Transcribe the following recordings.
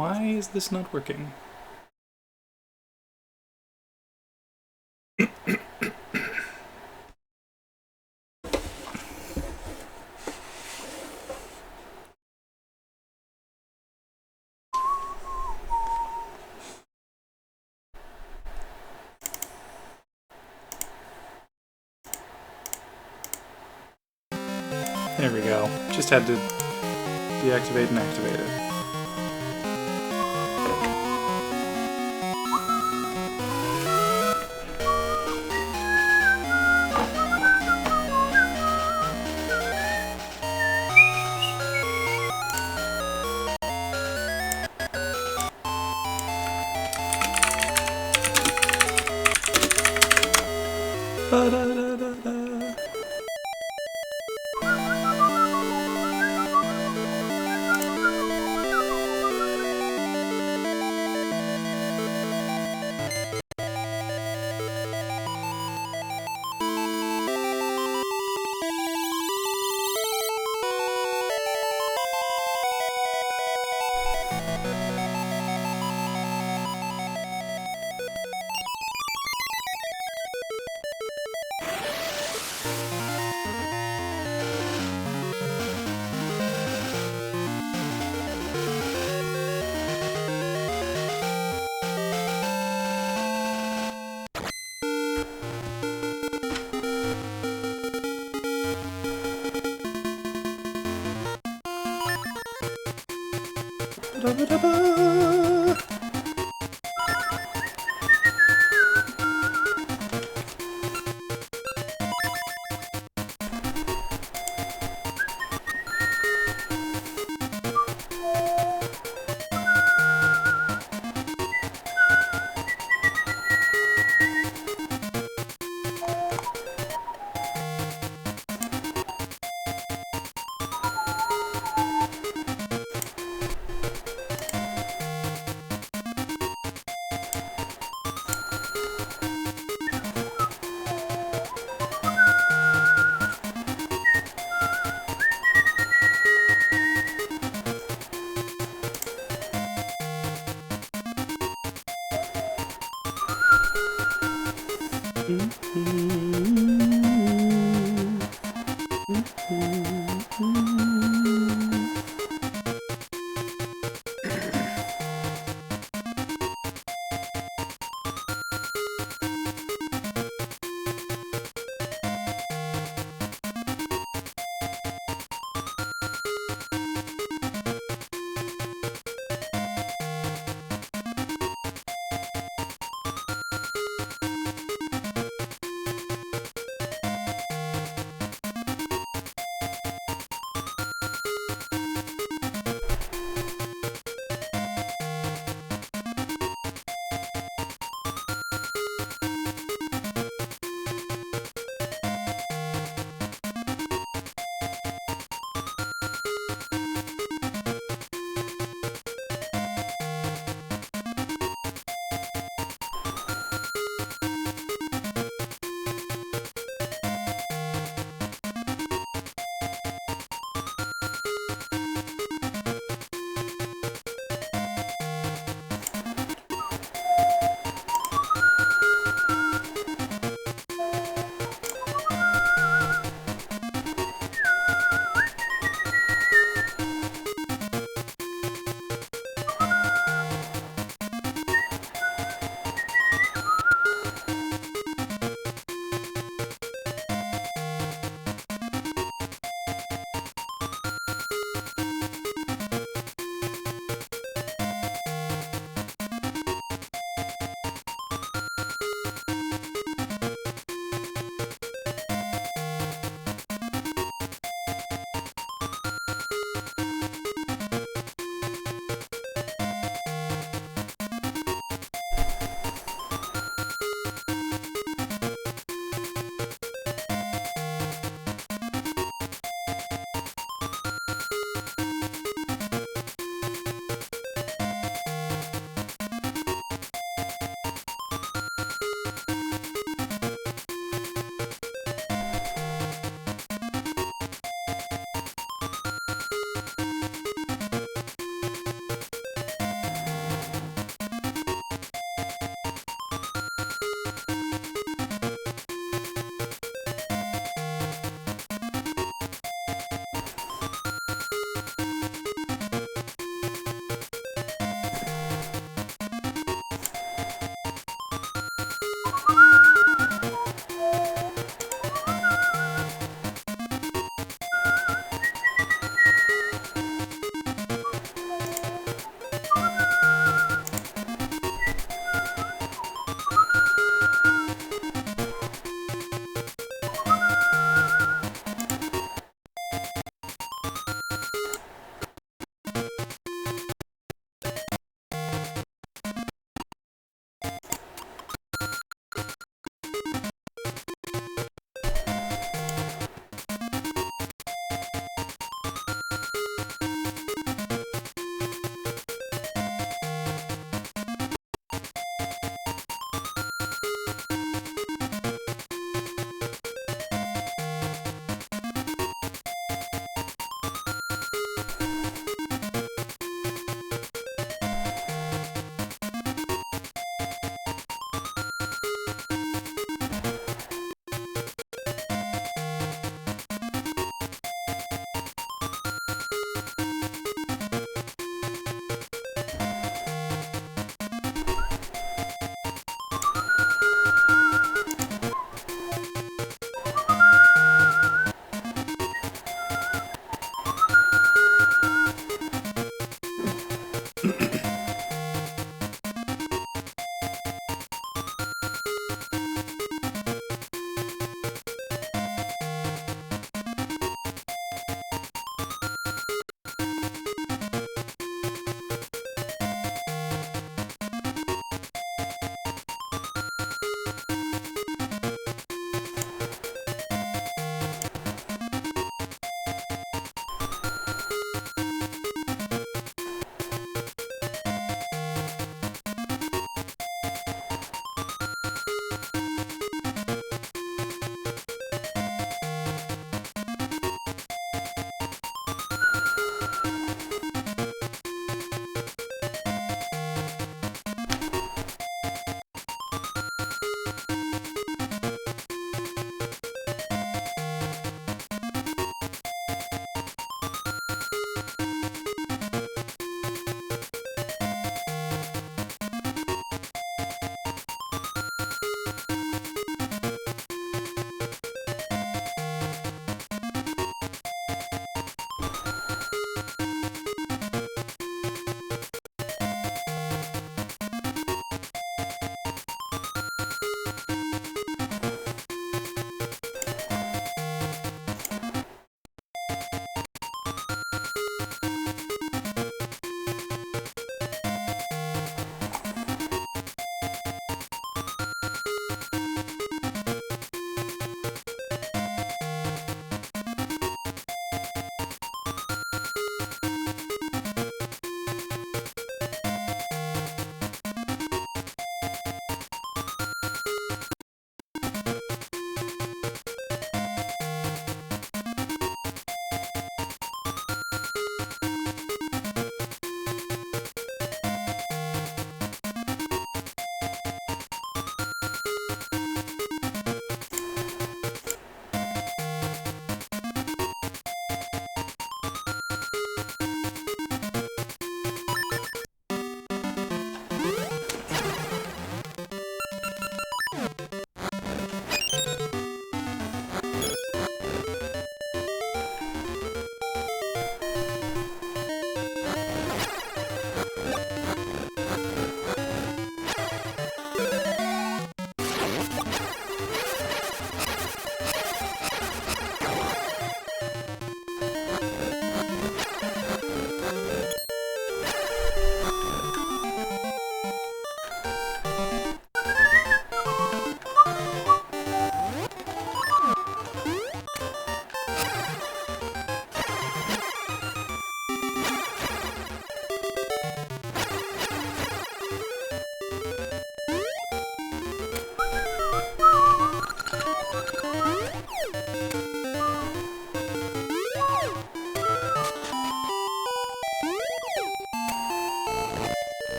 Why is this not working? There we go. Just had to deactivate and activate it. Ba-da-da-da-da. Ba-da-ba-da-ba.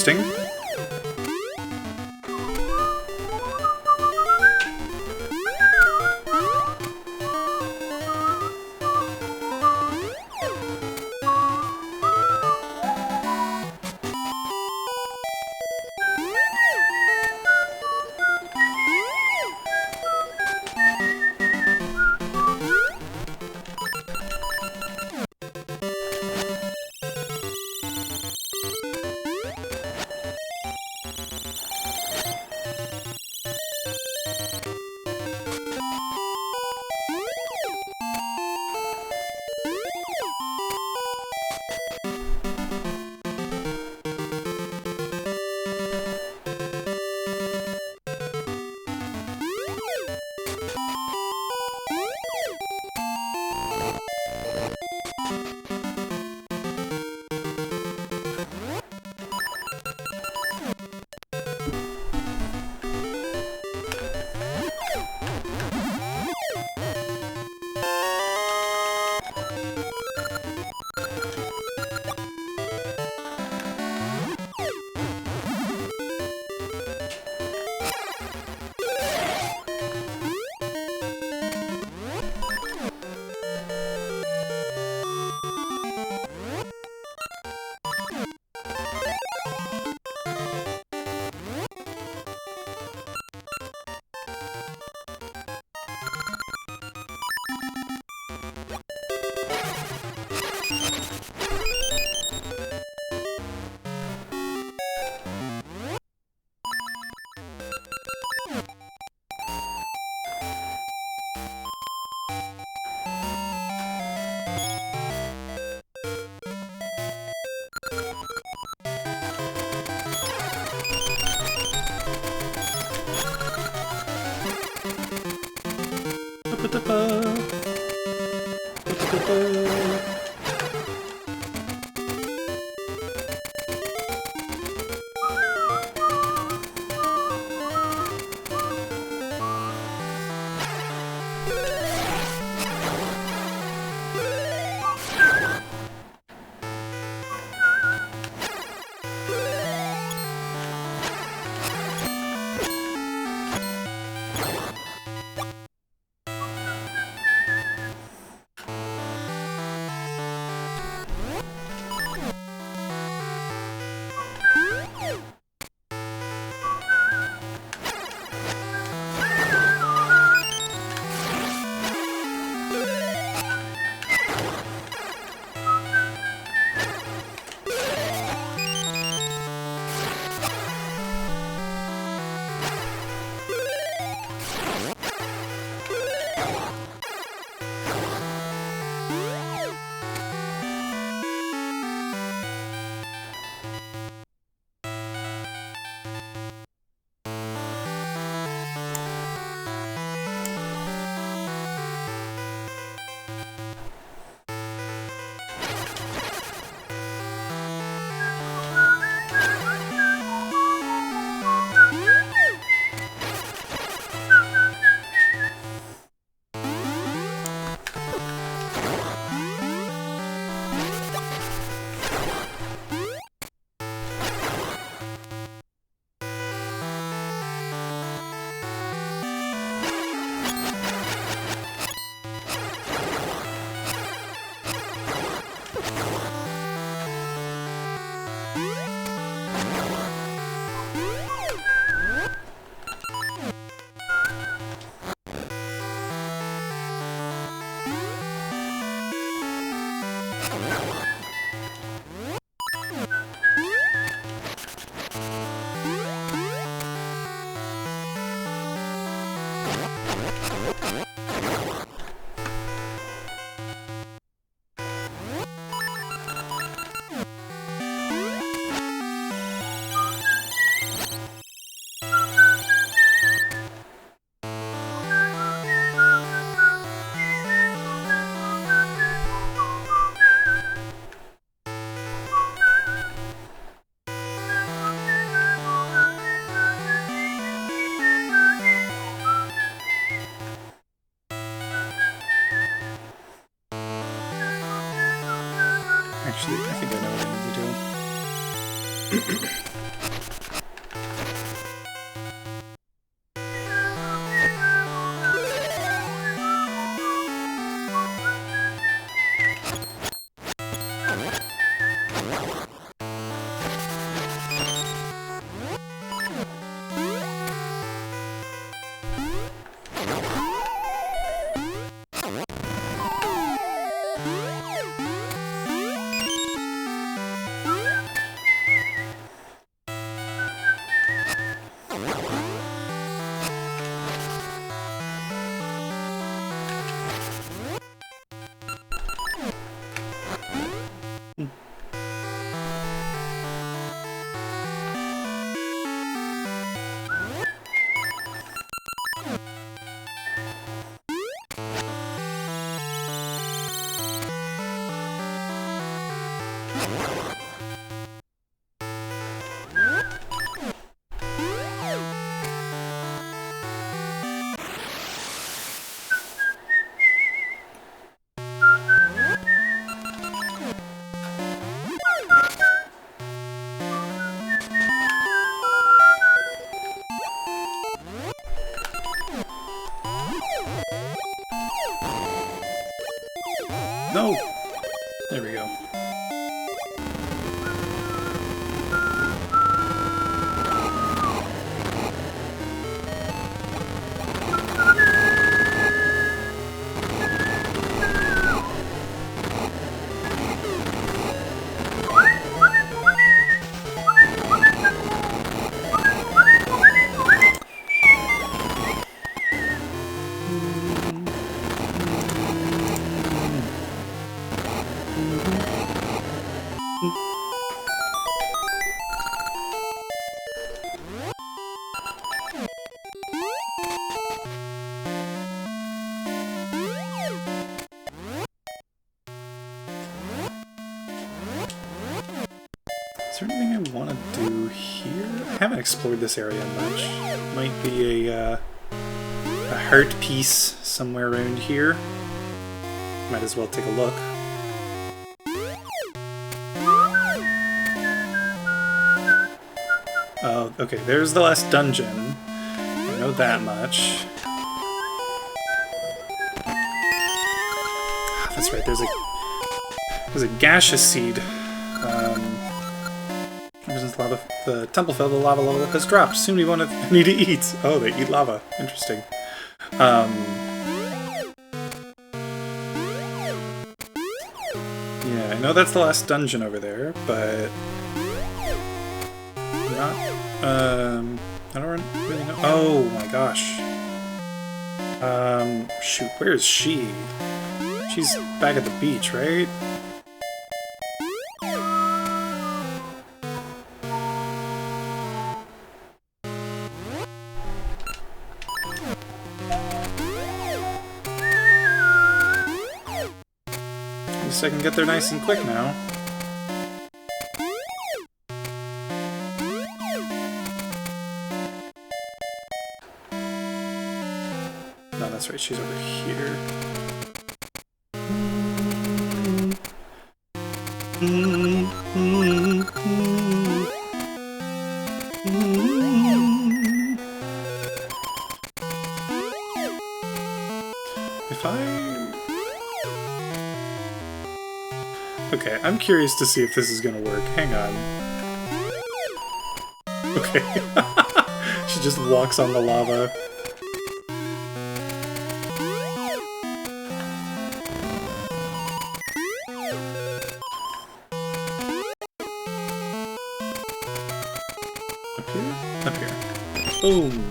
interesting. Actually, I think I know what I need to do. No! There we go. Is there anything I want to do here? I haven't explored this area much. Might be a heart piece somewhere around here. Might as well take a look. Oh, okay, there's the last dungeon. I know that much. Ah, that's right, there's a gaseous seed. Ever since the temple fell, the lava level has dropped. Soon we won't have any to eat. Oh, they eat lava. Interesting. Yeah, I know that's the last dungeon over there, but not. I don't really know. Oh my gosh. Shoot, where is she? She's back at the beach, right? I can get there nice and quick now. No, that's right, she's over here. If Okay, I'm curious to see if this is gonna work. Hang on. Okay. She just walks on the lava. Up here? Up here. Boom!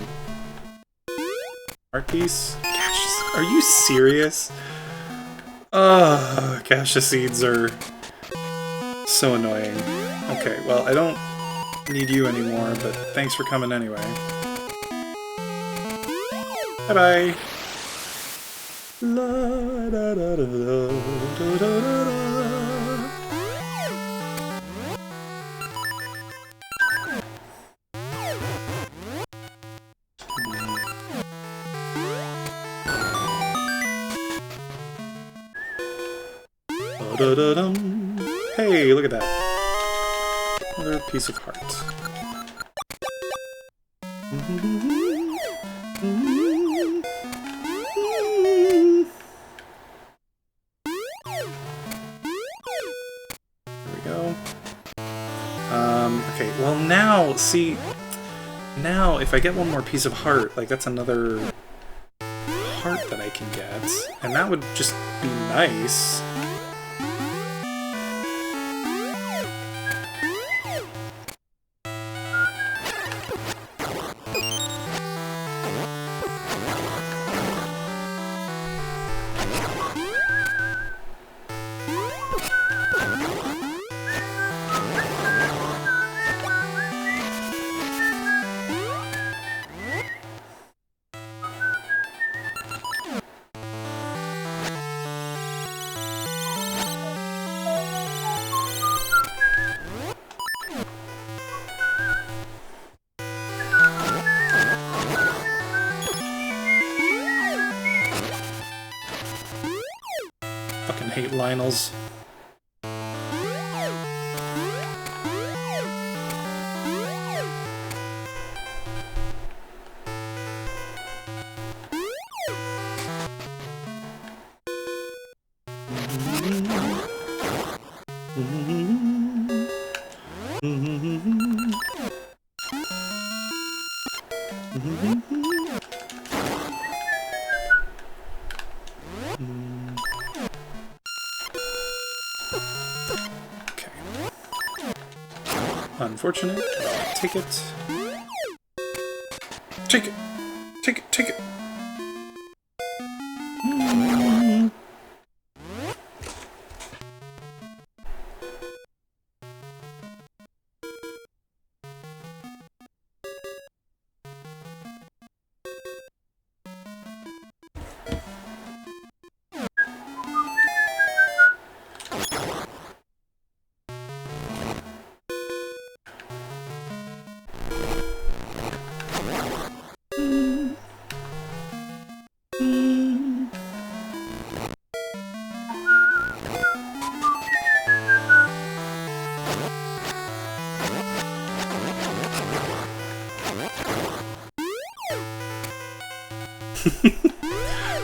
Art piece? Gosh, are you serious? Ugh, Gacha seeds are so annoying. Okay, well, I don't need you anymore, but thanks for coming anyway. Bye-bye! La da da da da da da da. Da-da-dum. Hey, look at that. Another piece of heart. Okay, well now, see, now if I get one more piece of heart, like that's another heart that I can get, and that would just be nice. Fucking hate Lionels. Unfortunate. Take it. Take it. Take it. Take it.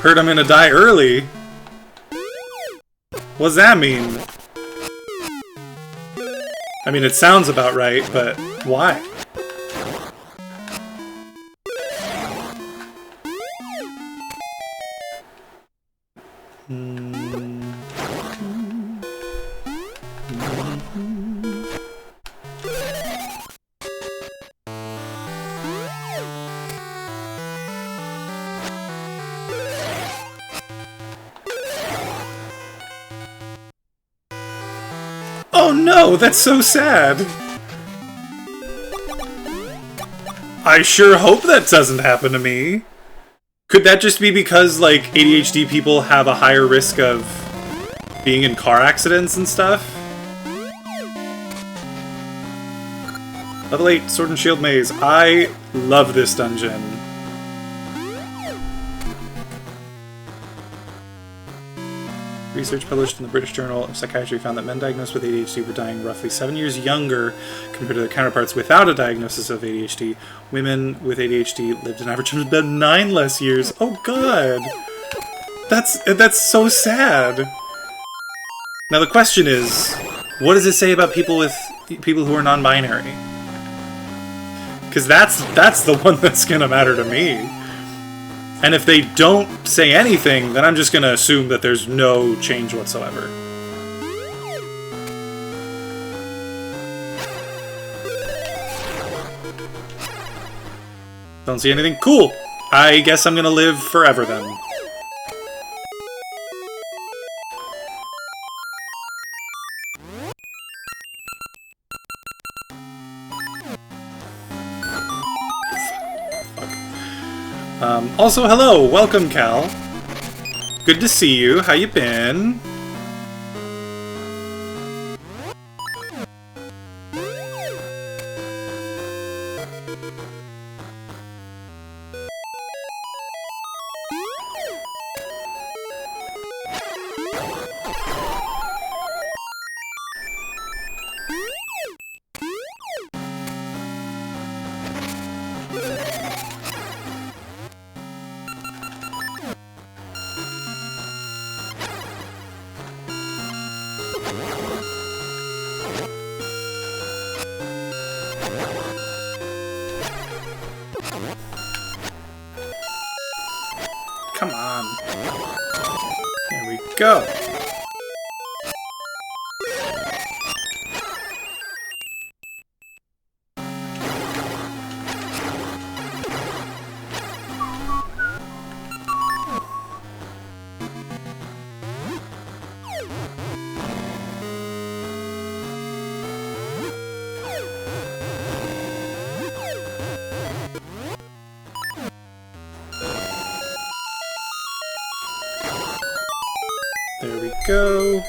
Heard I'm gonna die early. What's that mean? I mean, it sounds about right, but why? Oh no, that's so sad! I sure hope that doesn't happen to me. Could that just be because, like, ADHD people have a higher risk of being in car accidents and stuff? Level 8, Sword and Shield Maze. I love this dungeon. Research published in the British Journal of Psychiatry found that men diagnosed with ADHD were dying roughly 7 years younger compared to their counterparts without a diagnosis of ADHD. Women with ADHD lived an average of about 9 less years. Oh god! That's so sad! Now the question is, what does it say about people who are non-binary? Because that's the one that's gonna matter to me. And if they don't say anything, then I'm just gonna assume that there's no change whatsoever. Don't see anything? Cool! I guess I'm gonna live forever then. Also, hello! Welcome, Cal. Good to see you. How you been? Come on. There we go. There we go.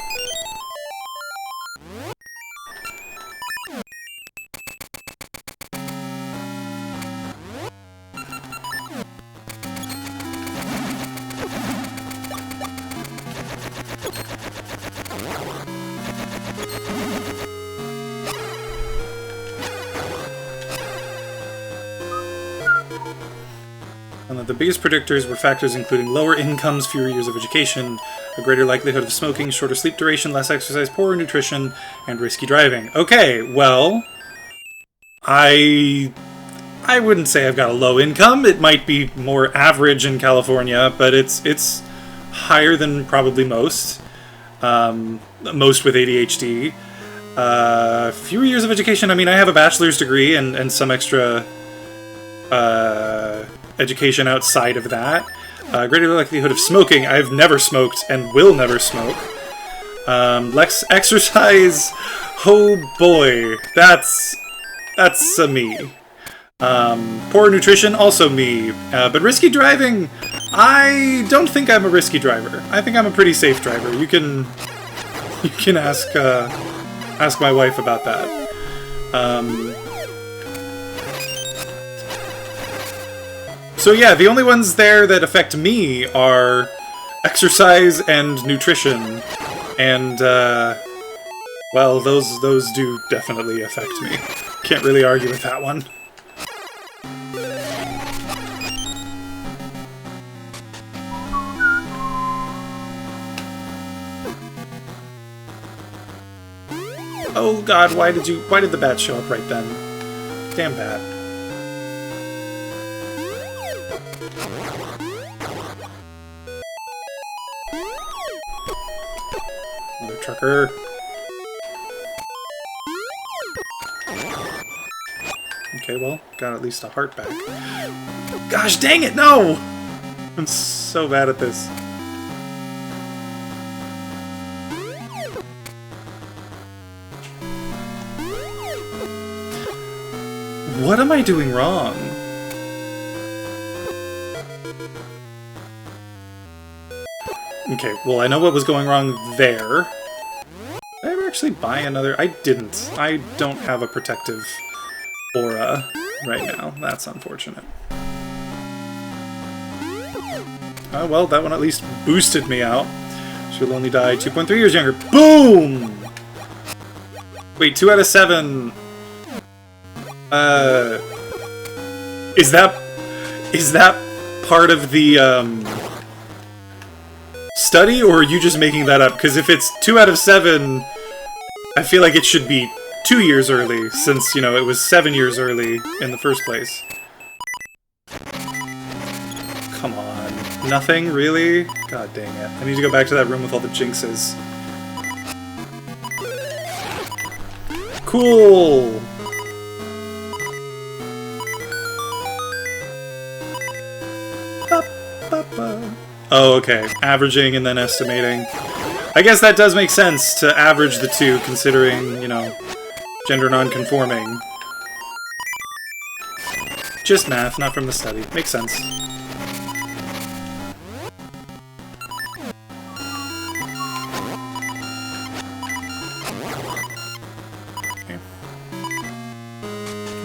And that the biggest predictors were factors including lower incomes, fewer years of education, a greater likelihood of smoking, shorter sleep duration, less exercise, poorer nutrition, and risky driving. Okay, well, I wouldn't say I've got a low income. It might be more average in California, but it's higher than probably most. Most with ADHD. Fewer years of education. I mean, I have a bachelor's degree and some extra education outside of that. Greater likelihood of smoking. I've never smoked and will never smoke. Less exercise. Oh boy, that's a me. Poor nutrition, also me. But risky driving, I don't think I'm a risky driver. I think I'm a pretty safe driver. You can ask my wife about that. So yeah, the only ones there that affect me are exercise and nutrition, and well, those do definitely affect me. Can't really argue with that one. Oh god, why did the bat show up right then? Damn bat. Another trucker. Okay, well, got at least a heart back. Gosh dang it, no! I'm so bad at this. What am I doing wrong? Okay, well, I know what was going wrong there. Did I ever actually buy another? I didn't. I don't have a protective aura right now. That's unfortunate. Oh, well, that one at least boosted me out. She'll only die 2.3 years younger. Boom! Wait, 2 out of 7... Is that part of the, study, or are you just making that up? Because if it's 2 out of 7, I feel like it should be 2 years early, since, you know, it was 7 years early in the first place. Come on. Nothing? Really? God dang it. I need to go back to that room with all the jinxes. Cool! Oh, okay. Averaging and then estimating. I guess that does make sense to average the two, considering, you know, gender non-conforming. Just math, not from the study. Makes sense. Okay.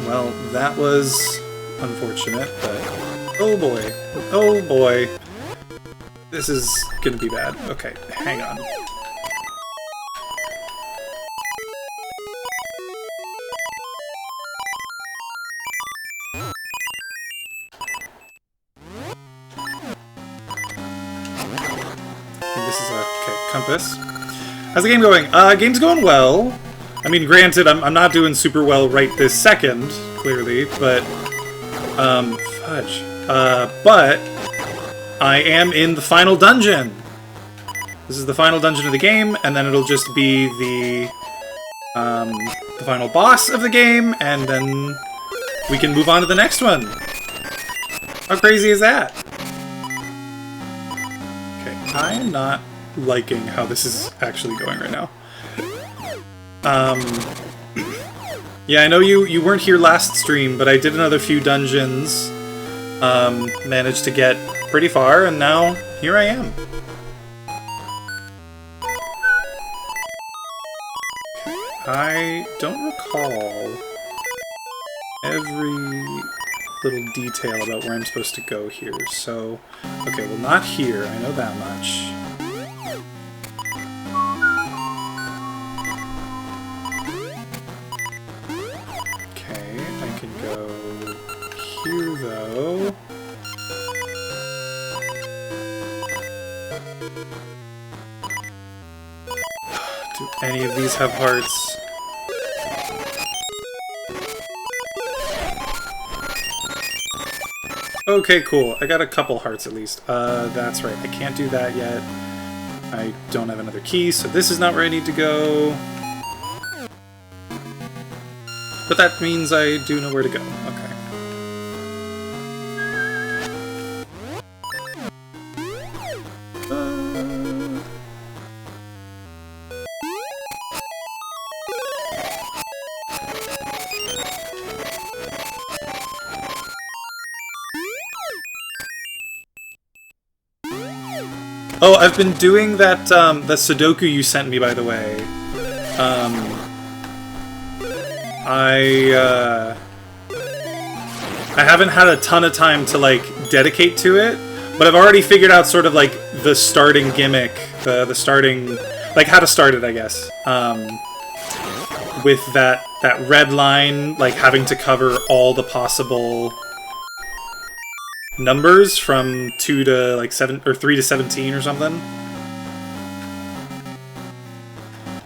Well, that was unfortunate, but... oh boy. Oh boy. This is gonna be bad. Okay, hang on. I think this is a... okay, compass. How's the game going? Game's going well. I mean, granted, I'm not doing super well right this second, clearly, but... fudge. But... I am in the final dungeon. This is the final dungeon of the game, and then it'll just be the final boss of the game, and then we can move on to the next one. How crazy is that? Okay, I am not liking how this is actually going right now. Yeah, I know you weren't here last stream, but I did another few dungeons, managed to get pretty far, and now here I am. I don't recall every little detail about where I'm supposed to go here, so... Okay, well, not here, I know that much. Okay, I can go here, though. Do any of these have hearts? Okay, cool. I got a couple hearts at least. That's right. I can't do that yet. I don't have another key, so this is not where I need to go. But that means I do know where to go. Okay. Oh, I've been doing that, the Sudoku you sent me, by the way. I haven't had a ton of time to, like, dedicate to it, but I've already figured out sort of, like, the starting gimmick, the starting, like, how to start it, I guess. With that red line, like, having to cover all the possible numbers from 2 to like 7 or 3 to 17 or something.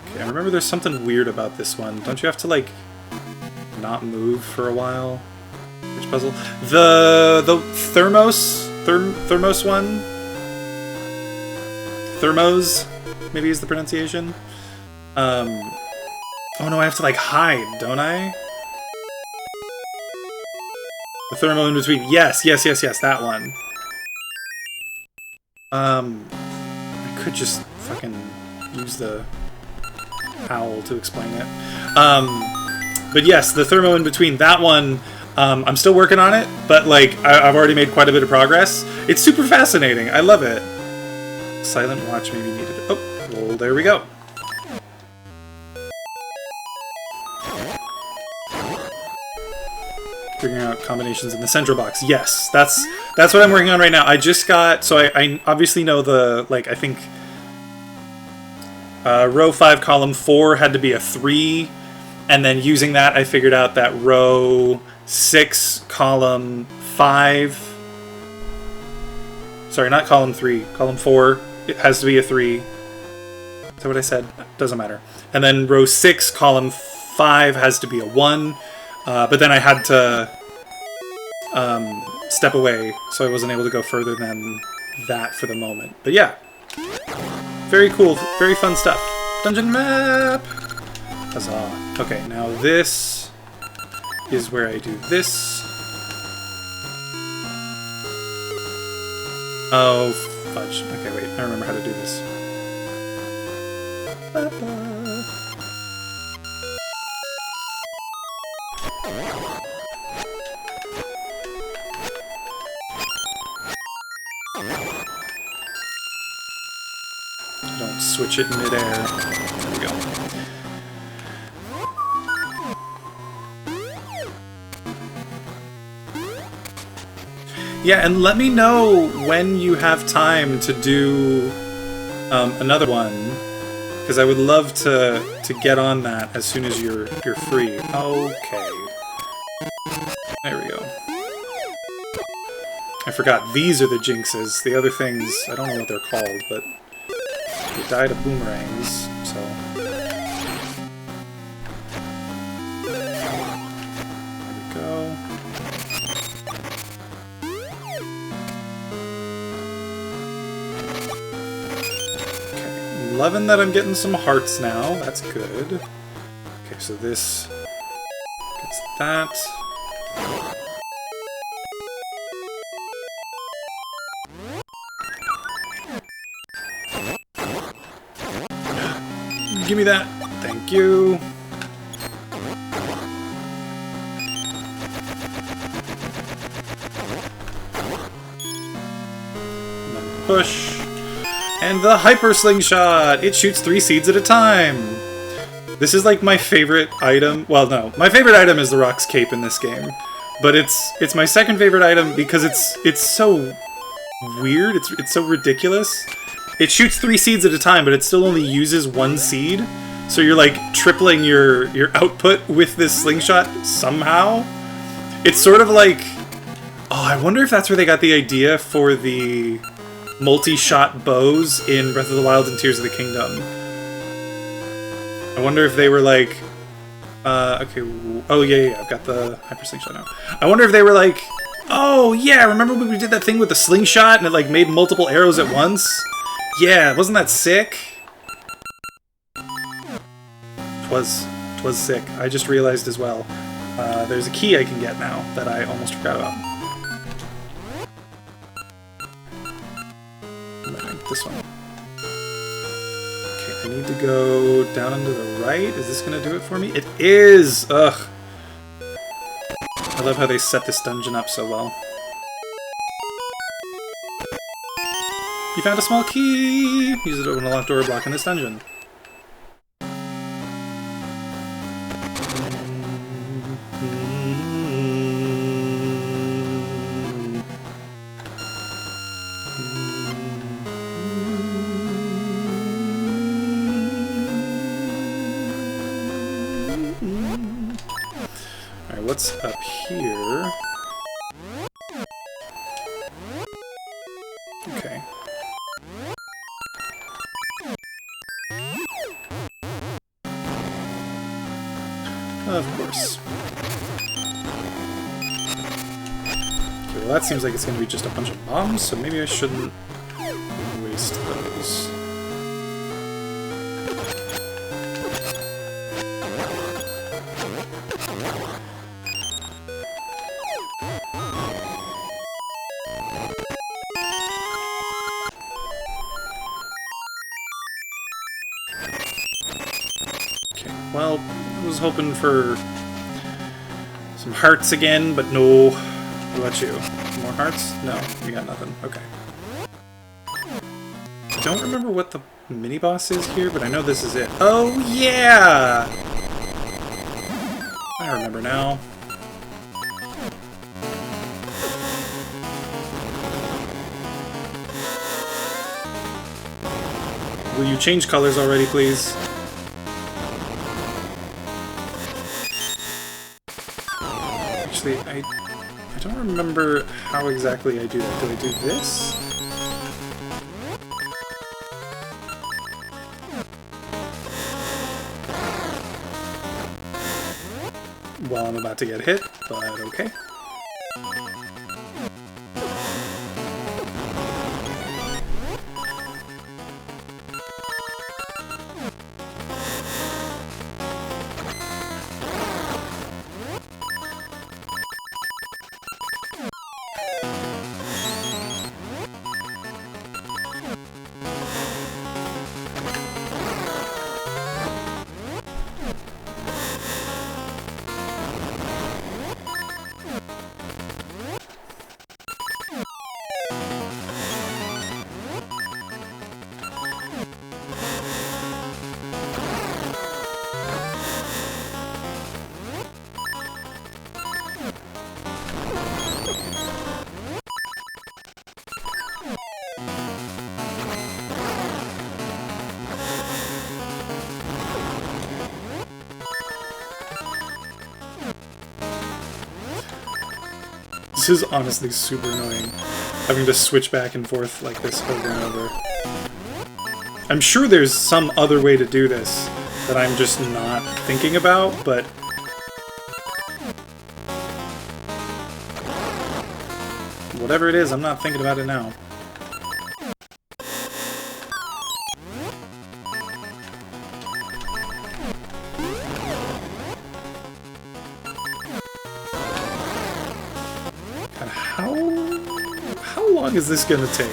Okay, I remember there's something weird about this one. Don't you have to like not move for a while? Which puzzle? The Thermos one? Thermos, maybe is the pronunciation. Oh no, I have to like hide, don't I? The thermo in between. Yes, that one. I could just fucking use the owl to explain it. But yes, the thermo in between, that one, I'm still working on it, but like, I've already made quite a bit of progress. It's super fascinating. I love it. Silent watch maybe needed. Oh, well, there we go. Figuring out combinations in the central box. Yes, that's what I'm working on right now. I just got, so I obviously know the, like, I think row 5, column 4 had to be a 3, and then using that, I figured out that row 6, column 5, sorry, not column 3, column 4, it has to be a 3. Is that what I said? Doesn't matter. And then row 6, column 5 has to be a 1. But then I had to step away, so I wasn't able to go further than that for the moment. But yeah, very cool, very fun stuff. Dungeon map! Huzzah. Okay, now this is where I do this. Oh, fudge. Okay, wait, I remember how to do this. Don't switch it midair. There we go. Yeah, and let me know when you have time to do another one, because I would love to get on that as soon as you're free. Okay. There we go. I forgot, these are the jinxes. The other things, I don't know what they're called, but they die to boomerangs, so... There we go. loving that I'm getting some hearts now. That's good. Okay, so this gets that. Give me that. Thank you. And then push. And the Hyper Slingshot! It shoots 3 seeds at a time! This is like my favorite item. Well, no. My favorite item is the Rock's Cape in this game. But it's my second favorite item because it's so weird. It's so ridiculous. It shoots 3 seeds at a time, but it still only uses 1 seed. So you're like tripling your output with this slingshot somehow. It's sort of like... Oh, I wonder if that's where they got the idea for the multi-shot bows in Breath of the Wild and Tears of the Kingdom. I wonder if they were like... okay, oh yeah, I've got the Hyper Slingshot now. I wonder if they were like, oh yeah, remember when we did that thing with the slingshot and it like made multiple arrows at once? Yeah, wasn't that sick? Twas sick. I just realized as well. There's a key I can get now that I almost forgot about. This one. Okay, I need to go down and to the right. Is this gonna do it for me? It is! Ugh. I love how they set this dungeon up so well. You found a small key! Use it to open a locked door blocking this dungeon. Alright, what's up here? Okay. Of course. Okay, well that seems like it's going to be just a bunch of bombs, so maybe I shouldn't waste those. Well, I was hoping for some hearts again, but no. What about you? More hearts? No, you got nothing. Okay. I don't remember what the mini-boss is here, but I know this is it. Oh, yeah! I remember now. Will you change colors already, please? Actually, I don't remember how exactly I do that. Do I do this? Well, I'm about to get hit, but okay. This is honestly super annoying, having to switch back and forth like this over and over. I'm sure there's some other way to do this that I'm just not thinking about, but... whatever it is, I'm not thinking about it now. long is this gonna take?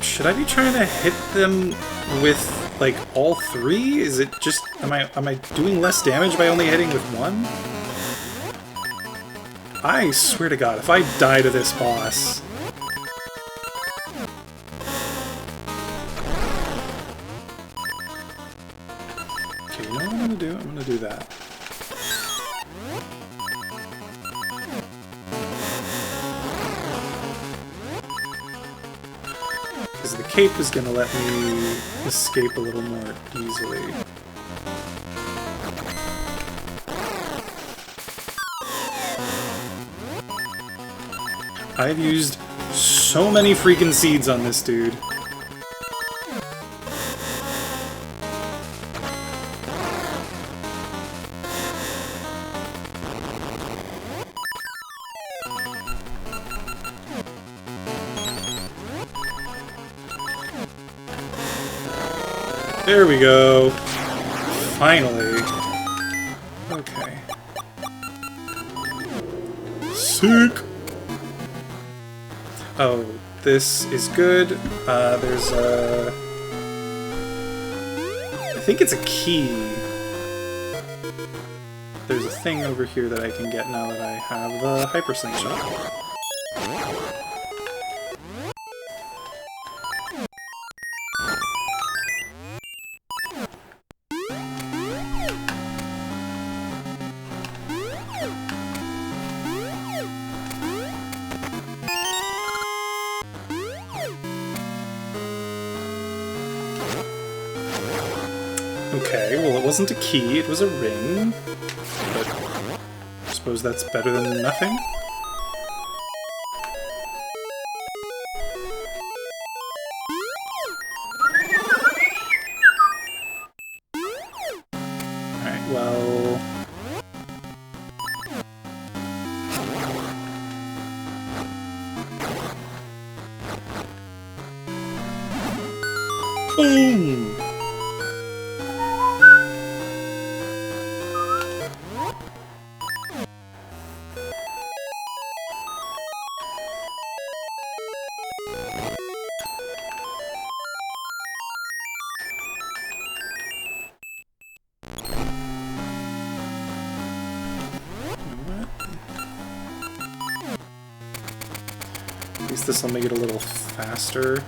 Should I be trying to hit them with, like, all three? Is it just... Am I doing less damage by only hitting with one? I swear to God, if I die to this boss... Okay, you know what I'm gonna do? I'm gonna do that. Because the cape is gonna let me escape a little more easily. I've used so many freaking seeds on this dude. There we go. Finally. Okay. Sick! Oh, this is good. There's a... I think it's a key. There's a thing over here that I can get now that I have the Hyper Slingshot. Okay, well it wasn't a key, it was a ring. But I suppose that's better than nothing? Alright, well... Boom! At least this will make it a little faster.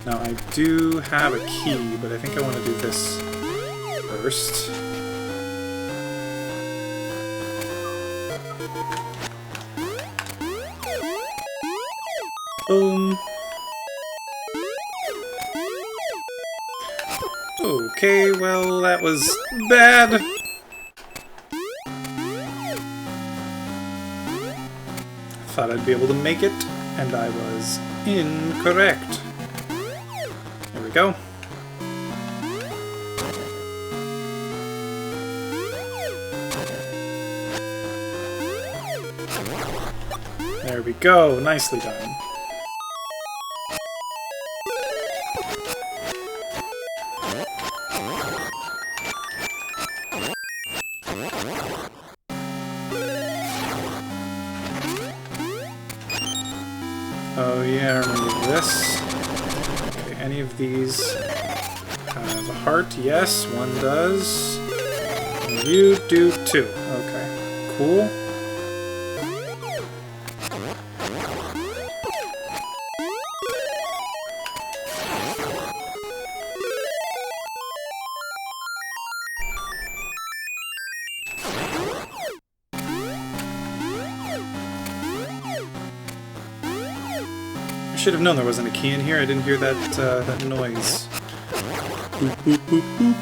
Now I do have a key, but I think I want to do this first. Boom. Okay, well that was bad. Thought I'd be able to make it, and I was incorrect. There we go. There we go. Nicely done. Oh yeah, I remember this. Okay, any of these have a heart? Yes, one does. And you do too. Okay, cool. should have known there wasn't a key in here. I didn't hear that, that noise. Boop, boop, boop, boop.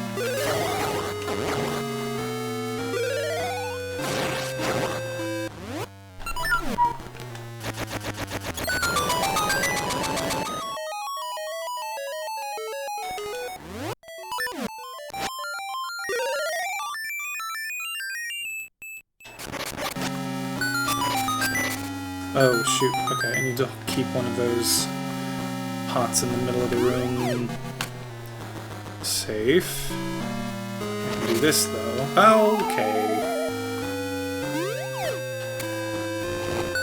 Oh, shoot. Okay, I need to keep one of those pots in the middle of the room safe. Can't do this, though. Oh, okay.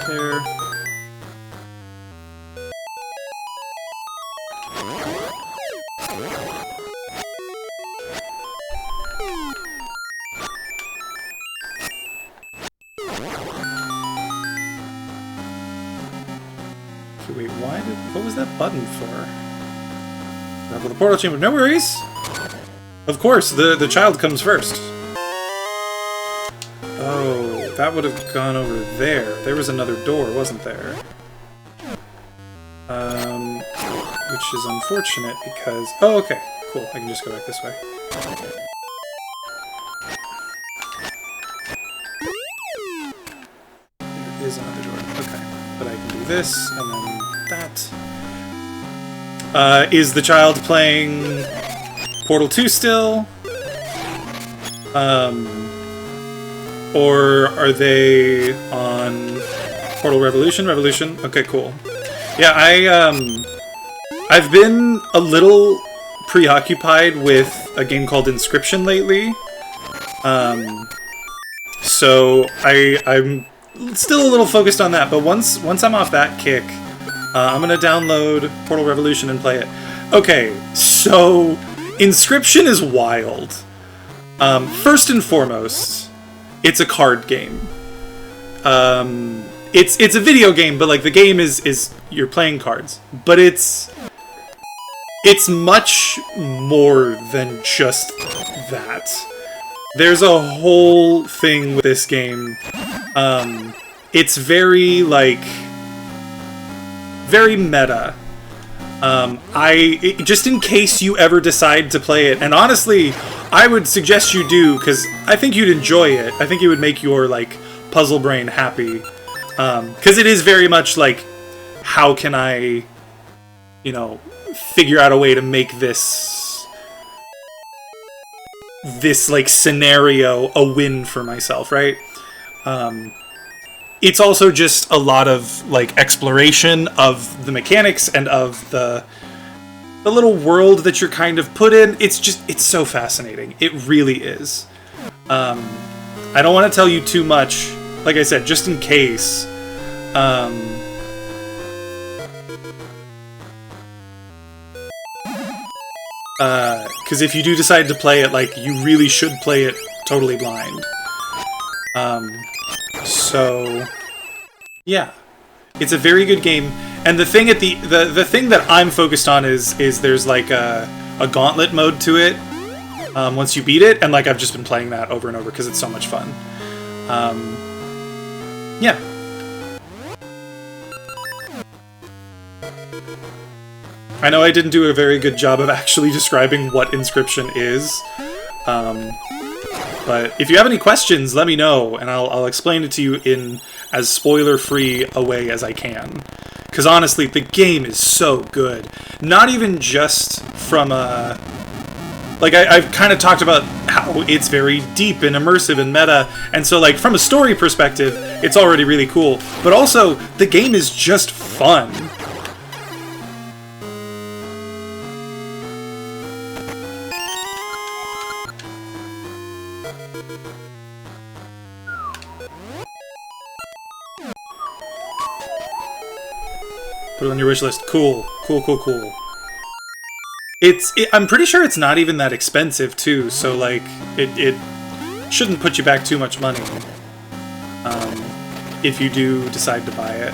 There. Wait, what was that button for? Level the portal chamber, no worries! Of course, the child comes first. Oh, that would have gone over there. There was another door, wasn't there? Which is unfortunate because... Oh, okay, cool, I can just go back this way. There is another door, okay. But I can do this, and then that. Is the child playing Portal 2 still? Or are they on Portal Revolution? Revolution? Okay, cool. Yeah, I've been a little preoccupied with a game called Inscription lately. So I'm still a little focused on that, but once I'm off that kick, I'm gonna download Portal Revolution and play it. Okay, so Inscription is wild. First and foremost, it's a card game. It's a video game, but like the game is you're playing cards, but it's much more than just that. There's a whole thing with this game. It's very like very meta. Just in case you ever decide to play it, and honestly, I would suggest you do, because I think you'd enjoy it. I think it would make your, like, puzzle brain happy. Because it is very much like, how can I, you know, figure out a way to make this, like, scenario a win for myself, right? It's also just a lot of, like, exploration of the mechanics and of the little world that you're kind of put in. It's so fascinating. It really is. I don't want to tell you too much, like I said, just in case. Because if you do decide to play it, like, you really should play it totally blind. So, yeah, it's a very good game, and the thing at the thing that I'm focused on is there's like a gauntlet mode to it. Once you beat it, and like I've just been playing that over and over because it's so much fun. Yeah. I know I didn't do a very good job of actually describing what Inscription is. But if you have any questions, let me know, and I'll explain it to you in as spoiler-free a way as I can. Because honestly, the game is so good. Not even just from a... Like, I've kind of talked about how it's very deep and immersive and meta, and so, like, from a story perspective, it's already really cool. But also, the game is just fun. Put it on your wish list. Cool. Cool, cool, cool. I'm pretty sure it's not even that expensive, too, so, like, it shouldn't put you back too much money if you do decide to buy it.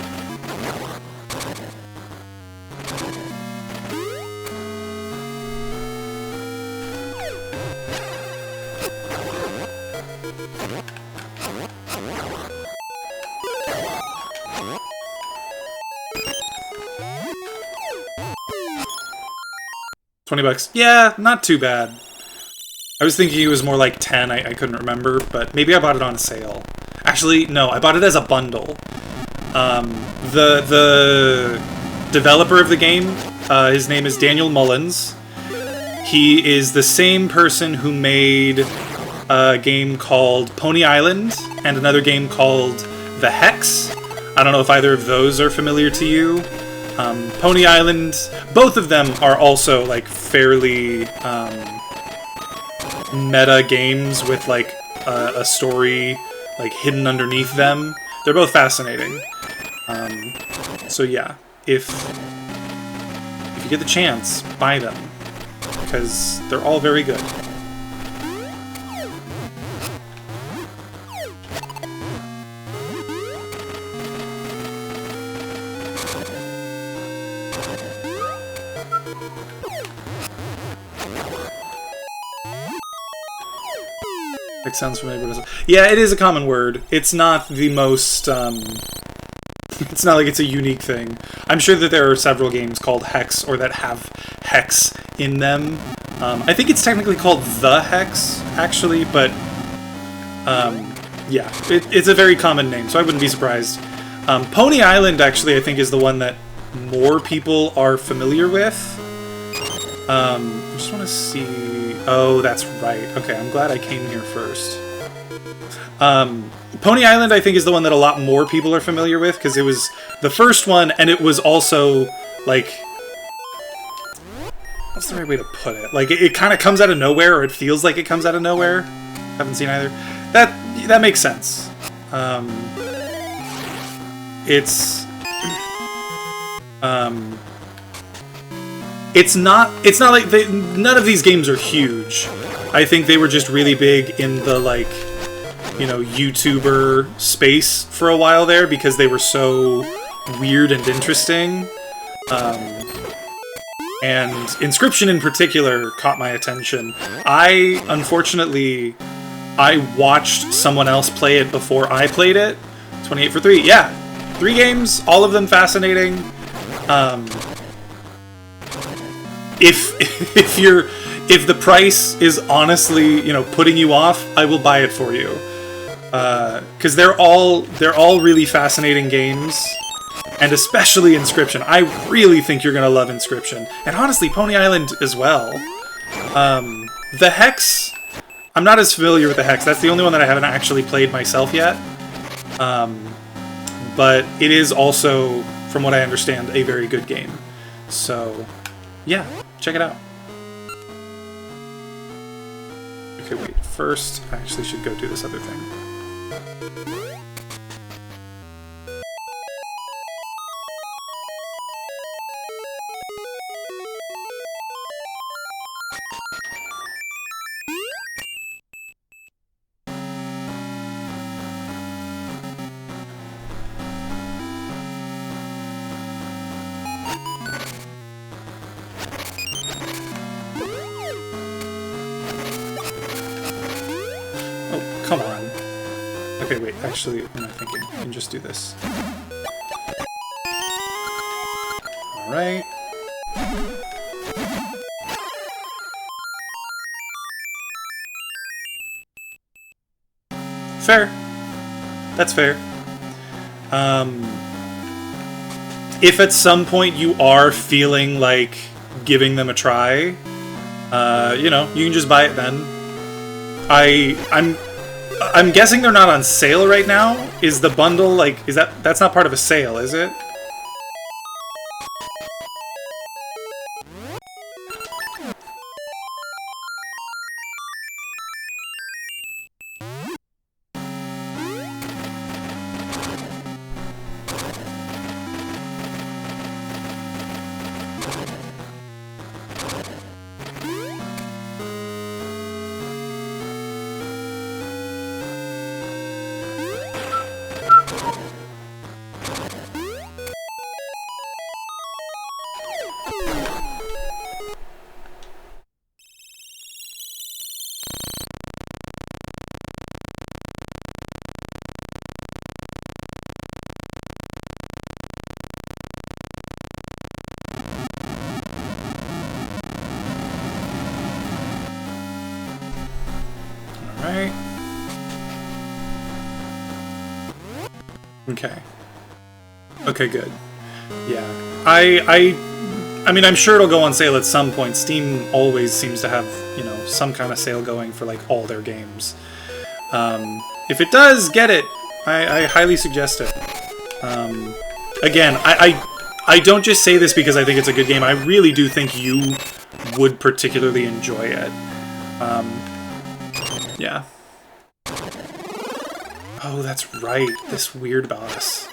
$20. Yeah, not too bad. I was thinking it was more like 10. I couldn't remember, but maybe I bought it on sale. Actually, no, I bought it as a bundle. The developer of the game, his name is Daniel Mullins. He is the same person who made a game called Pony Island and another game called The Hex. I don't know if either of those are familiar to you. Pony Island, both of them are also like fairly meta games with like a story like hidden underneath them. They're both fascinating. So yeah, if you get the chance, buy them because they're all very good. It sounds familiar, but yeah, it is a common word. It's not the most. It's not like it's a unique thing. I'm sure that there are several games called Hex or that have Hex in them. I think it's technically called The Hex, actually, but yeah, it's a very common name, so I wouldn't be surprised. Pony Island, actually, I think is the one that more people are familiar with. I just want to see... Oh, that's right. Okay, I'm glad I came here first. Pony Island, I think, is the one that a lot more people are familiar with, because it was the first one, and it was also, like... What's the right way to put it? Like, it kind of comes out of nowhere, or it feels like it comes out of nowhere. Haven't seen either. That makes sense. It's not like none of these games are huge. I think they were just really big in the, like, you know, YouTuber space for a while there because they were so weird and interesting. And Inscryption in particular caught my attention. Unfortunately, I watched someone else play it before I played it. 28 for 3. Yeah, 3 games, all of them fascinating. If the price is honestly, you know, putting you off, I will buy it for you. Because they're all really fascinating games, and especially Inscryption. I really think you're gonna love Inscryption, and honestly, Pony Island as well. The Hex, I'm not as familiar with the Hex. That's the only one that I haven't actually played myself yet. But it is also, from what I understand, a very good game. So, yeah, check it out. Okay, wait. First, I actually should go do this other thing. Come on. Okay, wait, actually, what am I thinking? I can just do this. Alright. Fair. That's fair. If at some point you are feeling like giving them a try, you know, you can just buy it then. I'm guessing they're not on sale right now. Is the bundle, like, that's not part of a sale, is it? right? Okay. Okay, good. Yeah. I mean, I'm sure it'll go on sale at some point. Steam always seems to have, you know, some kind of sale going for, like, all their games. If it does, get it! I highly suggest it. Again, I don't just say this because I think it's a good game. I really do think you would particularly enjoy it. Yeah. Oh, that's right. This weird boss.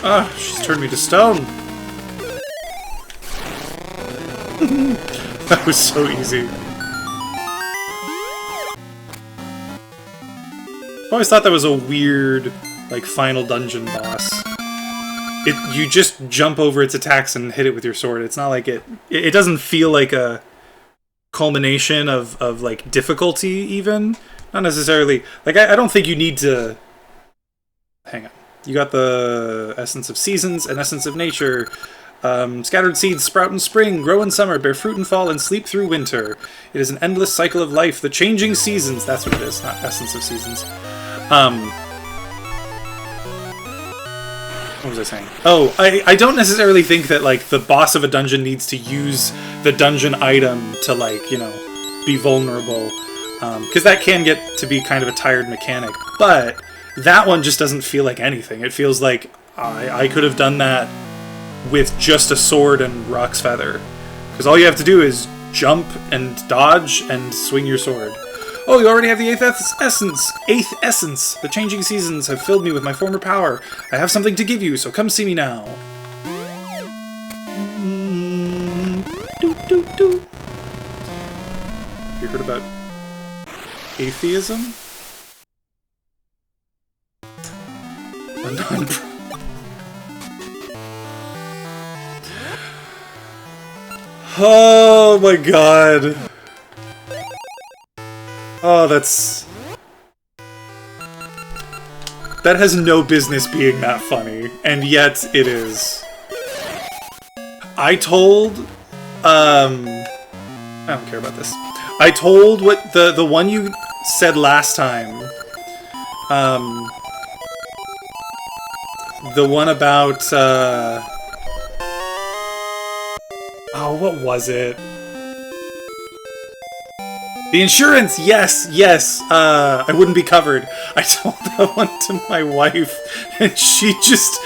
Ah, she's turned me to stone. That was so easy. I always thought that was a weird, like, final dungeon boss. You just jump over its attacks and hit it with your sword. It's not like it doesn't feel like a culmination of like, difficulty, even. Not necessarily. Like, I don't think you need to... Hang on. You got the Essence of Seasons and Essence of Nature. Scattered seeds sprout in spring, grow in summer, bear fruit in fall, and sleep through winter. It is an endless cycle of life, the changing seasons. That's what it is, not Essence of Seasons. What was I saying? Oh, I don't necessarily think that, like, the boss of a dungeon needs to use the dungeon item to, like, you know, be vulnerable. Because that can get to be kind of a tired mechanic. But that one just doesn't feel like anything. It feels like I could have done that with just a sword and Rock's Feather. Because all you have to do is jump and dodge and swing your sword. Oh, you already have the eighth essence! The changing seasons have filled me with my former power. I have something to give you, so come see me now. You heard about atheism? A non-pro... Oh my god. Oh, that's... That has no business being that funny, and yet it is. I told... I don't care about this. I told what the one you said last time. The one about, oh, what was it? The insurance! Yes, yes! I wouldn't be covered. I told that one to my wife, and she just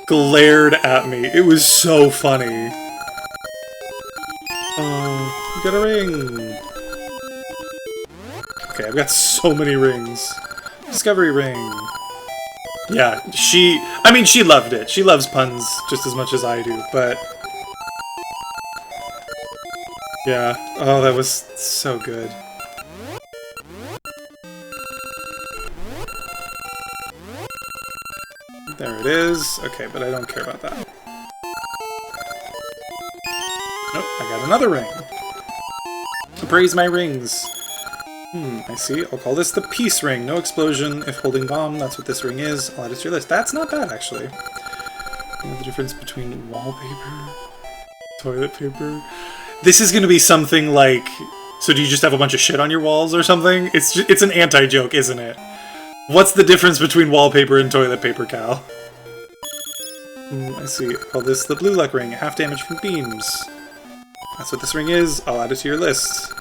glared at me. It was so funny. Oh, you got a ring! Okay, I've got so many rings. Discovery ring. Yeah, I mean, she loved it. She loves puns just as much as I do, but... Yeah. Oh, that was so good. There it is. Okay, but I don't care about that. Nope, I got another ring. Appraise my rings. I see. I'll call this the peace ring. No explosion if holding bomb. That's what this ring is. I'll add it to your list. That's not bad, actually. You know the difference between wallpaper, toilet paper. This is going to be something like... So do you just have a bunch of shit on your walls or something? It's an anti-joke, isn't it? What's the difference between wallpaper and toilet paper, Cal? I see. I'll call this the blue luck ring. Half damage from beams. That's what this ring is. I'll add it to your list.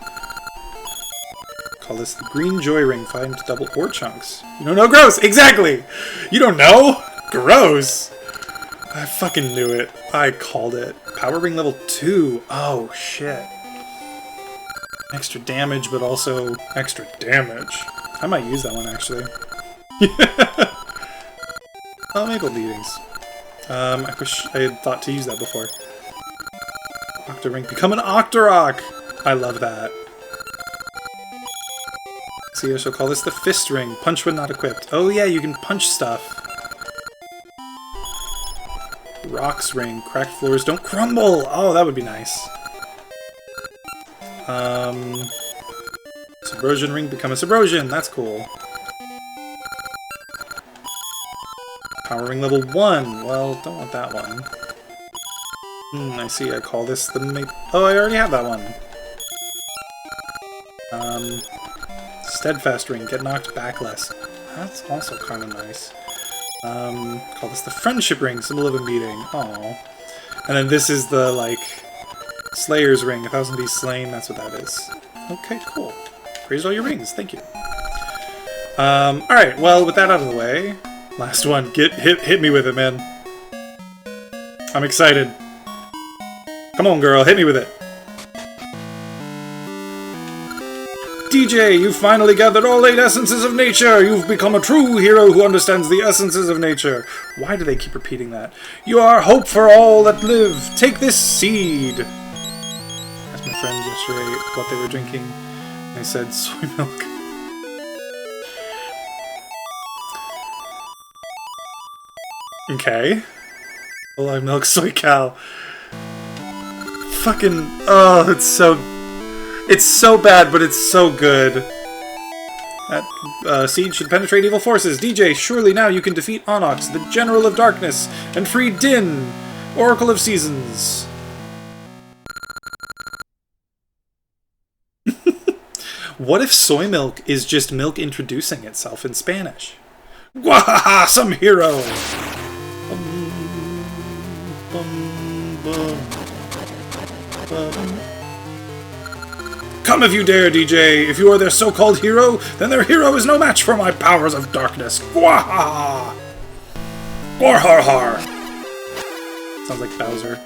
Call this the green joy ring. Find double ore chunks. You don't know? Gross! Exactly! You don't know? Gross! I fucking knew it. I called it. Power ring level 2. Oh, shit. Extra damage, but also extra damage. I might use that one, actually. Oh, maple beatings. I wish I had thought to use that before. Octo-ring. Become an Octorok! I love that. See, I shall call this the fist ring. Punch when not equipped. Oh yeah, you can punch stuff. Rocks ring. Cracked floors don't crumble! Oh, that would be nice. Subrosion ring become a Subrosion. That's cool. Power ring level 1. Well, don't want that one. I see. I call this the... Oh, I already have that one. Steadfast ring. Get knocked back less. That's also kind of nice. Call this the Friendship ring. Symbol of a meeting. Aww. And then this is the, like... Slayer's ring. 1,000 beasts slain. That's what that is. Okay, cool. Praised all your rings. Thank you. Alright. Well, with that out of the way... Last one. Hit me with it, man. I'm excited. Come on, girl. Hit me with it. DJ, you've finally gathered all 8 essences of nature! You've become a true hero who understands the essences of nature. Why do they keep repeating that? You are hope for all that live. Take this seed. I asked my friend yesterday what they were drinking. They said soy milk. Okay. Live milk soy cow. Fucking... Oh, it's so... It's so bad, but it's so good. That seed should penetrate evil forces. DJ, surely now you can defeat Onyx, the General of Darkness, and free Din, Oracle of Seasons. What if soy milk is just milk introducing itself in Spanish? Wahaha, some hero! Come if you dare, DJ! If you are their so-called hero, then their hero is no match for my powers of darkness! Gwahaha! Gorharhar! Sounds like Bowser.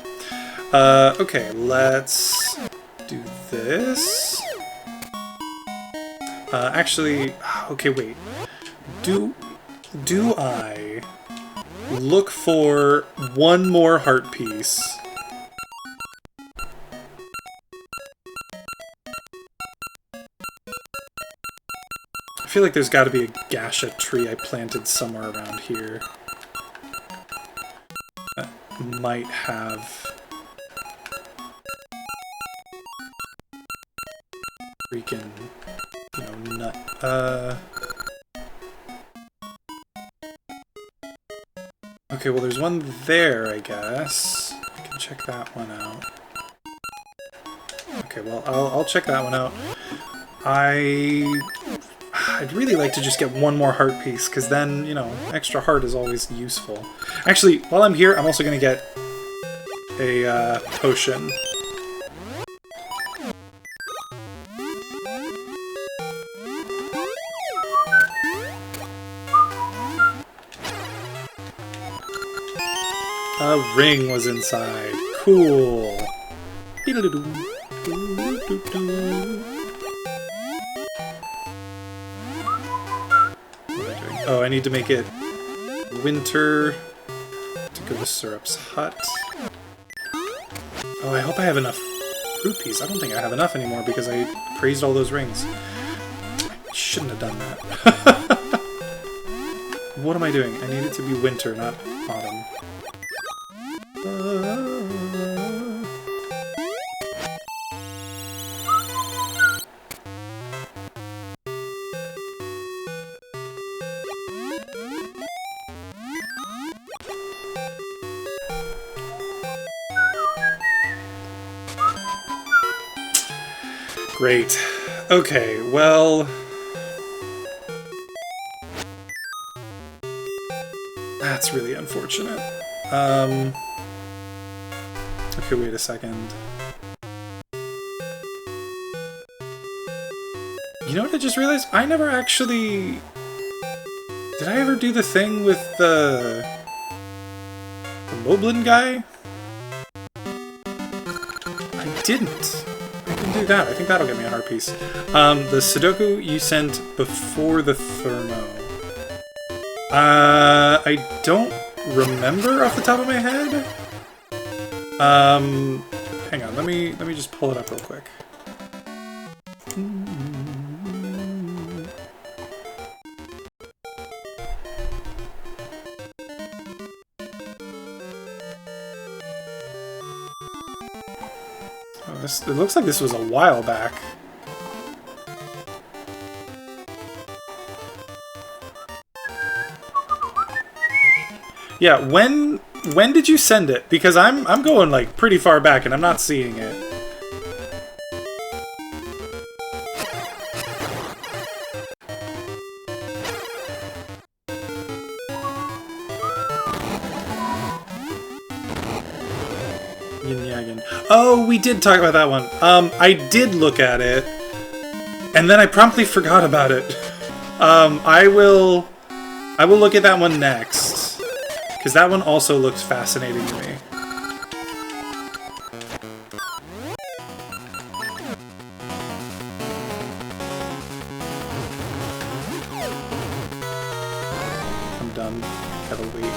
Okay, let's do this. Actually, okay, wait. Do I look for one more heart piece? I feel like there's got to be a Gasha tree I planted somewhere around here that might have freaking, you know, nut. Okay, well, there's one there, I guess. I can check that one out. Okay, well, I'll check that one out. I'd really like to just get one more heart piece, because then, you know, extra heart is always useful. Actually, while I'm here, I'm also going to get a potion. A ring was inside. Cool. Oh, I need to make it winter to go to Syrup's hut. Oh, I hope I have enough rupees. I don't think I have enough anymore because I praised all those rings. I shouldn't have done that. What am I doing? I need it to be winter, not autumn. Great. Okay, well... That's really unfortunate. Okay, wait a second. You know what I just realized? I never actually... Did I ever do the thing with the Moblin guy? I didn't. I can do that. I think that'll get me a heart piece. The Sudoku you sent before the Thermo. I don't remember off the top of my head. Hang on, let me just pull it up real quick. Oh, it looks like this was a while back. Yeah, when did you send it? Because I'm going like pretty far back and I'm not seeing it. Yin-Yagen. Oh, we did talk about that one. I did look at it, and then I promptly forgot about it. I will look at that one next, because that one also looks fascinating to me. I'm done. Gotta wait.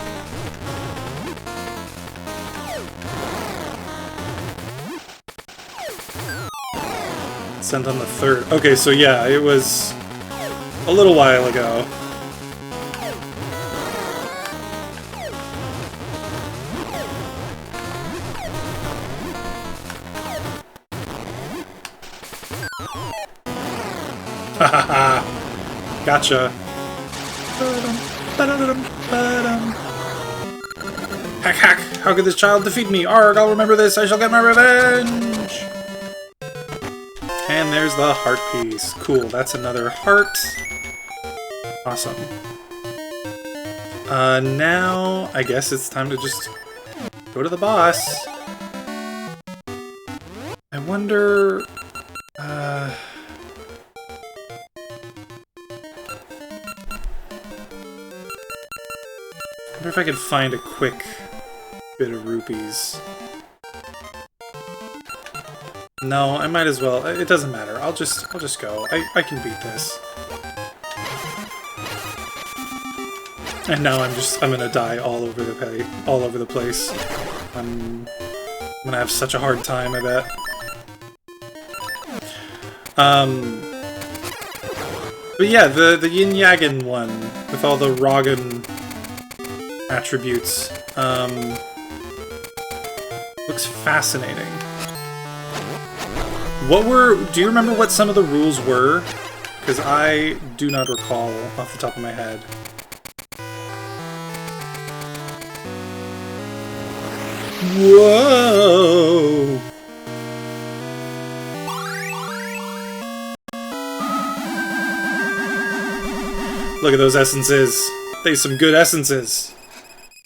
Sent on the 3rd. Okay, so yeah, it was a little while ago. Hahaha! Gotcha. Hack hack! How could this child defeat me? Arg, I'll remember this, I shall get my revenge! And there's the heart piece. Cool, that's another heart. Awesome. Now, I guess it's time to just go to the boss. I wonder... I wonder if I could find a quick bit of rupees. No, I might as well. It doesn't matter. I'll just go. I can beat this. And now I'm gonna die all over the place. I'm gonna have such a hard time, I bet. But yeah, the Yin-Yagen one with all the Ragan attributes looks fascinating. Do you remember what some of the rules were? Because I do not recall off the top of my head. Whoa! Look at those essences. There's some good essences.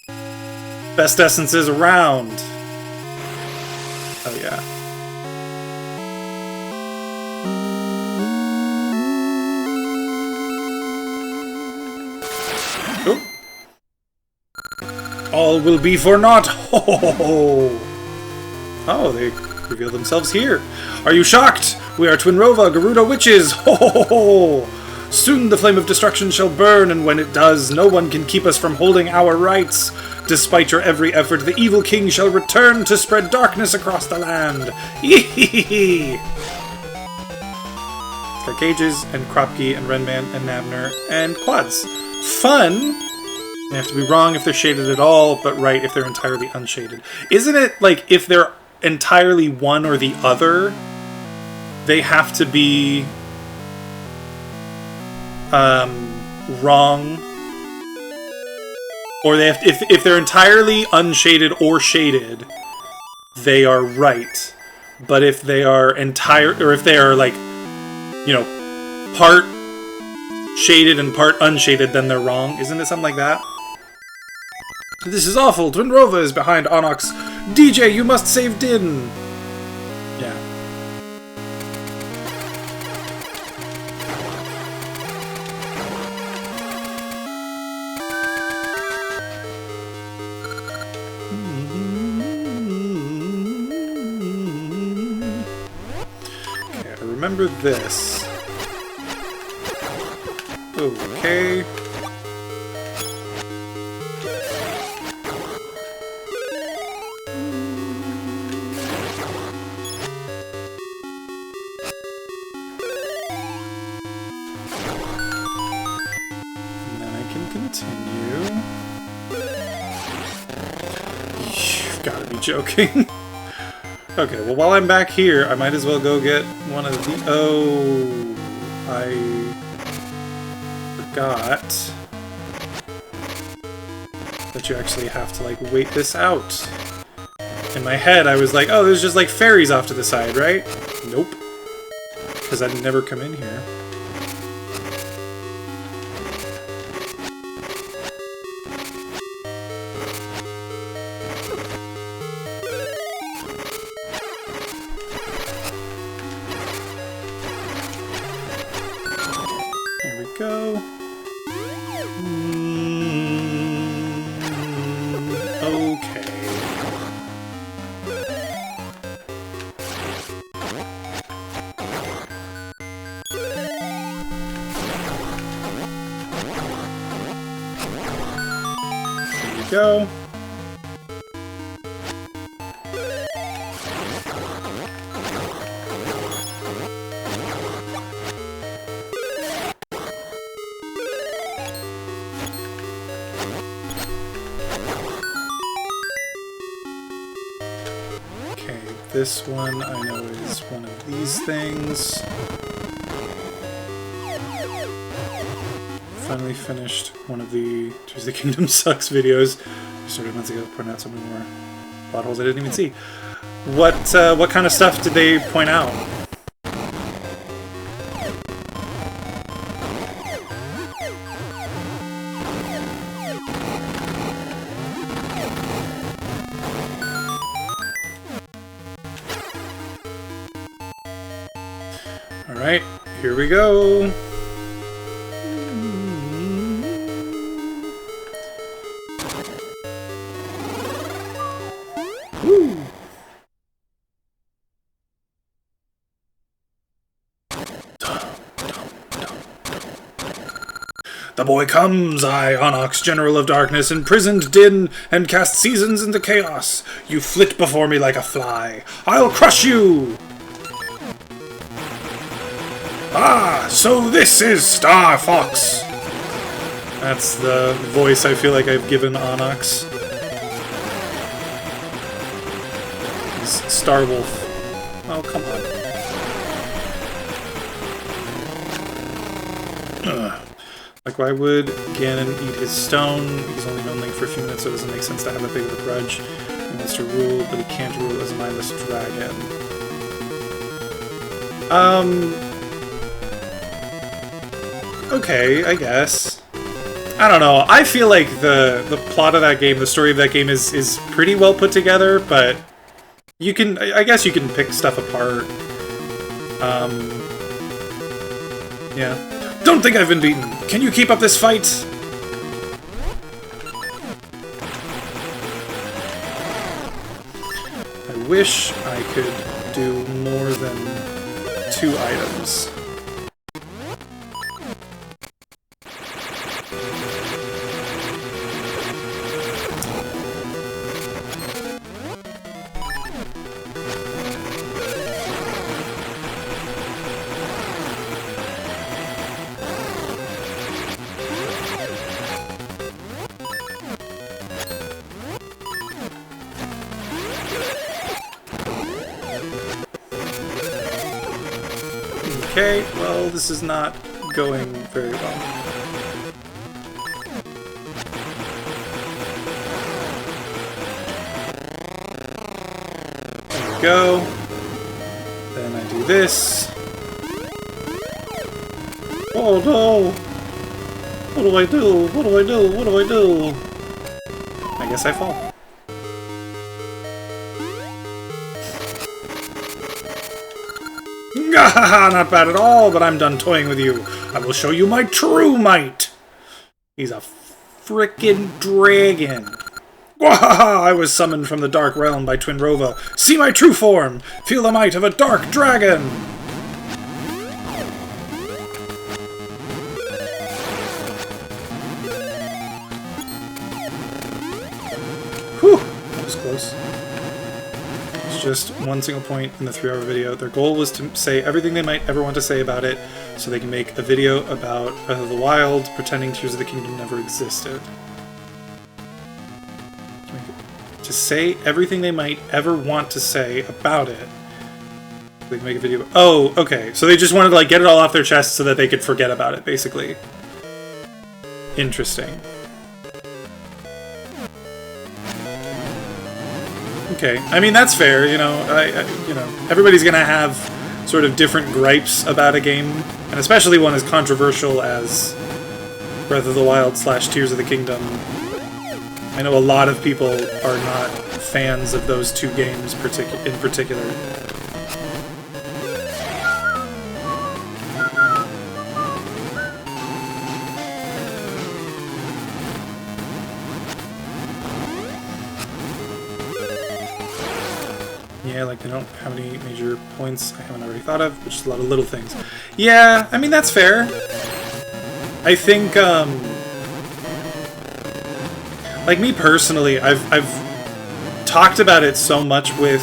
Best essences around. Oh yeah. All will be for naught! Ho ho ho ho! Oh, they reveal themselves here. Are you shocked? We are Twinrova, Gerudo witches! Ho ho ho ho! Soon the flame of destruction shall burn, and when it does, no one can keep us from holding our rights. Despite your every effort, the evil king shall return to spread darkness across the land. Hee Got Cages, and Kropki, and Renman, and Navner, and Quads. Fun! They have to be wrong if they're shaded at all, but right if they're entirely unshaded. Isn't it, like, if they're entirely one or the other, they have to be wrong? Or they have to, if they're entirely unshaded or shaded, they are right. But if they are if they are, like, you know, part shaded and part unshaded, then they're wrong. Isn't it something like that? This is awful. Twinrova is behind Onyx. DJ, you must save Din. Yeah. Okay, I remember this. Okay. You've got to be joking. Okay, well while I'm back here, I might as well go get one of the... Oh... I... forgot... that you actually have to, like, wait this out. In my head, I was like, oh, there's just, like, fairies off to the side, right? Nope. Because I'd never come in here. There we go. Okay. There we go. This one I know is one of these things. Finally finished one of the Tears of the Kingdom Sucks videos. I started months ago, pointing out so many more plot holes I didn't even see. What kind of stuff did they point out? Alright, here we go. Woo. The boy comes, I, Onox, General of Darkness, imprisoned Din, and cast seasons into chaos. You flit before me like a fly. I'll crush you! Ah, so this is Star Fox! That's the voice I feel like I've given Onox. He's Star Wolf. Oh, come on. Ugh. Like, why would Ganon eat his stone? He's only known Link for a few minutes, so it doesn't make sense to have that big of a grudge. He wants to rule, but he can't rule as a mindless dragon. Okay, I guess. I don't know. I feel like the plot of that game, the story of that game is pretty well put together, but you can, I guess you can pick stuff apart. Yeah. Don't think I've been beaten. Can you keep up this fight? I wish I could do more than 2 items. Okay, well, this is not going very well. There we go. Then I do this. Oh no! What do I do? What do I do? What do I do? I guess I fall. Gahaha, not bad at all, but I'm done toying with you. I will show you my true might. He's a frickin' dragon. Gwahaha, I was summoned from the Dark Realm by Twinrova. See my true form. Feel the might of a dark dragon. Whew, that was close. Just one single point in the 3-hour video. Their goal was to say everything they might ever want to say about it, so they can make a video about Breath of the Wild, pretending Tears of the Kingdom never existed. To to say everything they might ever want to say about it. They can make a video. Oh, okay. So they just wanted to like get it all off their chest so that they could forget about it, basically. Interesting. Okay, I mean that's fair. You know, you know, everybody's gonna have sort of different gripes about a game, and especially one as controversial as Breath of the Wild / Tears of the Kingdom. I know a lot of people are not fans of those two games in particular. Yeah, like they don't have any major points I haven't already thought of, which is a lot of little things. Yeah, I mean, that's fair. I think, like me personally, I've talked about it so much with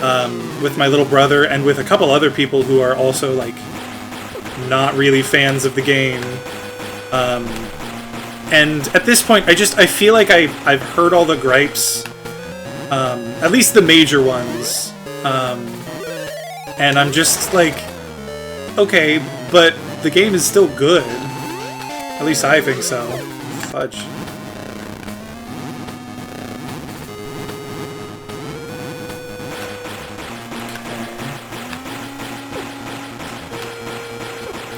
my little brother and with a couple other people who are also, like, not really fans of the game. And at this point, I feel like I've heard all the gripes, at least the major ones, and I'm just like, okay, but the game is still good. At least I think so. Fudge.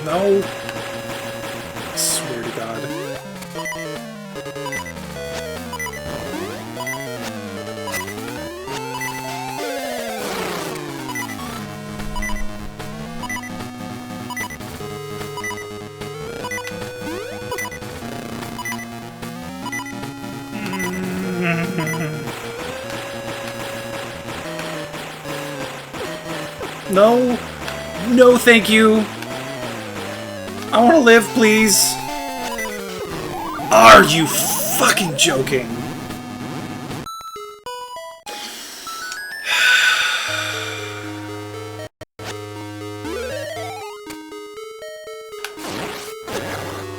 No. I swear to God. No. No, thank you. I want to live, please. Are you fucking joking?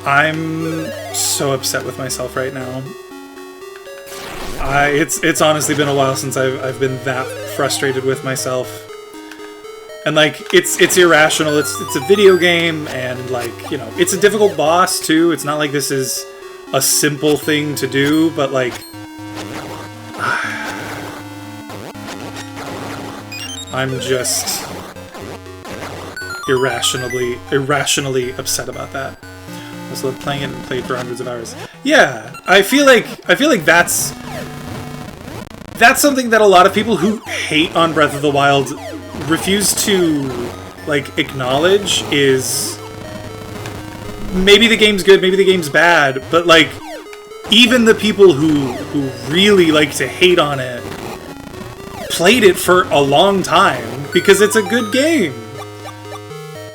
I'm so upset with myself right now. It's honestly been a while since I've been that frustrated with myself. And like it's irrational. It's a video game, and like, you know, it's a difficult boss too. It's not like this is a simple thing to do, but like I'm just irrationally upset about that. I was playing it and played for hundreds of hours. Yeah, I feel like that's something that a lot of people who hate on Breath of the Wild refuse to like acknowledge. Is maybe the game's good, maybe the game's bad, but like even the people who really like to hate on it played it for a long time because it's a good game.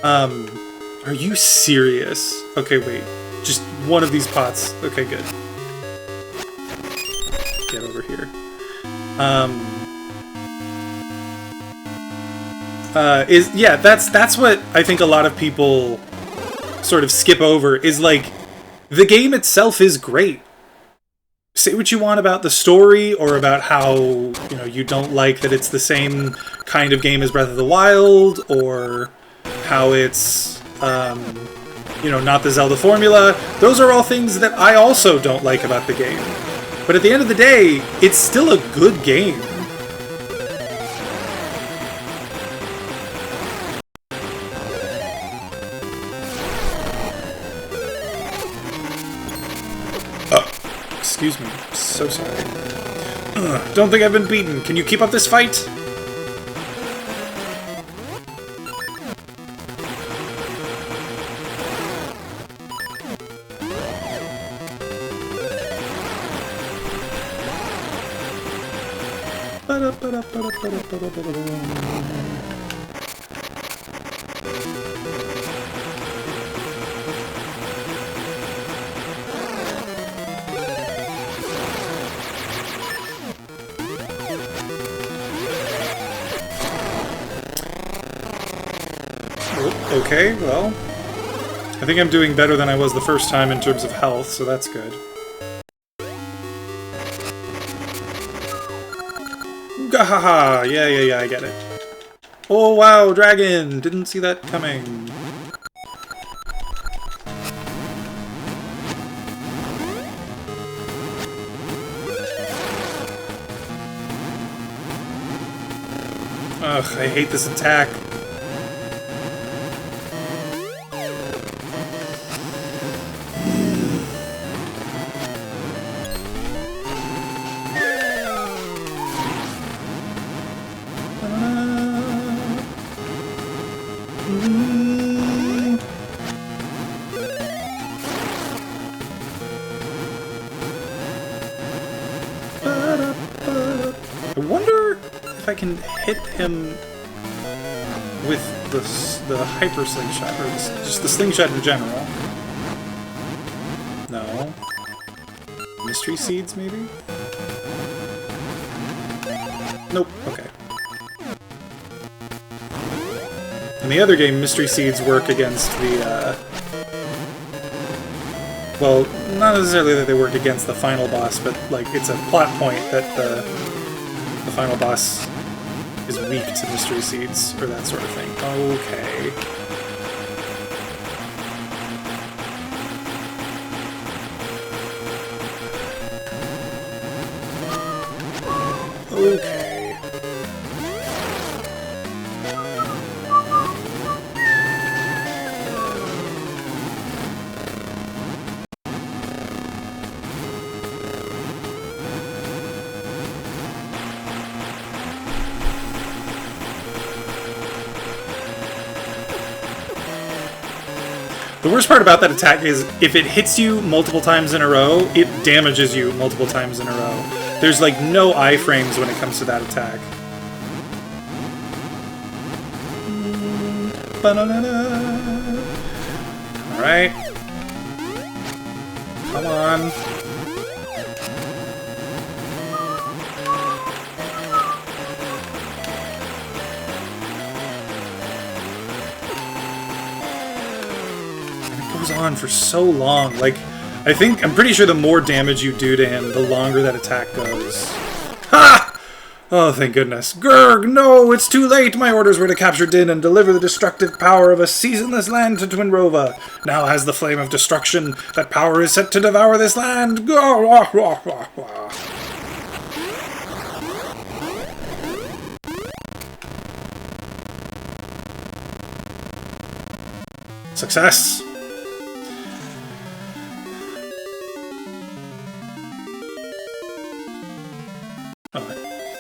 Are you serious? Okay, wait. Just one of these pots. Okay, good. Get over here. Yeah, that's what I think a lot of people sort of skip over, is like the game itself is great. Say what you want about the story or about how, you know, you don't like that it's the same kind of game as Breath of the Wild, or how it's you know, not the Zelda formula. Those are all things that I also don't like about the game. But at the end of the day, it's still a good game. Excuse me. So sorry. Don't think I've been beaten. Can you keep up this fight? Okay, well, I think I'm doing better than I was the first time in terms of health, so that's good. Gahaha! Yeah, I get it. Oh wow, dragon! Didn't see that coming. Ugh, I hate this attack. I wonder if I can hit him with the hyper slingshot, or just the slingshot in general. No. Mystery seeds, maybe? Nope. Okay. In the other game, mystery seeds work against the, well, not necessarily that they work against the final boss, but, like, it's a plot point that the final boss is weak to mystery seeds, or that sort of thing. Okay. Okay. The worst part about that attack is if it hits you multiple times in a row, it damages you multiple times in a row. There's like no iframes when it comes to that attack. Alright. Come on. On for so long. Like, I'm pretty sure the more damage you do to him, the longer that attack goes. Ha! Oh, thank goodness. Gurg, no, it's too late. My orders were to capture Din and deliver the destructive power of a seasonless land to Twinrova. Now has the flame of destruction. That power is set to devour this land. Success.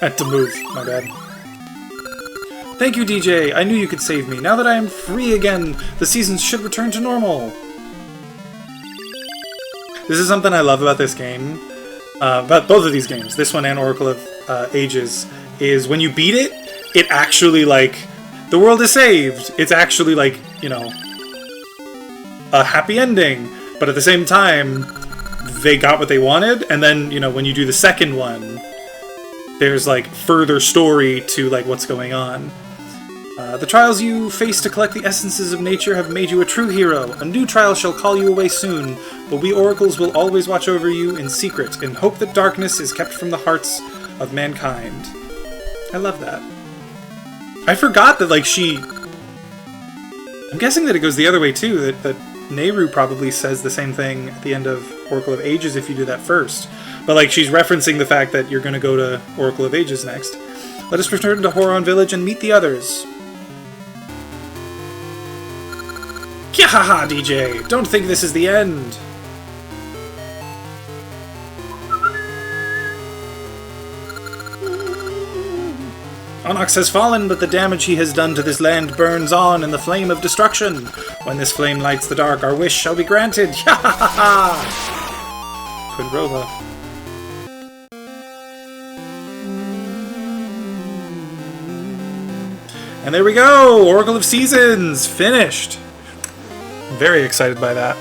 I had to move, my bad. Thank you, DJ. I knew you could save me. Now that I am free again, the seasons should return to normal. This is something I love about this game. About both of these games, this one and Oracle of Ages, is when you beat it, it actually, like, the world is saved. It's actually, like, you know, a happy ending. But at the same time, they got what they wanted, and then, you know, when you do the second one, there's, like, further story to, like, what's going on. The trials you face to collect the essences of nature have made you a true hero. A new trial shall call you away soon, but we oracles will always watch over you in secret, in hope that darkness is kept from the hearts of mankind. I love that. I forgot that, like, I'm guessing that it goes the other way, too, that Nehru probably says the same thing at the end of Oracle of Ages if you do that first. But, like, she's referencing the fact that you're going to go to Oracle of Ages next. Let us return to Horon Village and meet the others. Kyahaha, DJ! Don't think this is the end! Onox has fallen, but the damage he has done to this land burns on in the flame of destruction. When this flame lights the dark, our wish shall be granted. Kyahaha! Twinrova. And there we go! Oracle of Seasons! Finished! I'm very excited by that.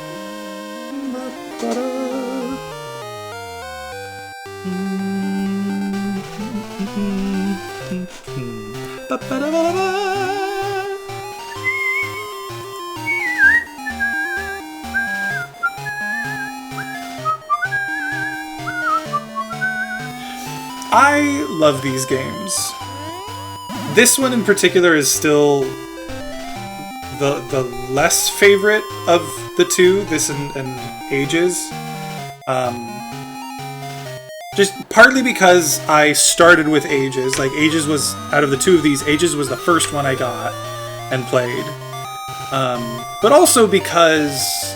I love these games. This one in particular is still the less favorite of the two, this and Ages. Just partly because I started with Ages. Like, Ages was, out of the two of these, Ages was the first one I got and played. But also because...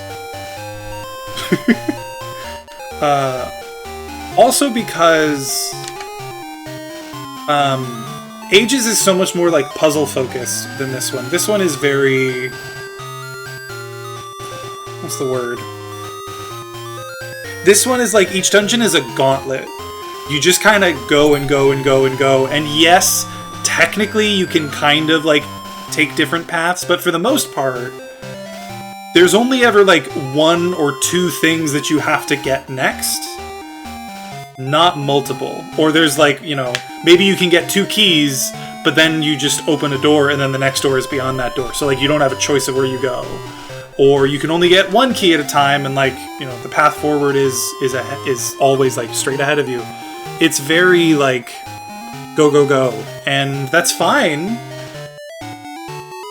Ages is so much more, like, puzzle-focused than this one. This one is very... What's the word? This one is like, each dungeon is a gauntlet. You just kind of go and go and go and go. And yes, technically you can kind of, like, take different paths, but for the most part, there's only ever, like, 1 or 2 things that you have to get next. Not multiple. Or there's, like, you know, maybe you can get 2 keys, but then you just open a door and then the next door is beyond that door. So, like, you don't have a choice of where you go. Or you can only get 1 key at a time, and, like, you know, the path forward is always, like, straight ahead of you. It's very, like, go, go, go. And that's fine.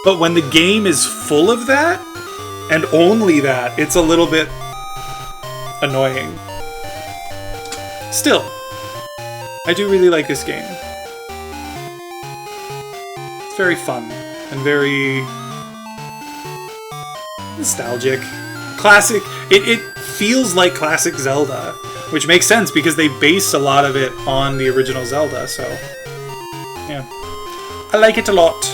But when the game is full of that, and only that, it's a little bit annoying. Still, I do really like this game. It's very fun, and very... nostalgic. Classic. It feels like classic Zelda, which makes sense because they based a lot of it on the original Zelda, so yeah. I like it a lot.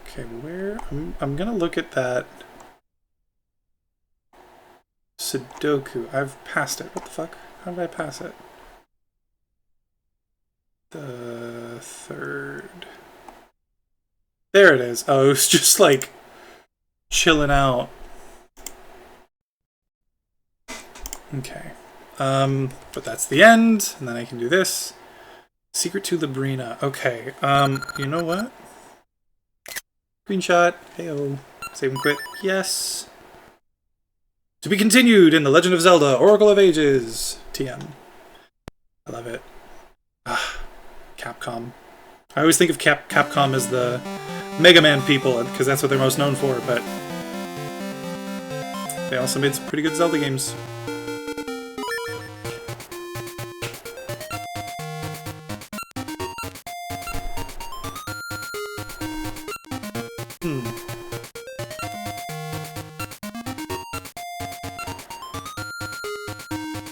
Okay, where... I'm gonna look at that Sudoku. I've passed it. What the fuck? How did I pass it? The third... There it is. Oh, it was just like chilling out. Okay. But that's the end, and then I can do this. Secret to Labrina. Okay. You know what? Screenshot. Heyo. Save and quit. Yes. To be continued in The Legend of Zelda: Oracle of Ages. TM. I love it. Ah, Capcom. I always think of Capcom as the Mega Man people, because that's what they're most known for, but they also made some pretty good Zelda games.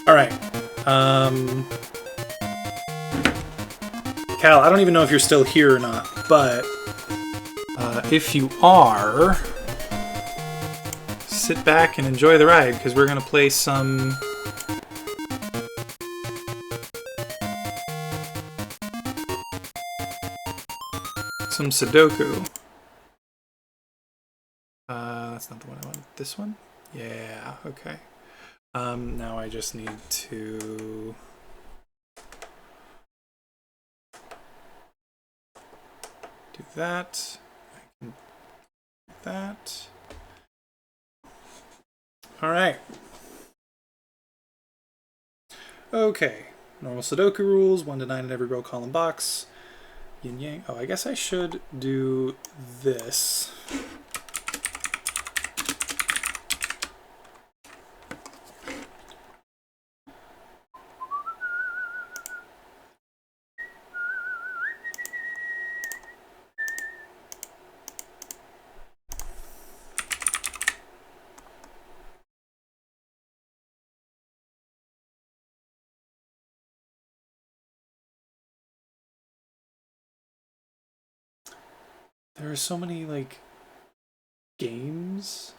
Alright. Cal, I don't even know if you're still here or not, but if you are, sit back and enjoy the ride, because we're going to play some Sudoku. That's not the one I want. This one? Yeah, okay. Now I just need to do that. I can do that. All right. Okay. Normal Sudoku rules: 1 to 9 in every row, column, box. Yin yang. Oh, I guess I should do this. There are so many, like, games.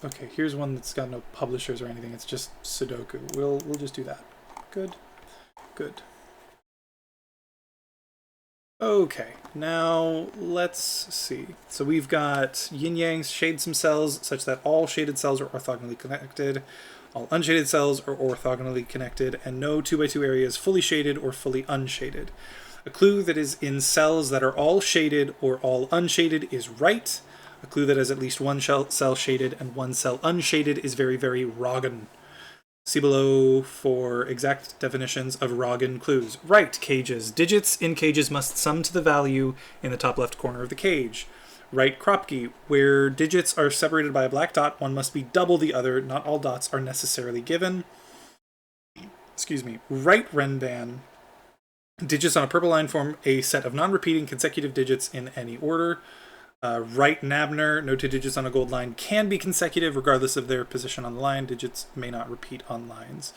Okay, here's one that's got no publishers or anything. It's just Sudoku. We'll just do that. Good. Good. Okay, now let's see. So we've got yin-yang shade some cells such that all shaded cells are orthogonally connected, all unshaded cells are orthogonally connected, and no 2x2 area is fully shaded or fully unshaded. A clue that is in cells that are all shaded or all unshaded is right. A clue that has at least one cell shaded and one cell unshaded is very, very Roggen. See below for exact definitions of Roggen clues. Right, cages. Digits in cages must sum to the value in the top left corner of the cage. Right, Kropke. Where digits are separated by a black dot, one must be double the other. Not all dots are necessarily given. Excuse me. Right, Renban. Digits on a purple line form a set of non-repeating consecutive digits in any order. Right Nabner, no two digits on a gold line can be consecutive regardless of their position on the line. Digits may not repeat on lines.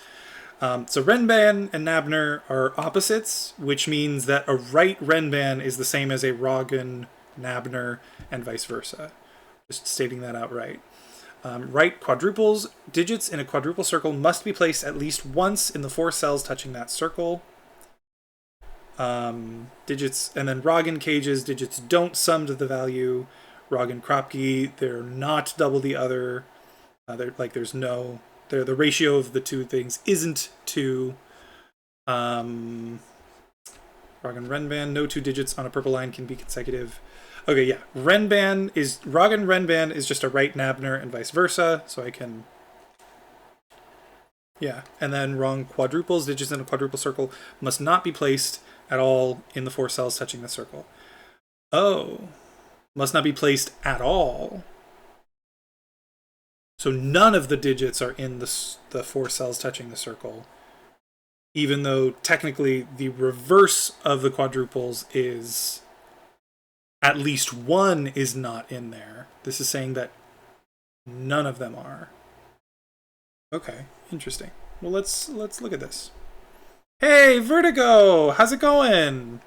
So Renban and Nabner are opposites, which means that a right Renban is the same as a Roggen Nabner and vice versa. Just stating that outright. Right quadruples, digits in a quadruple circle must be placed at least once in the 4 cells touching that circle. Digits, and then Roggen cages, digits don't sum to the value. Roggen Kropke, they're not double the other. They're like there's no, the ratio of the two things isn't 2. Roggen Renban, no 2 digits on a purple line can be consecutive. Okay, yeah, Roggen Renban is just a right Nabner and vice versa, so I can. Yeah, and then wrong quadruples, digits in a quadruple circle must not be placed at all in the 4 cells touching the circle. Oh, must not be placed at all. So none of the digits are in the 4 cells touching the circle, even though technically the reverse of the quadruples is at least one is not in there. This is saying that none of them are. Okay, interesting. Well, let's look at this. Hey, Vertigo! How's it going?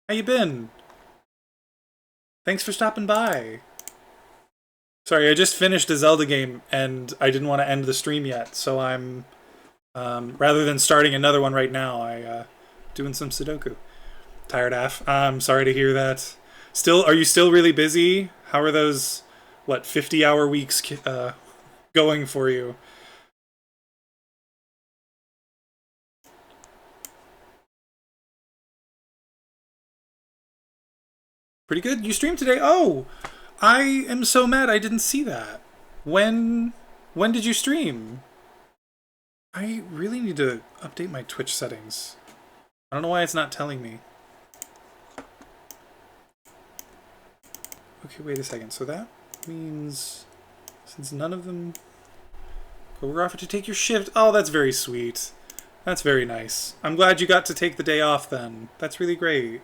How you been? Thanks for stopping by. Sorry, I just finished a Zelda game and I didn't want to end the stream yet, so I'm rather than starting another one right now, I doing some Sudoku. Tired AF. I'm sorry to hear that. Are you still really busy? How are those 50-hour weeks going for you? Pretty good. You streamed today? Oh, I am so mad I didn't see that. When did you stream? I really need to update my Twitch settings. I don't know why it's not telling me. Okay, wait a second. So that means since none of them we're offered to take your shift. Oh, that's very sweet. That's very nice. I'm glad you got to take the day off then. That's really great.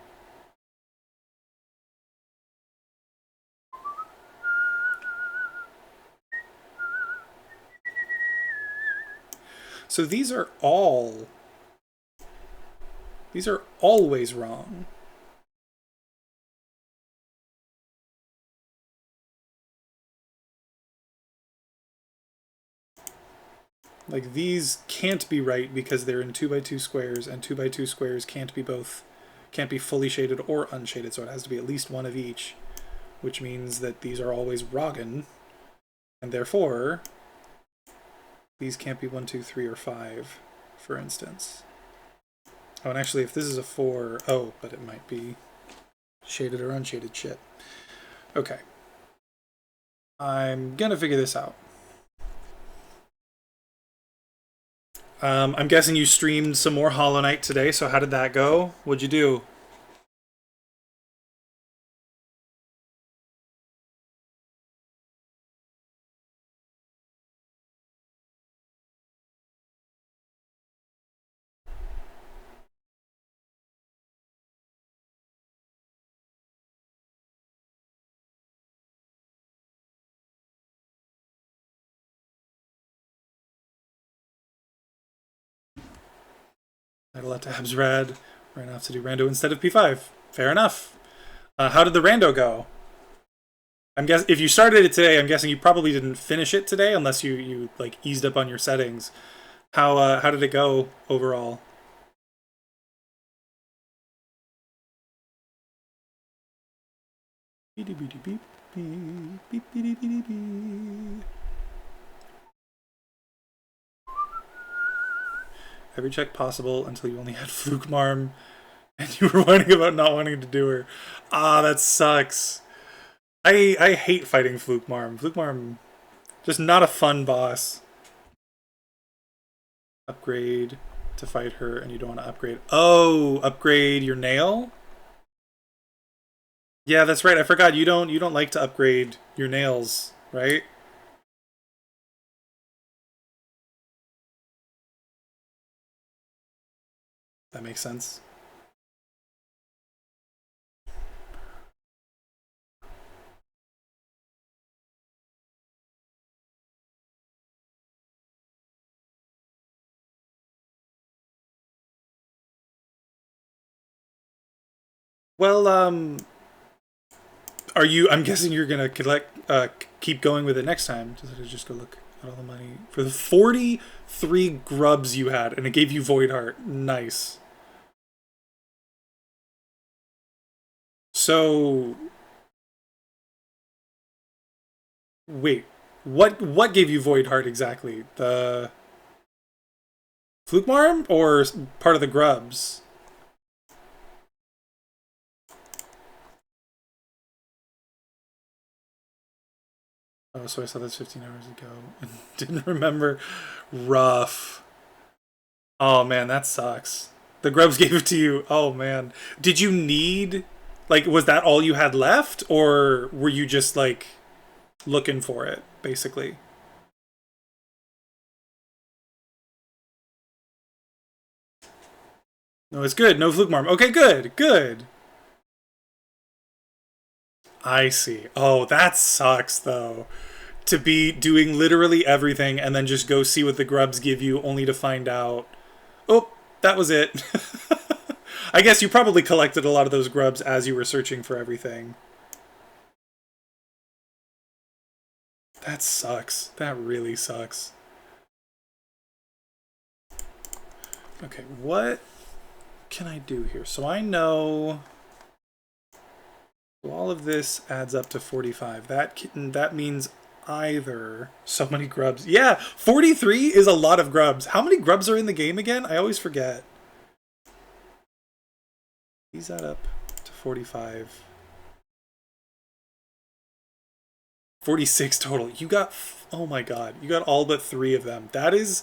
So these are always wrong. Like these can't be right because they're in 2x2 squares, and 2x2 squares can't be fully shaded or unshaded, so it has to be at least one of each, which means that these are always Roggen, and therefore these can't be 1, 2, 3, or 5, for instance. Oh, and actually, if this is a 4, oh, but it might be shaded or unshaded shit. Okay. I'm gonna figure this out. I'm guessing you streamed some more Hollow Knight today, so how did that go? What'd you do? Idle out to Absrad. Ran off to do Rando instead of P5. Fair enough. How did the Rando go? I'm guess if you started it today, I'm guessing you probably didn't finish it today unless you like eased up on your settings. How did it go overall? Every check possible until you only had Fluke Marm and you were whining about not wanting to do her. Ah, that sucks. I hate fighting Fluke Marm. Fluke Marm, just not a fun boss. Upgrade to fight her, and you don't want to upgrade. Oh, upgrade your nail? Yeah, that's right. I forgot you don't like to upgrade your nails, right? That makes sense. Well, are you? I'm guessing you're gonna keep going with it next time. Just go look at all the money for the 43 grubs you had, and it gave you Void Heart. Nice. So, wait, what gave you Void Heart exactly? The Fluke Marm or part of the grubs? Oh, so I saw this 15 hours ago and didn't remember. Rough. Oh man, that sucks. The grubs gave it to you. Oh man. Did you need, like, was that all you had left? Or were you just, like, looking for it, basically? No, it's good. No Fluke Marm. Okay, good. Good. I see. Oh, that sucks, though. To be doing literally everything and then just go see what the grubs give you only to find out, oh, that was it. I guess you probably collected a lot of those grubs as you were searching for everything. That sucks. That really sucks. Okay, what can I do here? So I know all of this adds up to 45. That means either so many grubs. Yeah, 43 is a lot of grubs. How many grubs are in the game again? I always forget. Ease that up to 45. 46 total. You got, oh my god, you got all but 3 of them. That is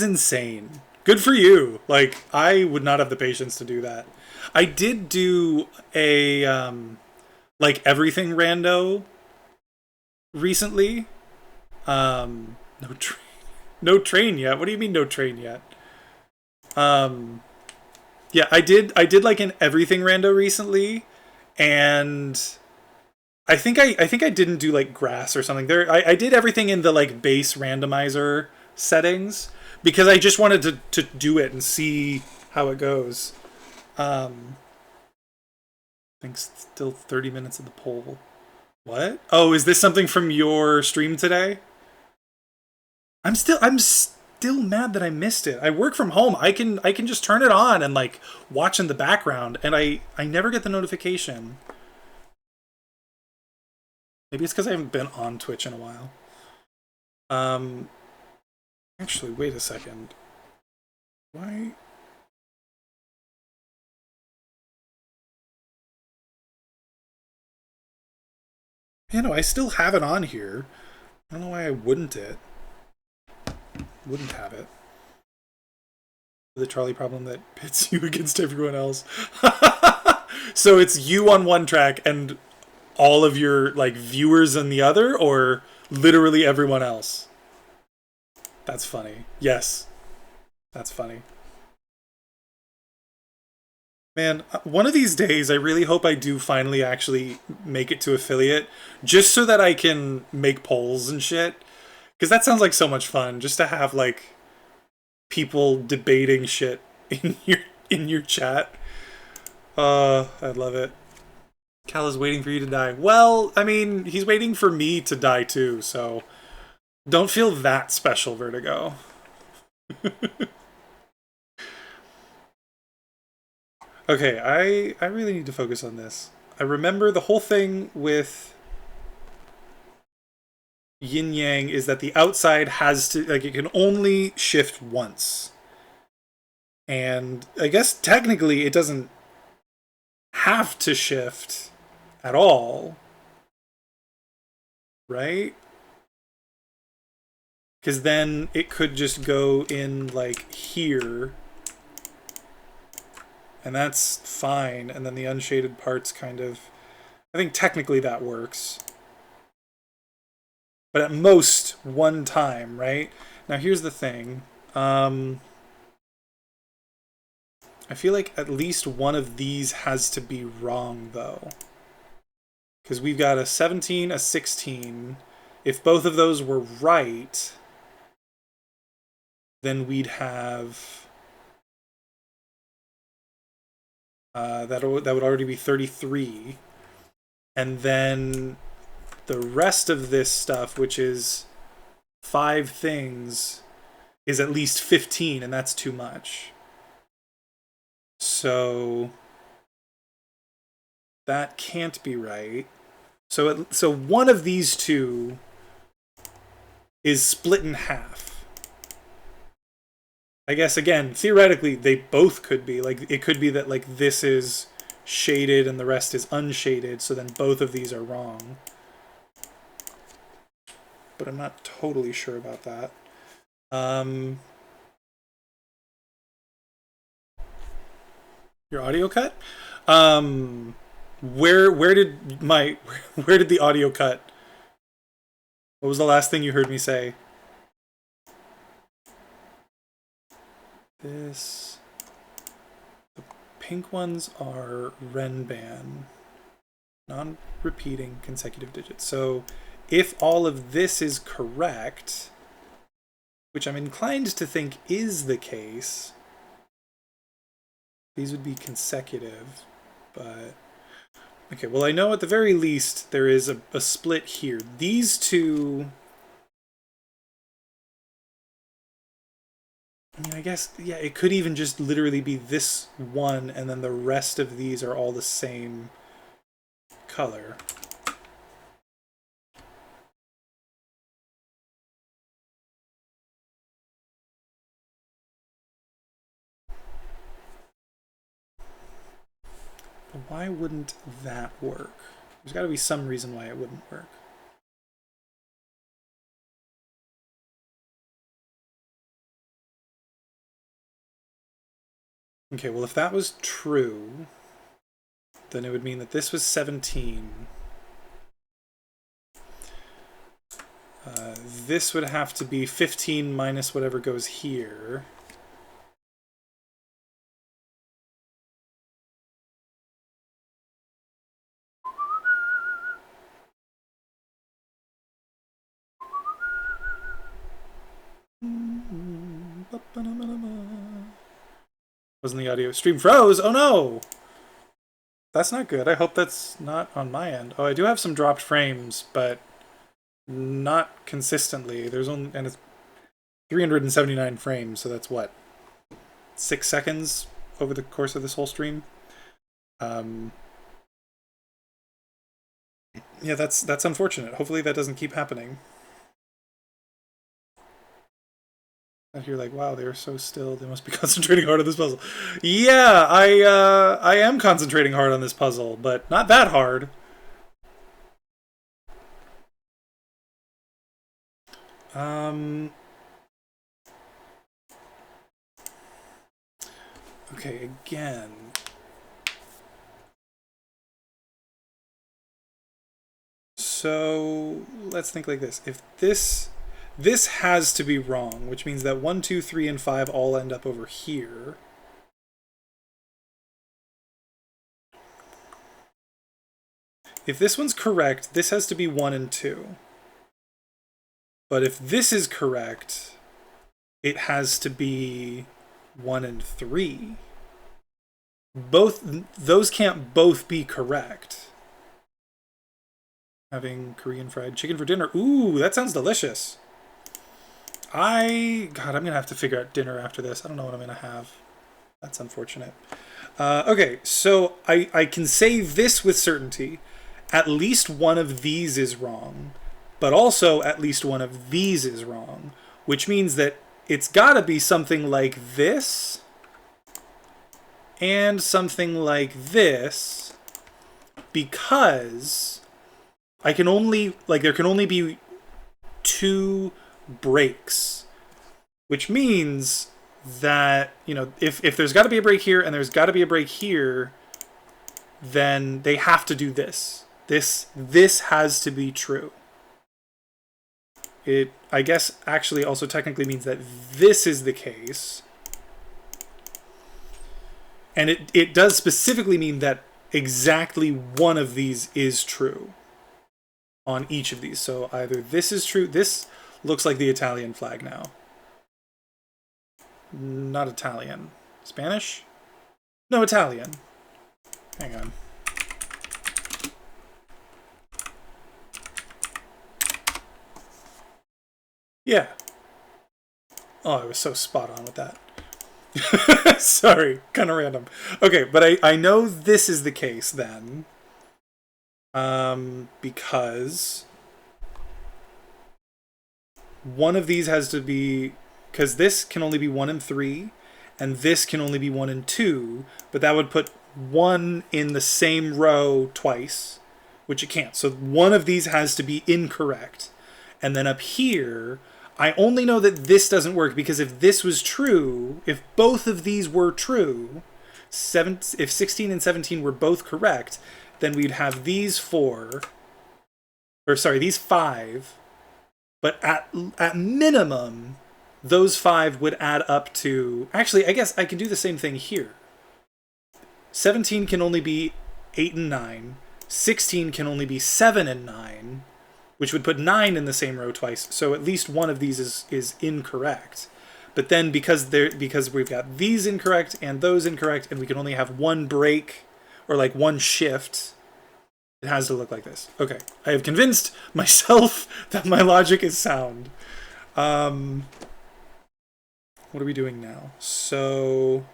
insane. Good for you. Like, I would not have the patience to do that. I did do a like everything rando recently. No train. No train yet. What do you mean no train yet? Yeah, I did like an everything rando recently, and I think I didn't do like grass or something. I did everything in the like base randomizer settings because I just wanted to do it and see how it goes. I think still 30 minutes of the poll. What? Oh, is this something from your stream today? I'm still mad that I missed it. I work from home. I can just turn it on and like watch in the background, and I never get the notification. Maybe it's because I haven't been on Twitch in a while. Actually, wait a second. Why? You know, I still have it on here. I don't know why I wouldn't have it. The trolley problem that pits you against everyone else. So it's you on one track and all of your like viewers on the other, or literally everyone else? That's funny. Yes. That's funny. Man, one of these days, I really hope I do finally actually make it to affiliate, just so that I can make polls and shit. Because that sounds like so much fun, just to have, like, people debating shit in your chat. I love it. Cal is waiting for you to die. Well, I mean, he's waiting for me to die too, so don't feel that special, Vertigo. Okay, I really need to focus on this. I remember the whole thing with yin yang is that the outside has to, like, it can only shift once. And I guess technically it doesn't have to shift at all, right? Because then it could just go in like here, and that's fine, and then the unshaded parts kind of, I think technically that works. But at most one time, right? Now here's the thing. I feel like at least one of these has to be wrong, though. Because we've got a 17, a 16. If both of those were right, then we'd have... that would already be 33. And then the rest of this stuff, which is 5 things, is at least 15, and that's too much. So that can't be right. So one of these two is split in half. I guess, again, theoretically, they both could be. Like, it could be that, like, this is shaded and the rest is unshaded, so then both of these are wrong. But I'm not totally sure about that. Your audio cut? Where did the audio cut? What was the last thing you heard me say? The pink ones are Renban. Non-repeating consecutive digits. So if all of this is correct, which I'm inclined to think is the case, these would be consecutive, but... Okay, well, I know at the very least there is a split here. These two... I mean, I guess, yeah, it could even just literally be this one, and then the rest of these are all the same color. But why wouldn't that work? There's got to be some reason why it wouldn't work. Okay, well, if that was true, then it would mean that this was 17. This would have to be 15 minus whatever goes here. Wasn't the audio? Stream froze! Oh no! That's not good. I hope that's not on my end. Oh, I do have some dropped frames, but not consistently. There's only, and it's 379 frames, so that's what? 6 seconds over the course of this whole stream? Yeah, that's unfortunate. Hopefully that doesn't keep happening. And you're like, wow, they're so still. They must be concentrating hard on this puzzle. Yeah, I am concentrating hard on this puzzle, but not that hard. Okay, again. So let's think like this. If this has to be wrong, which means that 1, 2, 3, and 5 all end up over here. If this one's correct, this has to be 1 and 2. But if this is correct, it has to be 1 and 3. Both those can't both be correct. Having Korean fried chicken for dinner. Ooh, that sounds delicious. God, I'm gonna have to figure out dinner after this. I don't know what I'm gonna have. That's unfortunate. Okay, so I can say this with certainty. At least one of these is wrong, but also at least one of these is wrong, which means that it's gotta be something like this and something like this, because I can only, like, there can only be 2 breaks, which means that, you know, if there's got to be a break here and there's got to be a break here, then they have to do this. This has to be true. It, I guess, actually also technically means that this is the case. And it does specifically mean that exactly one of these is true on each of these. So either this is true. This looks like the Italian flag now. Not Italian. Spanish? No, Italian. Hang on. Yeah. Oh, I was so spot on with that. Sorry, kind of random. Okay, but I know this is the case then. Because one of these has to be, because this can only be 1 and 3, and this can only be 1 and 2, but that would put 1 in the same row twice, which it can't. So one of these has to be incorrect. And then up here, I only know that this doesn't work because if this was true, if both of these were true, if 16 and 17 were both correct, then we'd have these 4, or sorry, these 5, but at minimum, those 5 would add up to, actually, I guess I can do the same thing here. 17 can only be 8 and 9, 16 can only be 7 and 9, which would put 9 in the same row twice, so at least one of these is incorrect. But then because we've got these incorrect and those incorrect, and we can only have one break, or like one shift, it has to look like this. Okay, I have convinced myself that my logic is sound. What are we doing now? So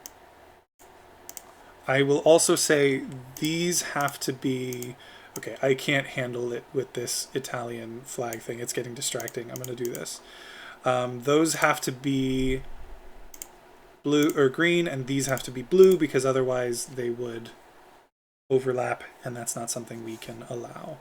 I will also say these have to be... Okay, I can't handle it with this Italian flag thing. It's getting distracting. I'm going to do this. Those have to be blue or green, and these have to be blue because otherwise they would overlap, and that's not something we can allow.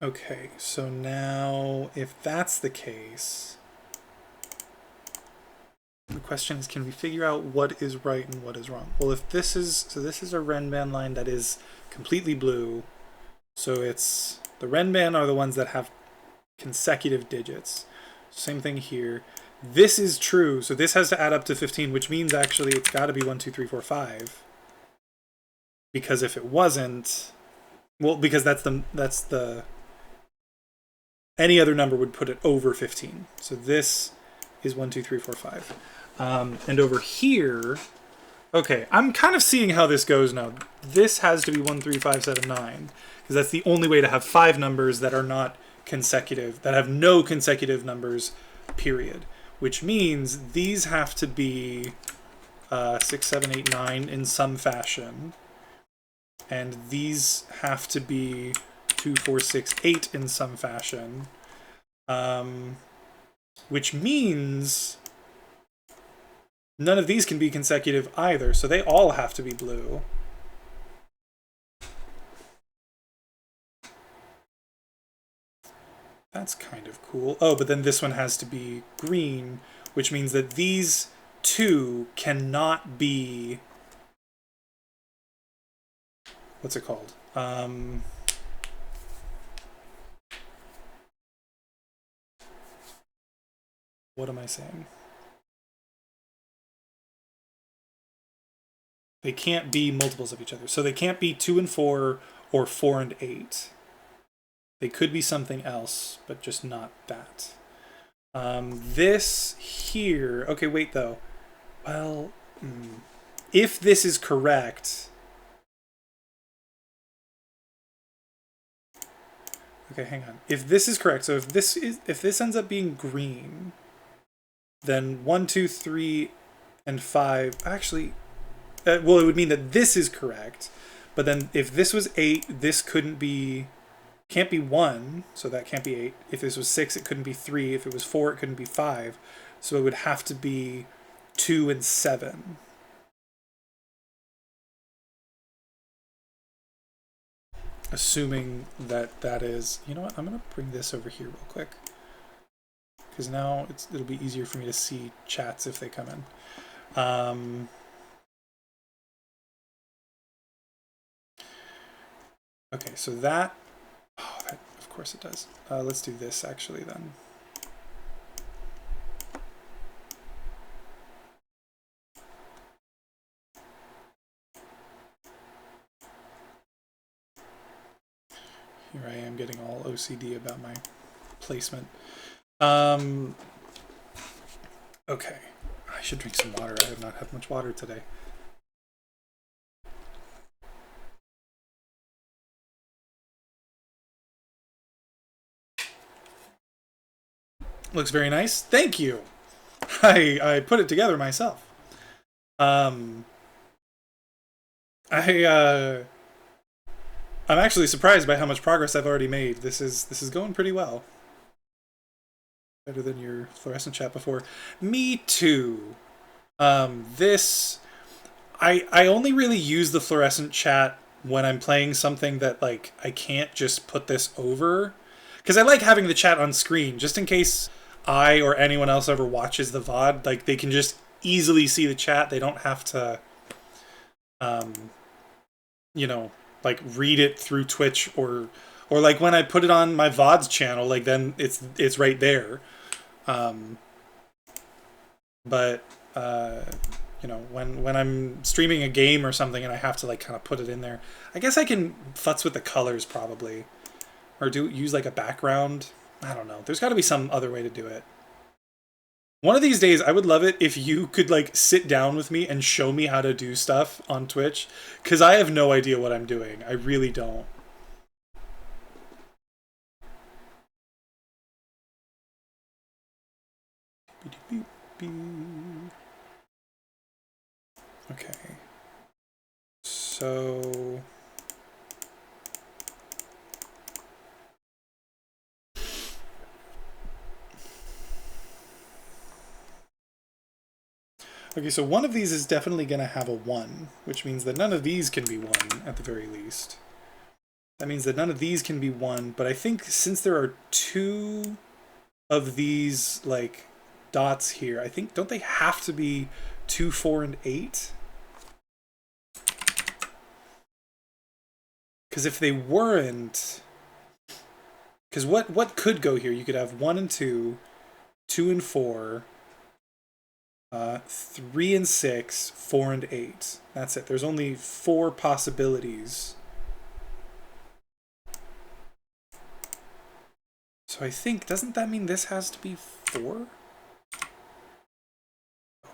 Okay, so now if that's the case, the question is, can we figure out what is right and what is wrong? Well, if this is, so this is a Renban line that is completely blue. So it's, the Renban are the ones that have consecutive digits. Same thing here. This is true, so this has to add up to 15, which means actually it's got to be 1, 2, 3, 4, 5. Because if it wasn't, well, because that's the any other number would put it over 15. So this is 1, 2, 3, 4, 5. And over here, okay, I'm kind of seeing how this goes now. This has to be 1, 3, 5, 7, 9, because that's the only way to have 5 numbers that are not consecutive, that have no consecutive numbers, period. Which means these have to be 6, 7, 8, 9 in some fashion. And these have to be 2, 4, 6, 8 in some fashion. Which means none of these can be consecutive either, so they all have to be blue. That's kind of cool. Oh, but then this one has to be green, which means that these 2 cannot be... What's it called? What am I saying? They can't be multiples of each other. So they can't be 2 and 4 or 4 and 8. They could be something else, but just not that. This here... Okay, wait, though. Well, if this is correct... Okay, hang on. If this is correct, so if this ends up being green, then 1, 2, 3, and 5... Actually... well, it would mean that this is correct, but then if this was 8, this can't be 1, so that can't be 8. If this was 6, it couldn't be 3. If it was 4, it couldn't be 5. So it would have to be 2 and 7. Assuming that that is... You know what? I'm going to bring this over here real quick. Because now it'll be easier for me to see chats if they come in. Okay, so that... Oh, that, of course it does. Let's do this, actually, then. Here I am getting all OCD about my placement. Okay. I should drink some water. I have not had much water today. Looks very nice. Thank you. I put it together myself. I'm actually surprised by how much progress I've already made. This is going pretty well. Better than your fluorescent chat before. Me too. I only really use the fluorescent chat when I'm playing something that, like, I can't just put this over. Because I like having the chat on screen, just in case I or anyone else ever watches the VOD. Like, they can just easily see the chat. They don't have to, you know, like, read it through Twitch or like when I put it on my VOD's channel, like, then it's right there. But you know, when I'm streaming a game or something and I have to, like, kind of put it in there, I guess I can futz with the colors probably, or use like a background. I don't know. There's got to be some other way to do it. One of these days, I would love it if you could, like, sit down with me and show me how to do stuff on Twitch, because I have no idea what I'm doing. I really don't. Okay. So... Okay, so one of these is definitely going to have a 1, which means that none of these can be 1, at the very least. That means that none of these can be 1, but I think since there are 2 of these, like, dots here, I think, don't they have to be 2, 4, and 8? Because if they weren't... Because what could go here? You could have 1 and 2, 2 and 4... 3 and 6, 4 and 8. That's it. There's only 4 possibilities. So I think, doesn't that mean this has to be 4? I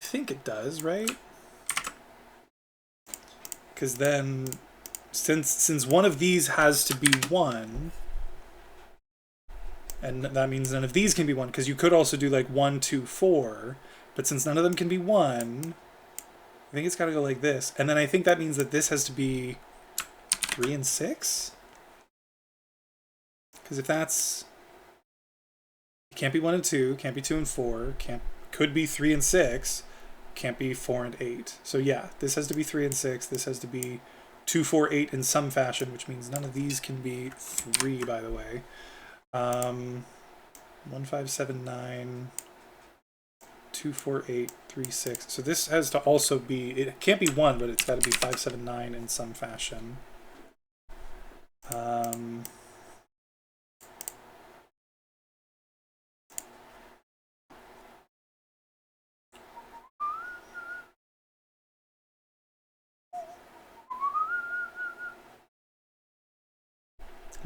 think it does, right? Because then, since one of these has to be 1... And that means none of these can be 1, because you could also do, like, 1, 2, 4. But since none of them can be 1, I think it's got to go like this. And then I think that means that this has to be 3 and 6? Because if that's... It can't be 1 and 2, can't be 2 and 4, could be 3 and 6, can't be 4 and 8. So yeah, this has to be 3 and 6, this has to be 2, 4, 8 in some fashion, which means none of these can be 3, by the way. 1, 5, 7, 9, 2, 4, 8, 3, 6. So this has to also be, it can't be 1, but it's got to be 5, 7, 9 in some fashion.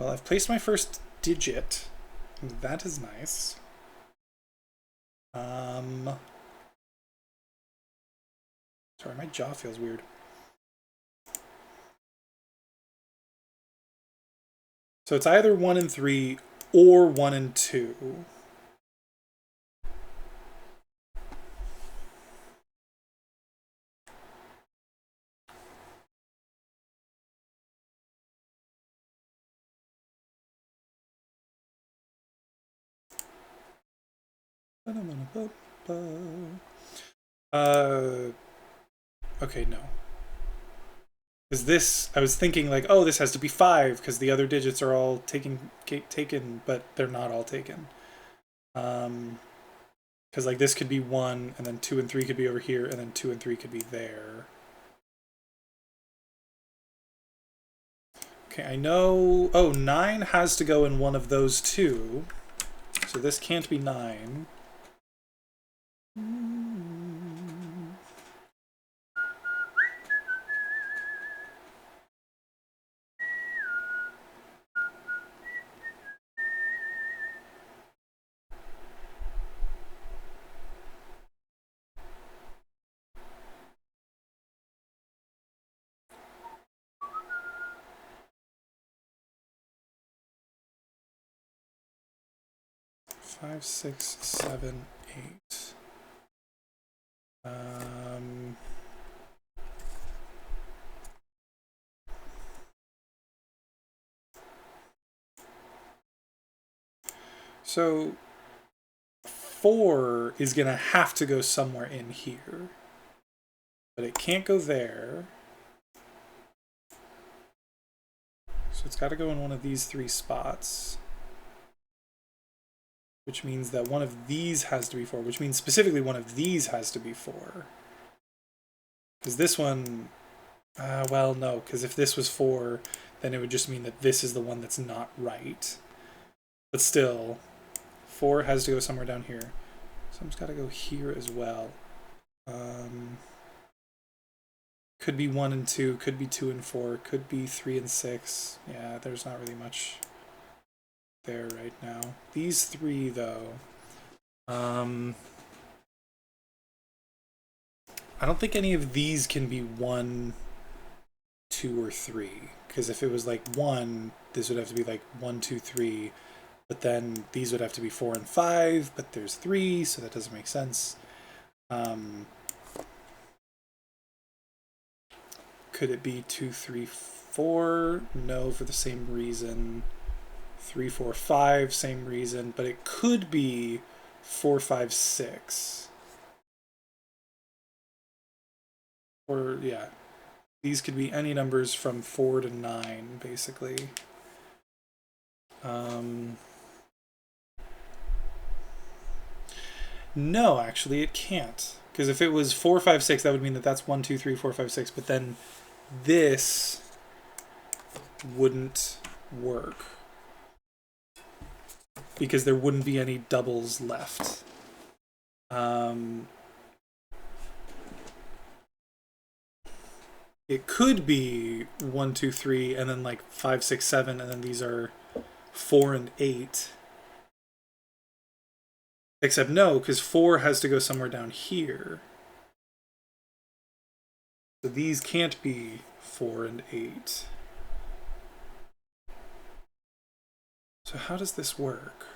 Well, I've placed my first digit. That is nice. Sorry, my jaw feels weird. So it's either 1 and 3 or 1 and 2. Okay, no. Is this, I was thinking like, oh, this has to be 5 because the other digits are all taken, but they're not all taken. Because like this could be 1, and then 2 and 3 could be over here, and then 2 and 3 could be there. Okay, I know, oh, 9 has to go in one of those two. So this can't be 9. 5, 6, 7, 8. So 4 is going to have to go somewhere in here. But it can't go there. So it's got to go in one of these 3 spots. Which means that one of these has to be 4, which means specifically one of these has to be 4. Because this one, well, no, because if this was 4, then it would just mean that this is the one that's not right. But still, 4 has to go somewhere down here. Some's got to go here as well. Could be 1 and 2, could be 2 and 4, could be 3 and 6. Yeah, there's not really much there right now. These 3, though. I don't think any of these can be 1, 2, or 3. Because if it was like 1, this would have to be like 1, 2, 3. But then these would have to be 4 and 5, but there's 3, so that doesn't make sense. Could it be 2, 3, 4? No, for the same reason. 3, 4, 5, same reason. But it could be 4, 5, 6. Or, yeah. These could be any numbers from 4 to 9, basically. No, actually, it can't. Because if it was 4, 5, 6, that would mean that that's 1, 2, 3, 4, 5, 6. But then this wouldn't work. Because there wouldn't be any doubles left. It could be 1, 2, 3, and then like 5, 6, 7, and then these are 4 and 8. Except no, because 4 has to go somewhere down here. So these can't be 4 and 8. So how does this work?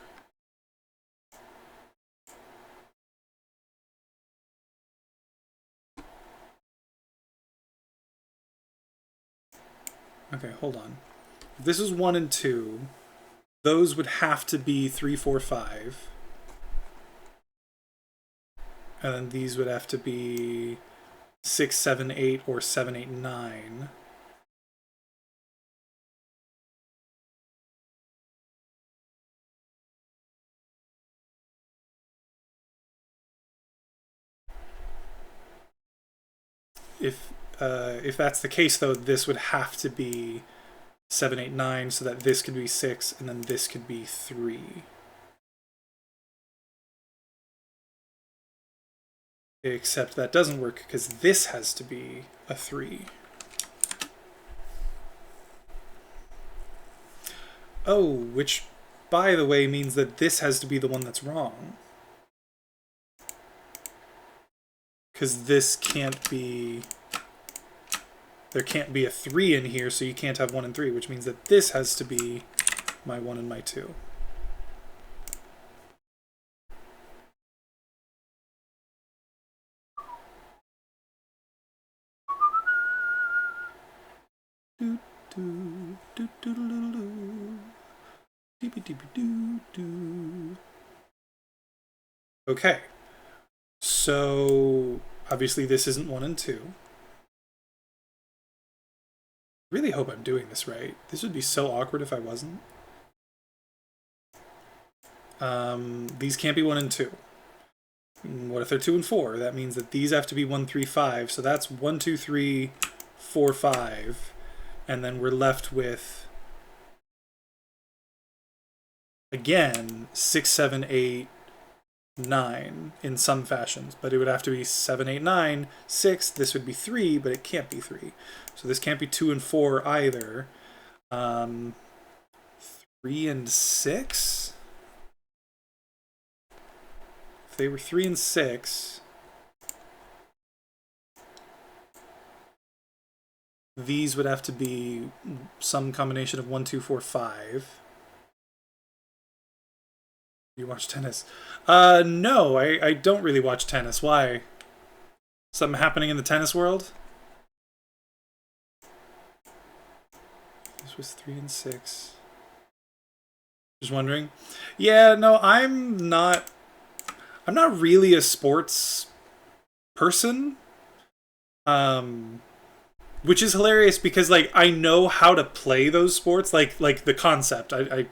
Okay, hold on. If this is 1 and 2, those would have to be 3, 4, 5. And then these would have to be 6, 7, 8, or 7, 8, 9. If that's the case, though, this would have to be 7, 8, 9, so that this could be 6, and then this could be 3. Except that doesn't work because this has to be a 3. Oh, which, by the way, means that this has to be the one that's wrong. Because this can't be... There can't be a 3 in here, so you can't have 1 and 3, which means that this has to be my 1 and my 2. Okay, so obviously this isn't 1 and 2. I really hope I'm doing this right. This would be so awkward if I wasn't. These can't be 1 and 2. What if they're 2 and 4? That means that these have to be 1, 3, 5. So that's 1, 2, 3, 4, 5. And then we're left with, again, 6, 7, 8, 9 in some fashions. But it would have to be 7, 8, 9, 6. This would be 3, but it can't be 3. So this can't be 2 and 4 either. 3 and 6? If they were 3 and 6... These would have to be some combination of 1, 2, 4, 5. You watch tennis? No, I don't really watch tennis. Why? Something happening in the tennis world? This was 3 and 6. Just wondering. Yeah, no, I'm not really a sports person. Which is hilarious because, like, I know how to play those sports, like the concept. I'm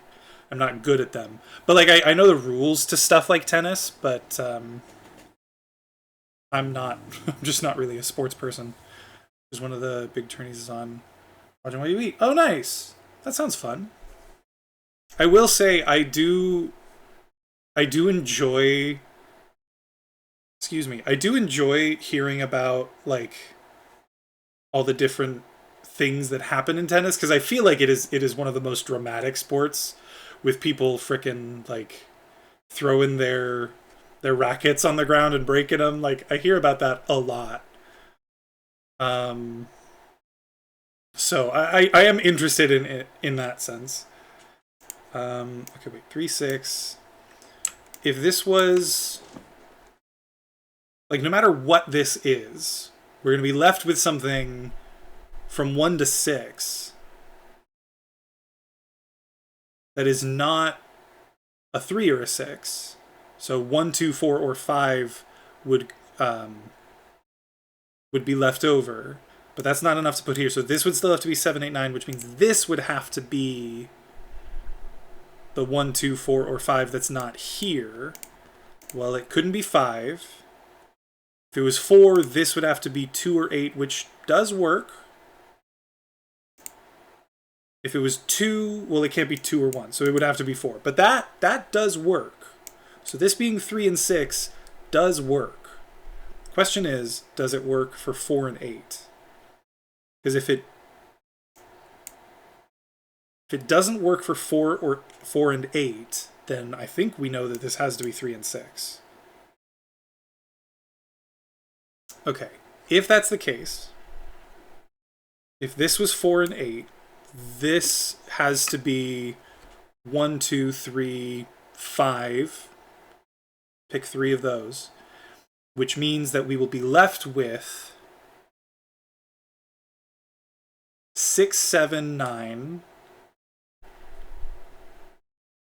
not good at them, but like I know the rules to stuff like tennis, but I'm just not really a sports person. Because one of the big tourneys is on Watching What You Eat. Oh, nice! That sounds fun. I will say I do enjoy. Excuse me. I do enjoy hearing about like all the different things that happen in tennis, because I feel like it is one of the most dramatic sports, with people frickin' like throwing their rackets on the ground and breaking them. Like, I hear about that a lot. So I am interested in that sense. Okay, wait, 3, 6. If this was like, no matter what this is, we're going to be left with something from 1 to 6 that is not a 3 or a 6. So 1, 2, 4, or 5 would be left over. But that's not enough to put here. So this would still have to be 7, 8, 9, which means this would have to be the 1, 2, 4, or 5 that's not here. Well, it couldn't be 5. If it was 4, this would have to be 2 or 8, which does work. If it was 2, well, it can't be 2 or 1, so it would have to be 4. But that does work. So this being 3 and 6 does work. Question is, does it work for 4 and 8? Because if it doesn't work for 4 and 8, then I think we know that this has to be 3 and 6. Okay, if that's the case, if this was 4 and 8, this has to be 1, 2, 3, 5. Pick 3 of those, which means that we will be left with 6, 7, 9,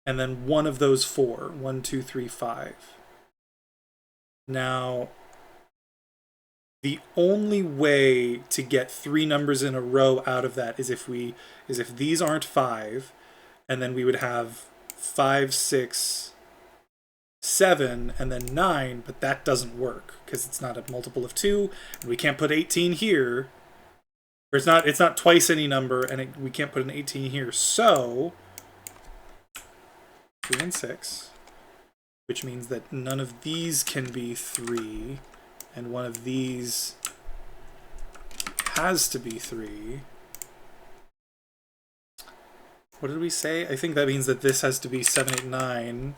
and then one of those 4. 1, 2, 3, 5. Now, the only way to get 3 numbers in a row out of that is if these aren't 5, and then we would have 5, 6, 7, and then 9, but that doesn't work because it's not a multiple of 2, and we can't put 18 here. Or it's not twice any number, and we can't put an 18 here. So 3 and 6, which means that none of these can be 3. And one of these has to be 3. what did we say? I think that means that this has to be 7, 8, 9.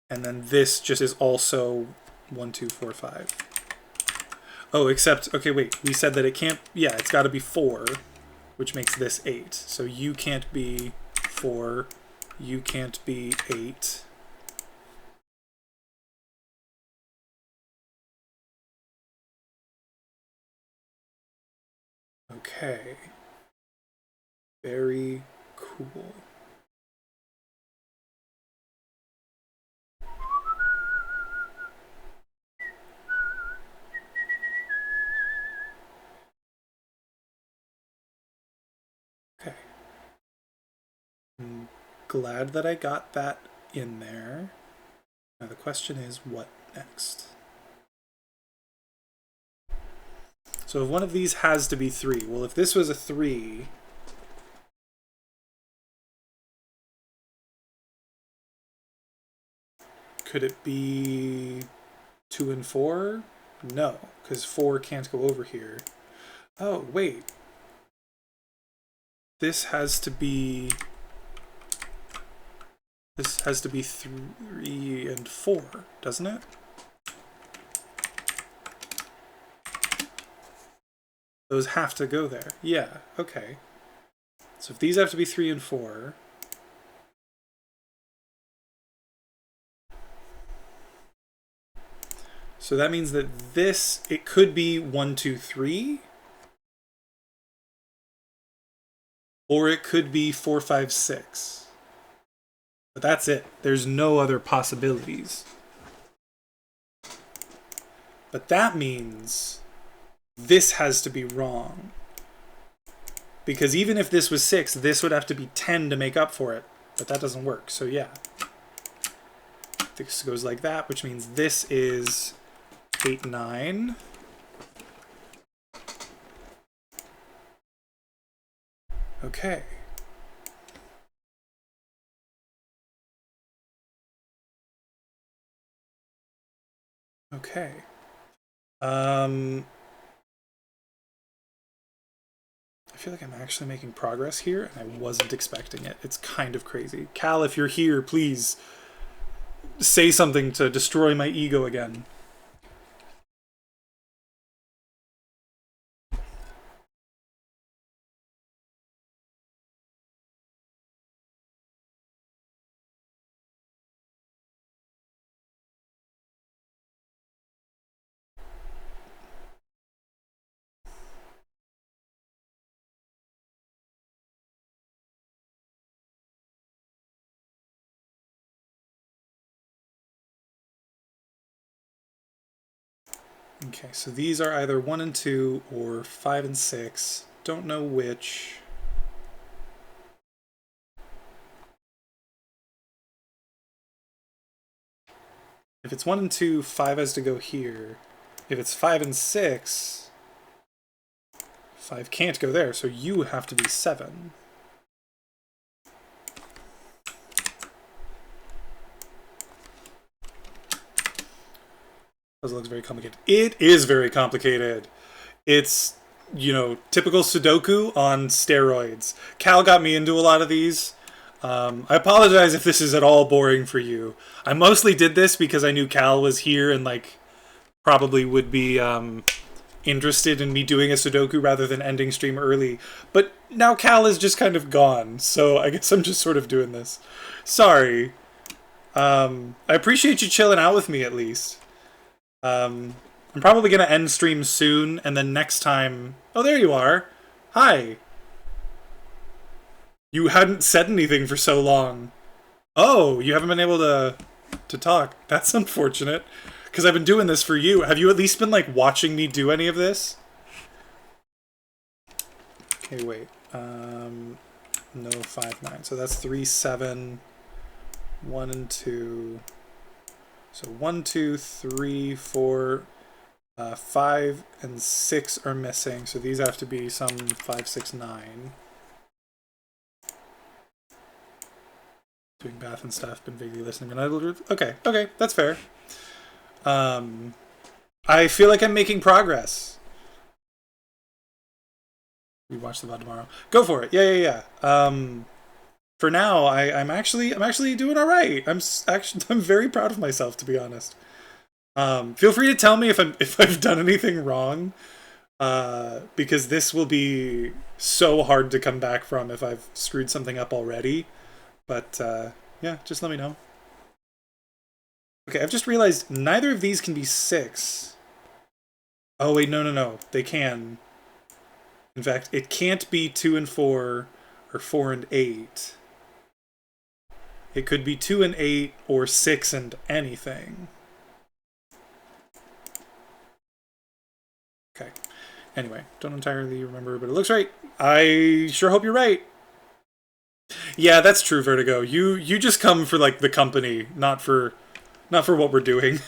And then this just is also 1, 2, 4, 5. Oh, except, okay, wait. We said that it can't, yeah, it's got to be 4, which makes this 8. So you can't be 4. You can't be 8. Okay. Very cool. Okay. I'm glad that I got that in there. Now the question is, what next? So if one of these has to be 3, well, if this was a 3, could it be 2 and 4? No, because 4 can't go over here. Oh, wait. This has to be 3 and 4, doesn't it? Those have to go there. Yeah, okay. So if these have to be 3 and 4, so that means that this, it could be 1, 2, 3, or it could be 4, 5, 6. But that's it. There's no other possibilities. But that means this has to be wrong. Because even if this was 6, this would have to be 10 to make up for it. But that doesn't work, so yeah. This goes like that, which means this is 8, 9. Okay. Okay. I feel like I'm actually making progress here, and I wasn't expecting it. It's kind of crazy. Cal, if you're here, please say something to destroy my ego again. Okay, so these are either 1 and 2 or 5 and 6. Don't know which. If it's 1 and 2, 5 has to go here. If it's 5 and 6, 5 can't go there, so you have to be 7. Puzzle looks very complicated. It is very complicated. It's, you know, typical Sudoku on steroids. Cal got me into a lot of these. I apologize if this is at all boring for you. I mostly did this because I knew Cal was here and, like, probably would be interested in me doing a Sudoku rather than ending stream early. But now Cal is just kind of gone, so I guess I'm just sort of doing this. Sorry. I appreciate you chilling out with me at least. I'm probably going to end stream soon, and then next time... Oh, there you are. Hi. You hadn't said anything for so long. Oh, you haven't been able to talk. That's unfortunate, because I've been doing this for you. Have you at least been, like, watching me do any of this? Okay, wait. No, 5, 9. So that's 3, 7, 1 and 2... So 1, 2, 3, 4, 5, and 6 are missing. So these have to be some 5, 6, 9. Doing bath and stuff, been vaguely listening. Okay, that's fair. I feel like I'm making progress. We watch the VOD tomorrow. Go for it. Yeah. for now, I'm actually doing all right. Actually I'm very proud of myself, to be honest. Feel free to tell me if I've done anything wrong, because this will be so hard to come back from if I've screwed something up already. But yeah, just let me know. Okay, I've just realized neither of these can be 6. Oh wait, no, they can. In fact, it can't be 2 and 4 or 4 and 8. It could be 2 and 8 or 6 and anything. Okay. Anyway, don't entirely remember, but it looks right. I sure hope you're right. Yeah, that's true, Vertigo. You just come for like the company, not for what we're doing.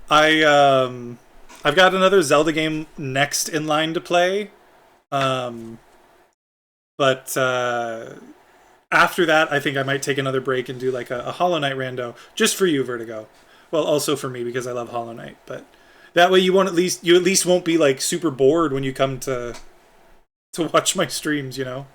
I've got another Zelda game next in line to play. But after that, I think I might take another break and do like a Hollow Knight rando, just for you, Vertigo. Well, also for me because I love Hollow Knight. But that way, you at least won't be like super bored when you come to watch my streams. You know.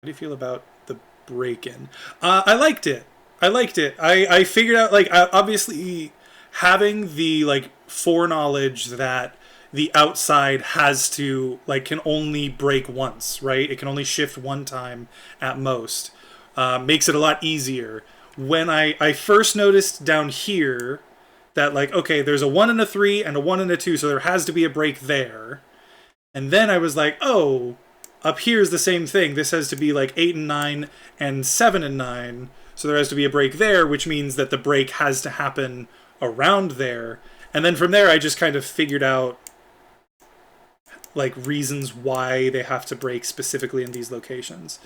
How do you feel about the break-in? I liked it. I figured out like obviously having the like foreknowledge that the outside has to like can only break once, right? It can only shift one time at most. Makes it a lot easier. When I first noticed down here that like okay, there's a 1 and a 3 and a 1 and a 2, so there has to be a break there. And then I was like, oh, up here is the same thing. This has to be like 8 and 9 and 7 and 9. So there has to be a break there, which means that the break has to happen around there. And then from there, I just kind of figured out like reasons why they have to break specifically in these locations.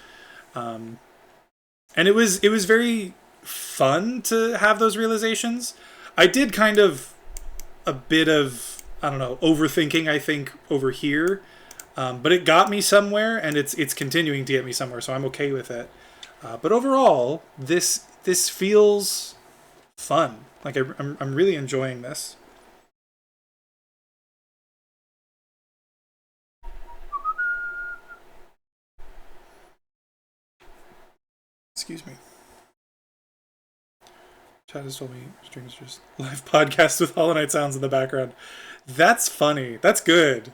And it was very fun to have those realizations. I did kind of a bit of, I don't know, overthinking, I think, over here. But it got me somewhere, and it's continuing to get me somewhere, so I'm okay with it. But overall, this feels fun. Like I'm really enjoying this. Excuse me. Chad has told me streams just live podcasts with Hollow Knight sounds in the background. That's funny. That's good.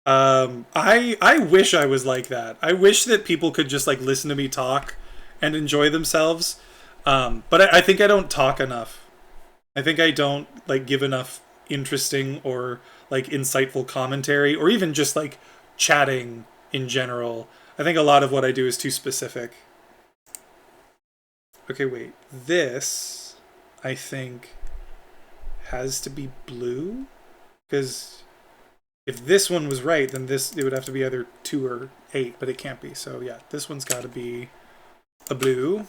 I wish I was like that. I wish that people could just like listen to me talk and enjoy themselves. But I think I don't talk enough. I think I don't like give enough interesting or like insightful commentary or even just like chatting in general. I think a lot of what I do is too specific. Okay, wait. This, I think, has to be blue? Because if this one was right, then it would have to be either 2 or 8, but it can't be. So yeah, this one's got to be a blue.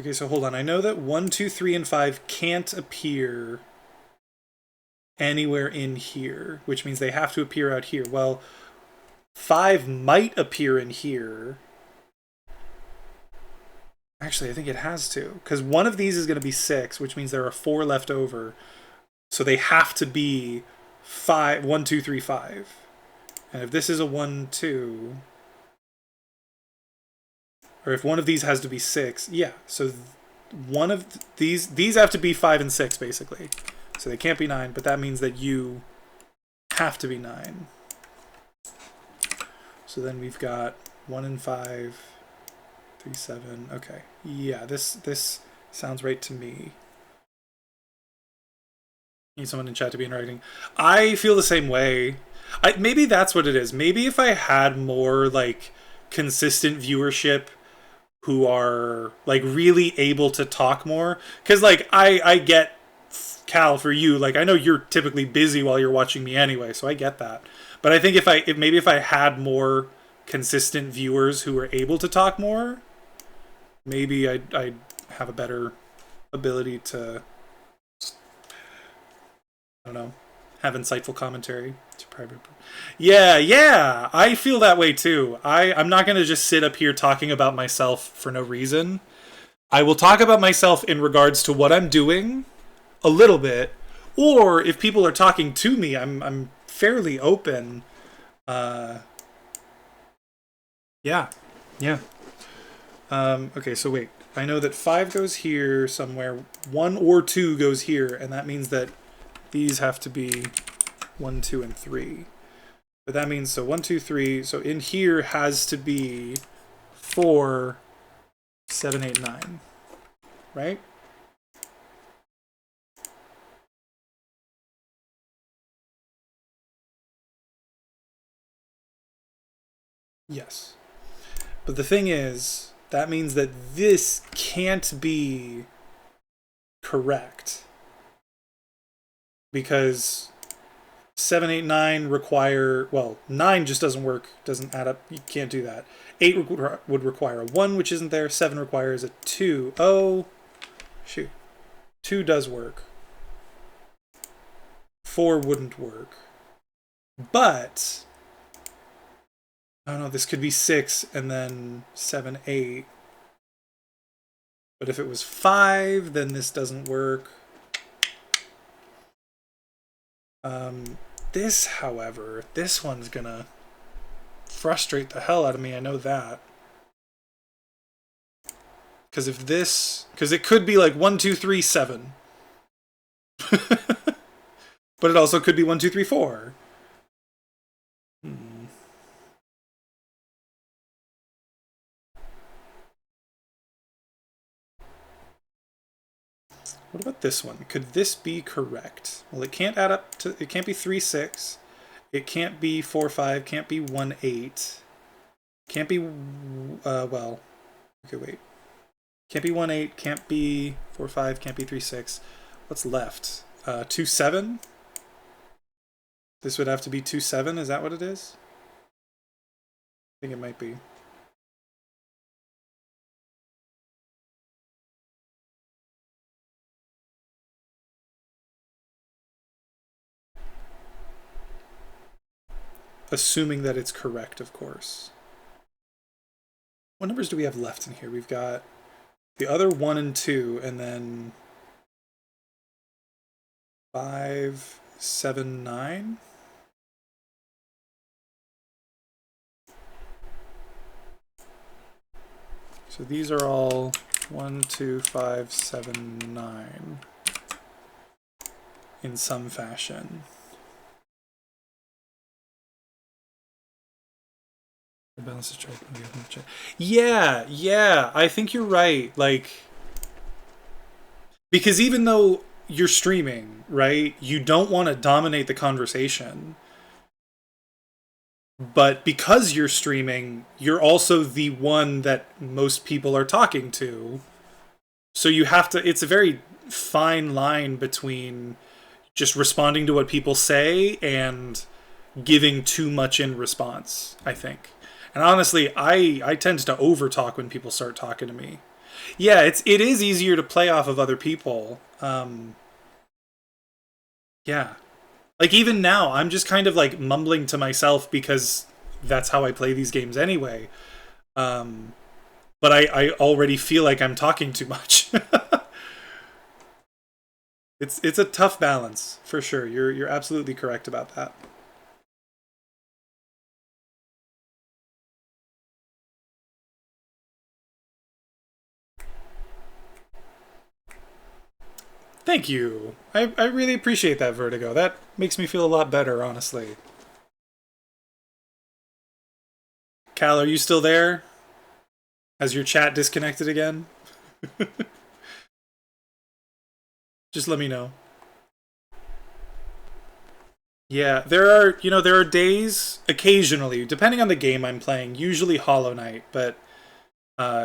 Okay, so hold on. I know that 1, 2, 3, and 5 can't appear anywhere in here, which means they have to appear out here. Well, 5 might appear in here. Actually, I think it has to, because one of these is going to be 6, which means there are 4 left over. So they have to be 5, 1, 2, 3, 5. And if this is a 1, 2, or if one of these has to be 6, yeah. So one of these have to be 5 and 6, basically. So they can't be 9, but that means that you have to be 9. So then we've got 1 and 5, 3, 7. Okay. Yeah, this sounds right to me. Need someone in chat to be interacting. I feel the same way. Maybe that's what it is. Maybe if I had more like consistent viewership who are like really able to talk more, because like I get Cal, for you, like I know you're typically busy while you're watching me anyway, so I get that. But I think if I had more consistent viewers who were able to talk more, maybe I'd have a better ability to, I don't know, have insightful commentary. Yeah, yeah, I feel that way too. I'm not going to just sit up here talking about myself for no reason. I will talk about myself in regards to what I'm doing a little bit, or if people are talking to me, I'm fairly open. Uh, yeah, yeah. Okay, so wait. I know that 5 goes here somewhere, 1 or 2 goes here, and that means that these have to be 1, 2, and 3. But that means, so 1, 2, 3, so in here has to be 4, 7, 8, 9. Right? Yes. But the thing is, that means that this can't be correct. Because 7, 8, 9 require, well, 9 just doesn't work, doesn't add up, you can't do that. 8 would require a 1, which isn't there. 7 requires a 2. Oh, shoot. 2 does work. 4 wouldn't work. But, I don't know, this could be 6 and then 7, 8. But if it was 5, then this doesn't work. This, however, this one's gonna frustrate the hell out of me, I know that. Because if this, because it could be like 1, 2, 3, 7. But it also could be 1, 2, 3, 4. What about this one? Could this be correct? Well, it can't add up to, it can't be 3, 6. It can't be 4, 5, can't be 1, 8. Can't be, well, okay, wait. Can't be 1, 8, can't be 4, 5, can't be 3, 6. What's left? 2, 7? This would have to be 2, 7, is that what it is? I think it might be. Assuming that it's correct, of course. What numbers do we have left in here? We've got the other 1 and 2, and then 5, 7, 9. So these are all 1, 2, 5, 7, 9 in some fashion. Yeah, yeah, I think you're right. Like, because even though you're streaming, right, you don't want to dominate the conversation. But because you're streaming, you're also the one that most people are talking to. So you have to, it's a very fine line between just responding to what people say and giving too much in response, I think. And honestly, I tend to over-talk when people start talking to me. Yeah, it is easier to play off of other people. Yeah. Like, even now, I'm just kind of, like, mumbling to myself because that's how I play these games anyway. But I already feel like I'm talking too much. It's a tough balance, for sure. You're absolutely correct about that. Thank you. I really appreciate that, Vertigo. That makes me feel a lot better, honestly. Cal, are you still there? Has your chat disconnected again? Just let me know. Yeah, there are days, occasionally, depending on the game I'm playing, usually Hollow Knight, but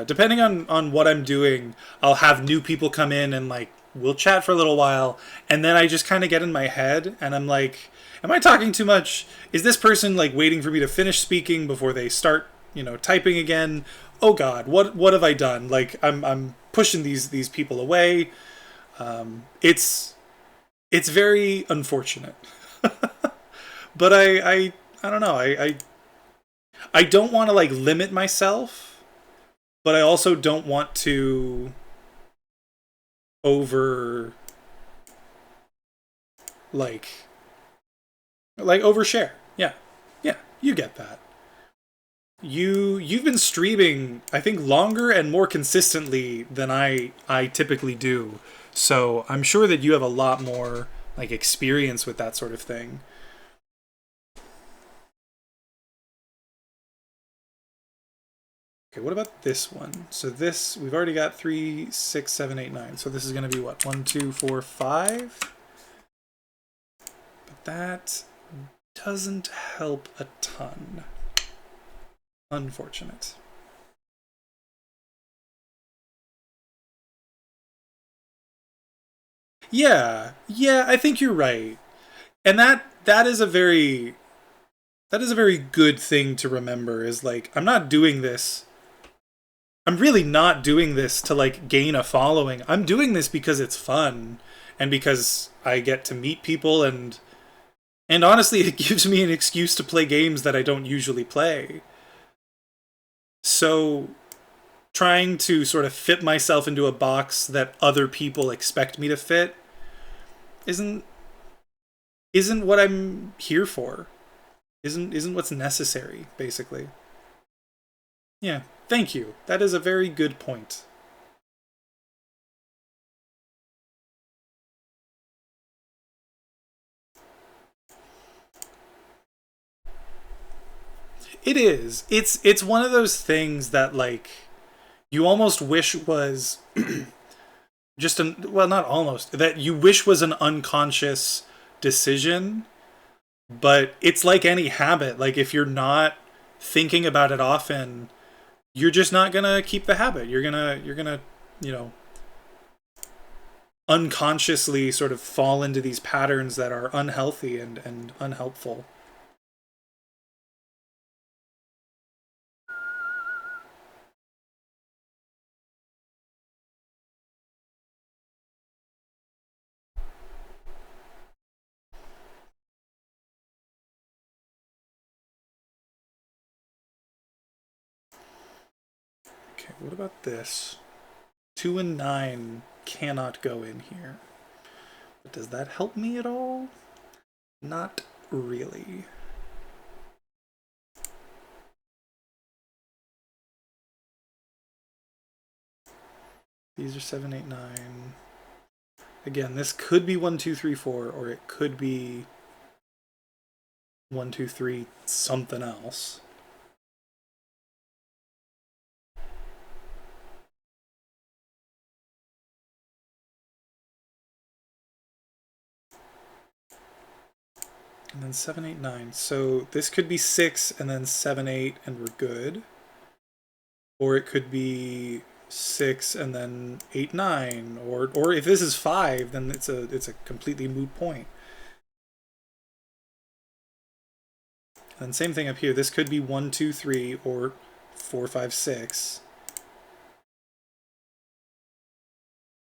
depending on what I'm doing, I'll have new people come in and, like, we'll chat for a little while, and then I just kind of get in my head, and I'm like, am I talking too much? Is this person, like, waiting for me to finish speaking before they start, typing again? Oh God, what have I done? Like, I'm pushing these people away. It's very unfortunate. But I don't know. I don't want to like limit myself, but I also don't want to over like overshare. Yeah. Yeah, you get that. You've been streaming, I think, longer and more consistently than I typically do. So I'm sure that you have a lot more like experience with that sort of thing. Okay, what about this one? So this, we've already got 3, 6, 7, 8, 9. So this is going to be what? 1, 2, 4, 5? But that doesn't help a ton. Unfortunate. Yeah, yeah, I think you're right. And that is a very good thing to remember is like I'm not doing this. I'm really not doing this to like gain a following. I'm doing this because it's fun and because I get to meet people and honestly it gives me an excuse to play games that I don't usually play. So trying to sort of fit myself into a box that other people expect me to fit isn't what I'm here for. Isn't what's necessary, basically. Yeah, thank you. That is a very good point. It is. It's one of those things that like you almost wish was just an well, not almost, that you wish was an unconscious decision, but it's like any habit. Like if you're not thinking about it often, you're just not gonna keep the habit. You're gonna, you know, unconsciously sort of fall into these patterns that are unhealthy and unhelpful. Okay, what about this? 2 and 9 cannot go in here. But does that help me at all? Not really. These are 7, 8, 9. Again, this could be 1, 2, 3, 4, or it could be 1, 2, 3, something else. And then 7, 8, 9. So this could be 6 and then 7, 8, and we're good. Or it could be 6 and then 8, 9. Or if this is 5, then it's a completely moot point. And same thing up here. This could be 1, 2, 3, or 4, 5, 6.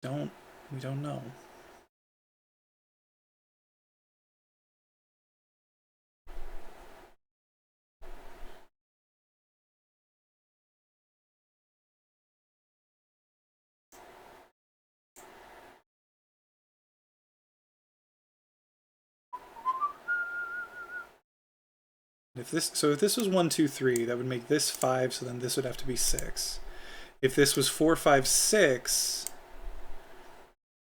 We don't know. If this was 1, 2, 3, that would make this 5, so then this would have to be 6. If this was 4, 5, 6,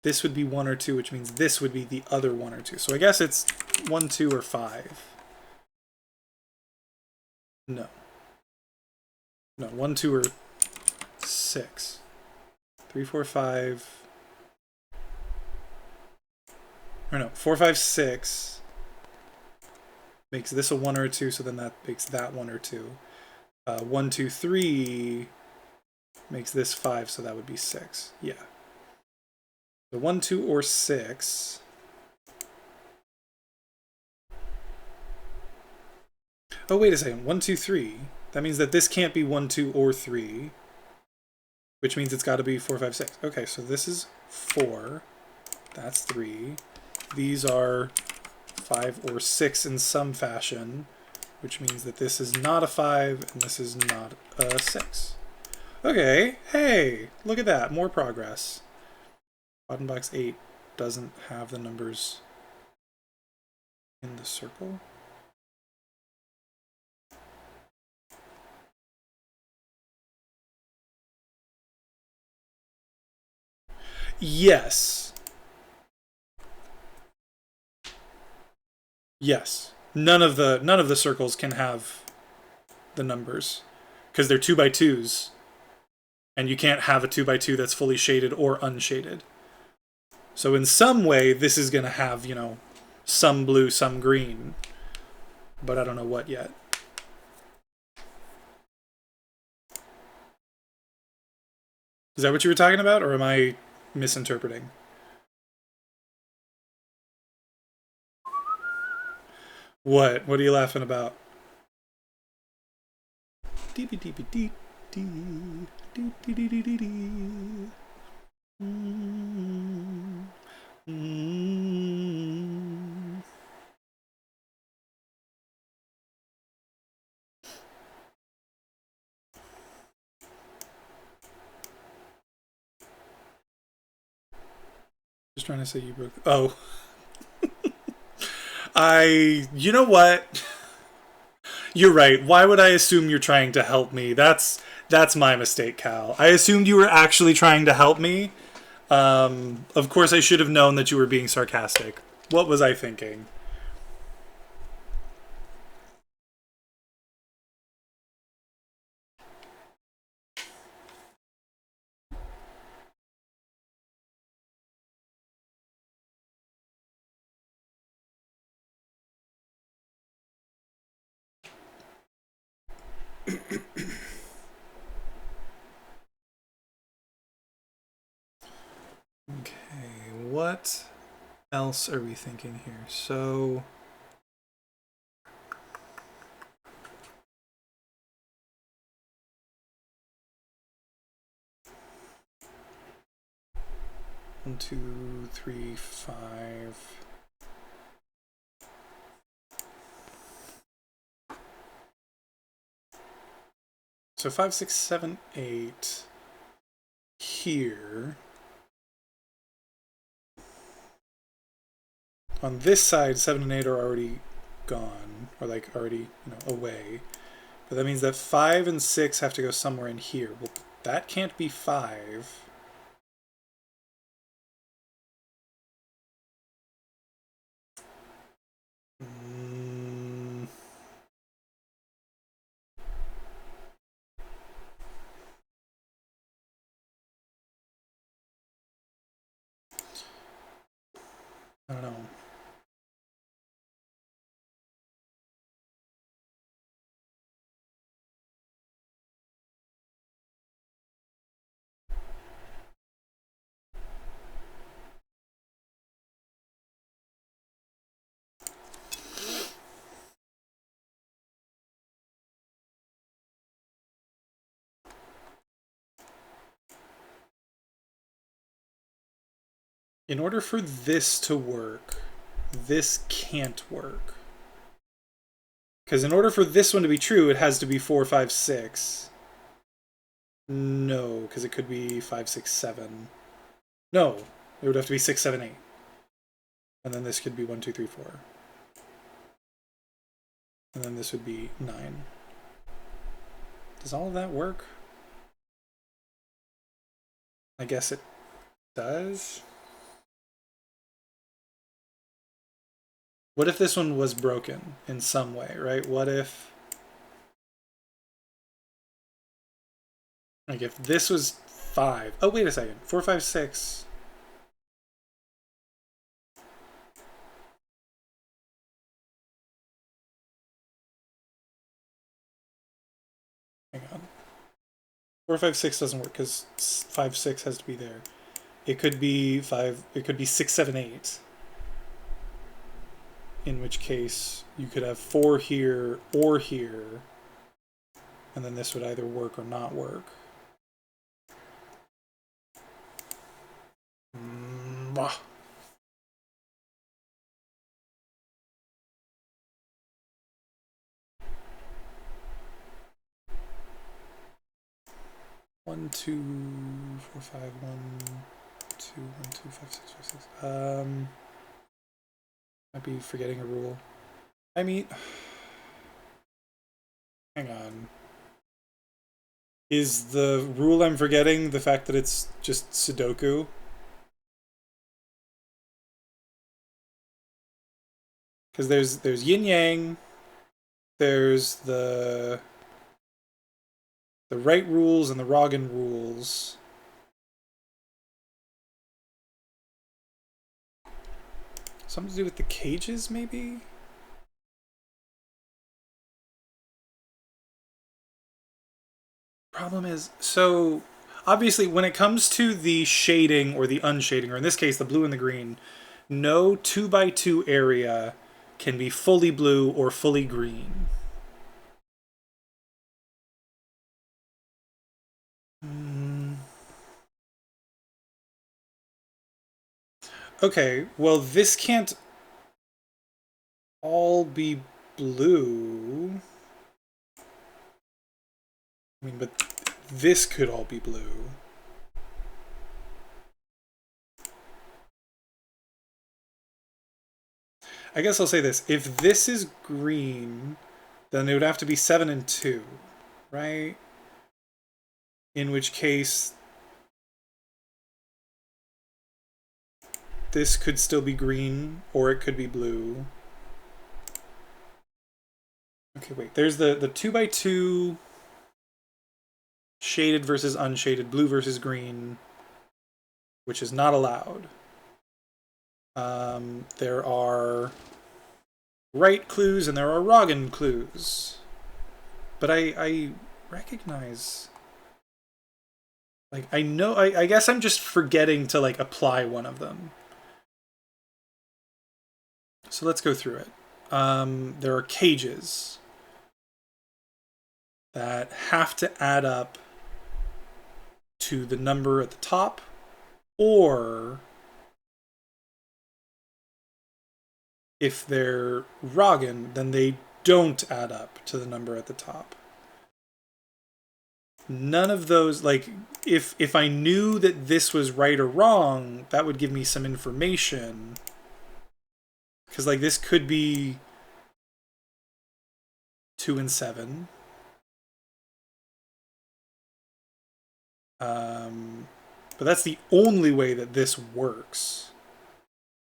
this would be 1 or 2, which means this would be the other 1 or 2. So I guess it's 1, 2, or 5. No. No, 1, 2, or 6. 3, 4, 5. Or no, 4, 5, 6 makes this a 1 or a 2, so then that makes that 1 or 2. 1, 2, 3 makes this 5, so that would be 6. Yeah. So 1, 2, or 6. Oh, wait a second. 1, 2, 3. That means that this can't be 1, 2, or 3. Which means it's got to be 4, 5, 6. Okay, so this is 4. That's 3. These are 5 or 6 in some fashion, which means that this is not a 5 and this is not a 6. Okay, hey, look at that, more progress. Bottom box 8 doesn't have the numbers in the circle. Yes. Yes. None of the circles can have the numbers because they're 2x2s, and you can't have a 2x2 that's fully shaded or unshaded. So in some way, this is going to have, you know, some blue, some green, but I don't know what yet. Is that what you were talking about, or am I misinterpreting? What? What are you laughing about? Just trying to say you broke. Oh. You know what? You're right. Why would I assume you're trying to help me? That's my mistake, Cal. I assumed you were actually trying to help me. Of course, I should have known that you were being sarcastic. What was I thinking? Okay, what else are we thinking here? So... One, two, three, 5. So 5, 6, 7, 8 here. On this side, 7 and 8 are already gone, or like already, you know, away. But that means that 5 and 6 have to go somewhere in here. Well, that can't be 5. I don't know. In order for this to work, this can't work. Because in order for this one to be true, it has to be 4, 5, 6. No, because it could be 5, 6, 7. No, it would have to be 6, 7, 8. And then this could be 1, 2, 3, 4. And then this would be 9. Does all of that work? I guess it does. What if this one was broken in some way, right? What if... like if this was 5... oh, wait a second. 4, 5, 6... hang on. 4, 5, 6 doesn't work because 5, 6 has to be there. It could be 5... it could be 6, 7, 8. In which case you could have 4 here or here, and then this would either work or not work. 1, 2, 4, 5, 1, 2, 1, 2, 5, 6, 5, 6. Might be forgetting a rule. I mean, hang on. Is the rule I'm forgetting the fact that it's just Sudoku? Because there's yin yang, there's the right rules and the Roggen rules. Something to do with the cages, maybe? Problem is, so obviously when it comes to the shading or the unshading, or in this case the blue and the green, no 2x2 area can be fully blue or fully green. Okay, well this can't all be blue. I mean, but this could all be blue. I guess I'll say this. If this is green, then it would have to be 7 and 2, right? In which case, this could still be green, or it could be blue. Okay, wait. There's the 2x2 shaded versus unshaded, blue versus green, which is not allowed. There are right clues and there are Roggen clues. But I recognize... Like, I know... I guess I'm just forgetting to, like, apply one of them. So let's go through it. There are cages that have to add up to the number at the top, or if they're Roggen, then they don't add up to the number at the top. None of those, like, if I knew that this was right or wrong, that would give me some information. Because, like, this could be 2 and 7. But that's the only way that this works.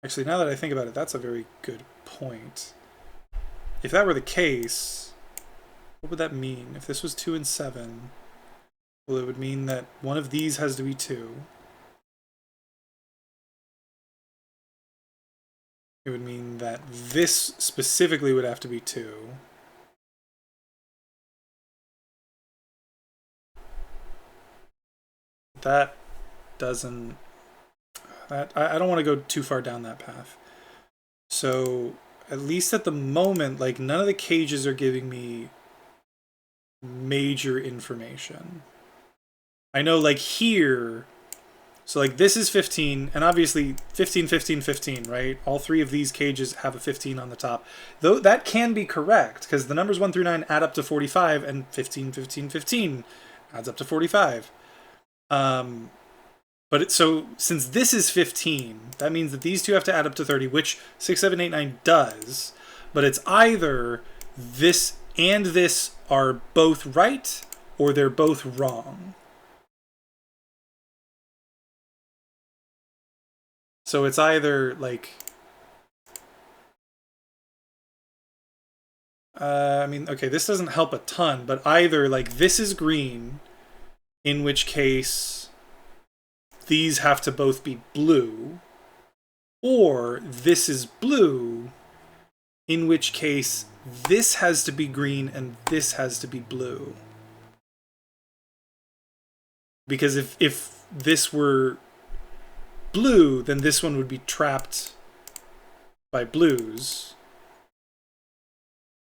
Actually, now that I think about it, that's a very good point. If that were the case, what would that mean? If this was 2 and 7, well, it would mean that one of these has to be 2. It would mean that this specifically would have to be 2. That doesn't... I don't want to go too far down that path. So, at least at the moment, like, none of the cages are giving me major information. I know, like, here... So, like, this is 15, and obviously 15, 15, 15, right? All three of these cages have a 15 on the top. Though that can be correct, because the numbers 1 through 9 add up to 45, and 15, 15, 15 adds up to 45. So since this is 15, that means that these two have to add up to 30, which 6, 7, 8, 9 does. But it's either this and this are both right, or they're both wrong. So it's either, like... I mean, okay, this doesn't help a ton, but either, like, this is green, in which case these have to both be blue, or this is blue, in which case this has to be green and this has to be blue. Because if this were blue, then this one would be trapped by blues.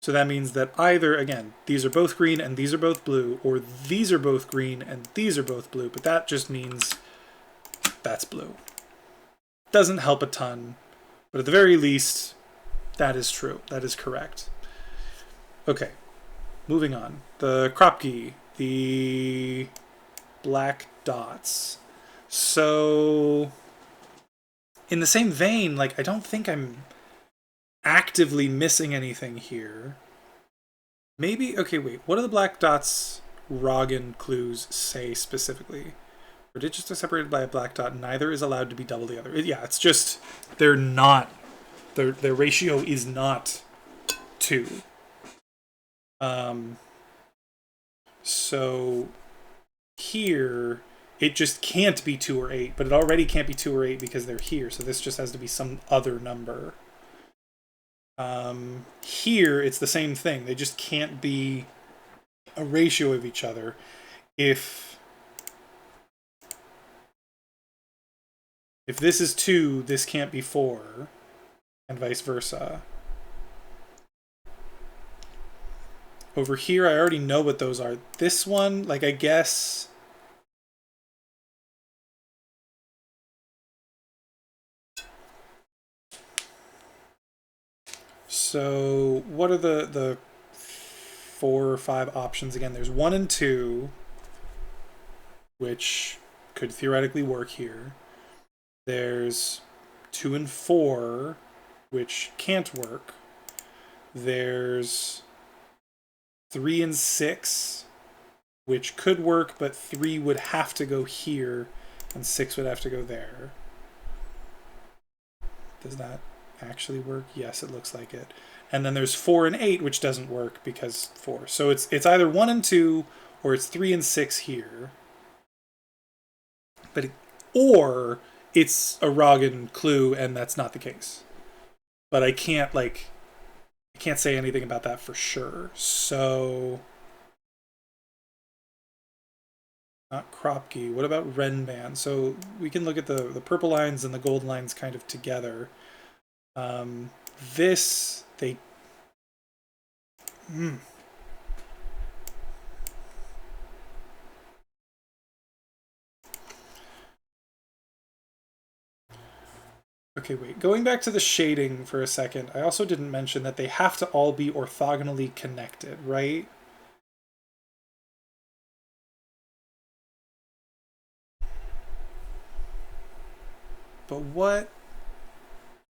So that means that either, again, these are both green and these are both blue, or these are both green and these are both blue, but that just means that's blue. Doesn't help a ton, but at the very least, that is true. That is correct. Okay, moving on. The Kropki, the black dots. So in the same vein, like, I don't think I'm actively missing anything here. Maybe, okay, wait, what do the black dots Roggen clues say specifically? For digits are separated by a black dot, neither is allowed to be double the other. Yeah, it's just, they're not, their ratio is not 2. So here, it just can't be 2 or 8, but it already can't be 2 or 8 because they're here, so this just has to be some other number. Here, it's the same thing. They just can't be a ratio of each other. If this is 2, this can't be 4, and vice versa. Over here, I already know what those are. This one, like, I guess... So, what are the 4 or 5 options again? There's 1 and 2, which could theoretically work here. There's 2 and 4, which can't work. There's 3 and 6, which could work, but 3 would have to go here, and 6 would have to go there. Does that actually work? Yes, it looks like it. And then there's 4 and 8, which doesn't work because 4. So it's either 1 and 2, or it's 3 and 6 here. Or it's a Roggen clue, and that's not the case. But I can't say anything about that for sure. So, not Kropke. What about Renban? So we can look at the purple lines and the gold lines kind of together. This, they... Okay, wait. Going back to the shading for a second, I also didn't mention that they have to all be orthogonally connected, right? But what...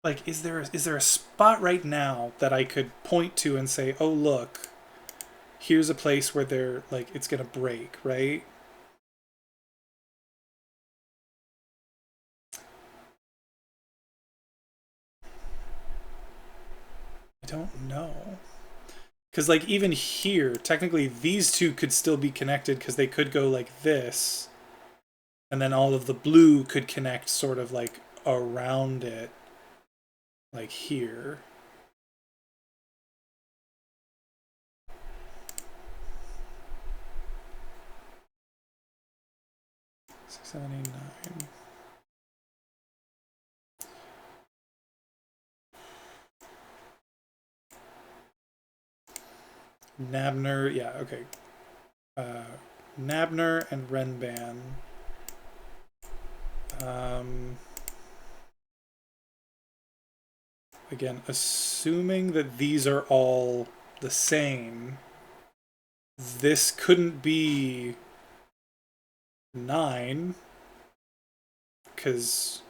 Like, is there a spot right now that I could point to and say, oh, look, here's a place where they're, like, it's going to break, right? I don't know. Because, like, even here, technically these two could still be connected because they could go like this. And then all of the blue could connect sort of, like, around it. Like here. Six, 7, 8, 9. Nabner, yeah, okay. Nabner and Renban. Again, assuming that these are all the same, this couldn't be 9, because,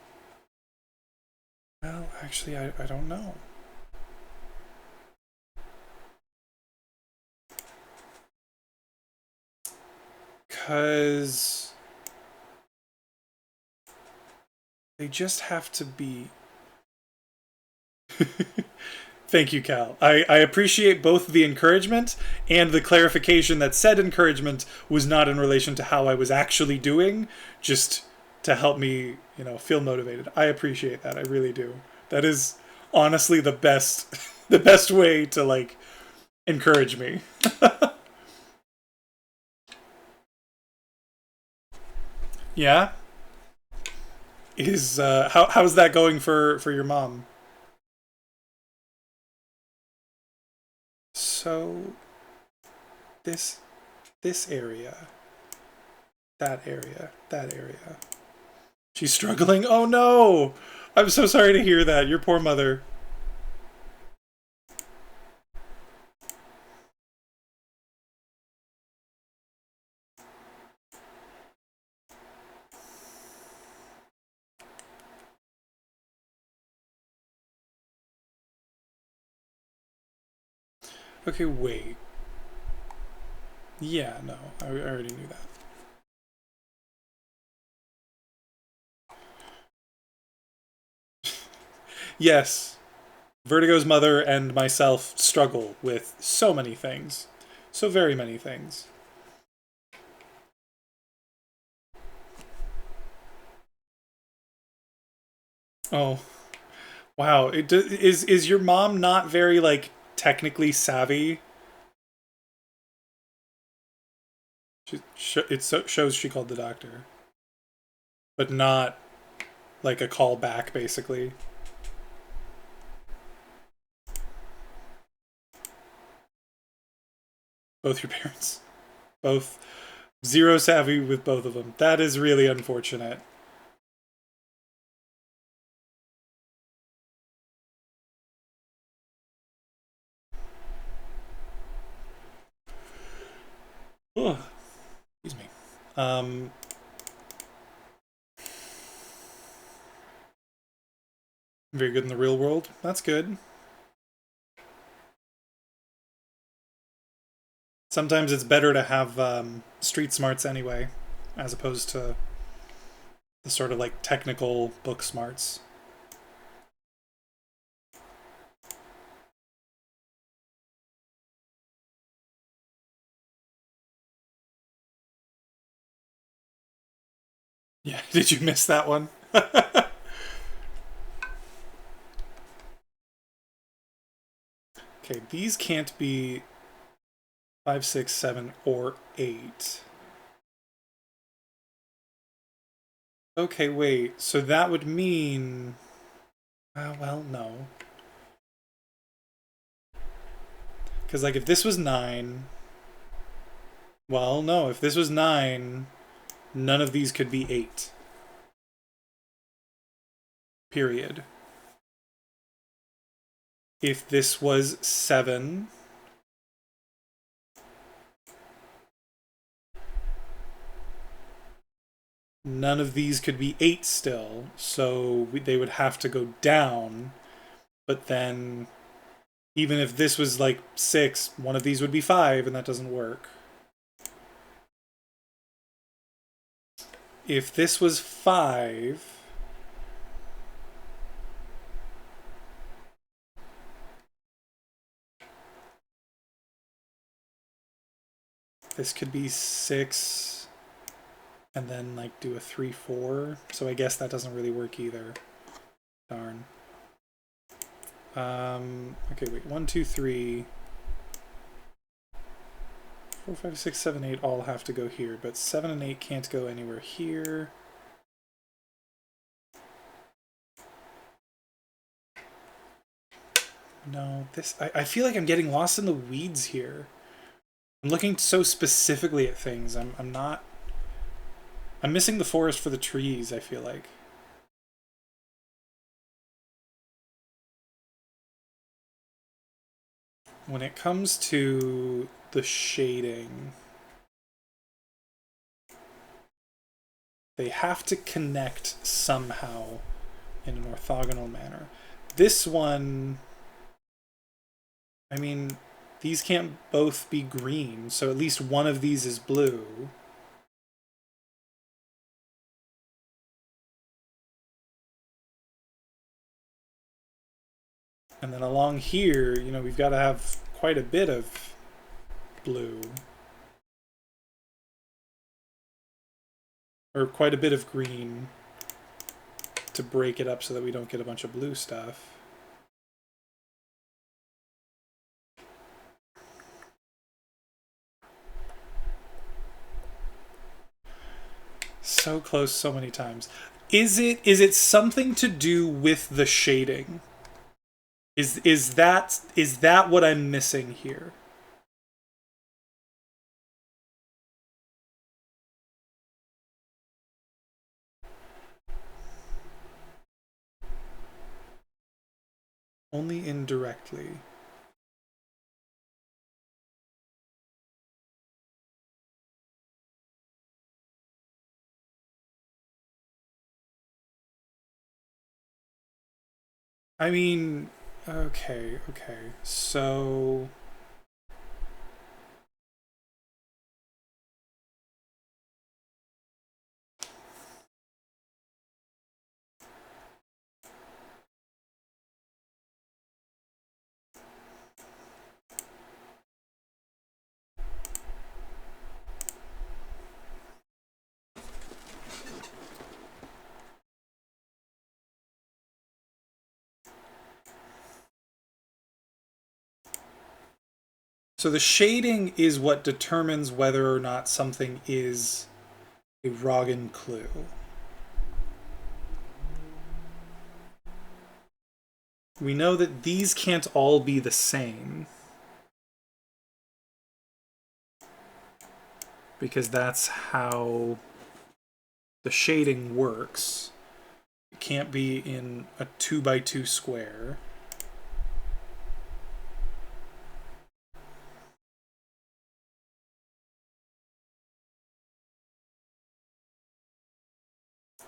well, actually, I don't know. Because they just have to be... Thank you, Cal. I appreciate both the encouragement and the clarification that said encouragement was not in relation to how I was actually doing, just to help me, feel motivated. I appreciate that. I really do. That is honestly the best the best way to, like, encourage me. Yeah? Is how's that going for your mom? So this area, that area. She's struggling. Oh no! I'm so sorry to hear that. Your poor mother. Okay, wait. Yeah, no, I already knew that. Yes, Vertigo's mother and myself struggle with so many things. So very many things. Oh, wow. Is your mom not very like technically savvy? Shows she called the doctor, but not like a call back, basically. Both your parents, both zero savvy with both of them. That is really unfortunate. Oh, excuse me. Very good in the real world. That's good. Sometimes it's better to have street smarts anyway, as opposed to the sort of like technical book smarts. Yeah, did you miss that one? Okay, these can't be 5, 6, 7, or 8. Okay, wait. So that would mean. Well, no. Because, like, if this was 9. Well, no. If this was 9, none of these could be 8. Period. If this was 7. None of these could be 8 still. So they would have to go down. But then, even if this was like 6, one of these would be 5, and that doesn't work. If this was 5, this could be 6, and then like do a 3, 4. So I guess that doesn't really work either. Darn. Okay, wait. 1, 2, 3, 4, 5, 6, 7, 8 all have to go here, but 7 and 8 can't go anywhere here. No, this. I feel like I'm getting lost in the weeds here. I'm looking so specifically at things. I'm not. I'm missing the forest for the trees, I feel like. When it comes to the shading, they have to connect somehow in an orthogonal manner. This one, I mean, these can't both be green, so at least one of these is blue. And then along here, you know, we've got to have quite a bit of blue. Or quite a bit of green to break it up so that we don't get a bunch of blue stuff. So close so many times. Is it something to do with the shading? Is that what I'm missing here? Only indirectly. I mean, okay. So So the shading is what determines whether or not something is a Roggen clue. We know that these can't all be the same, because that's how the shading works. It can't be in a 2x2 square.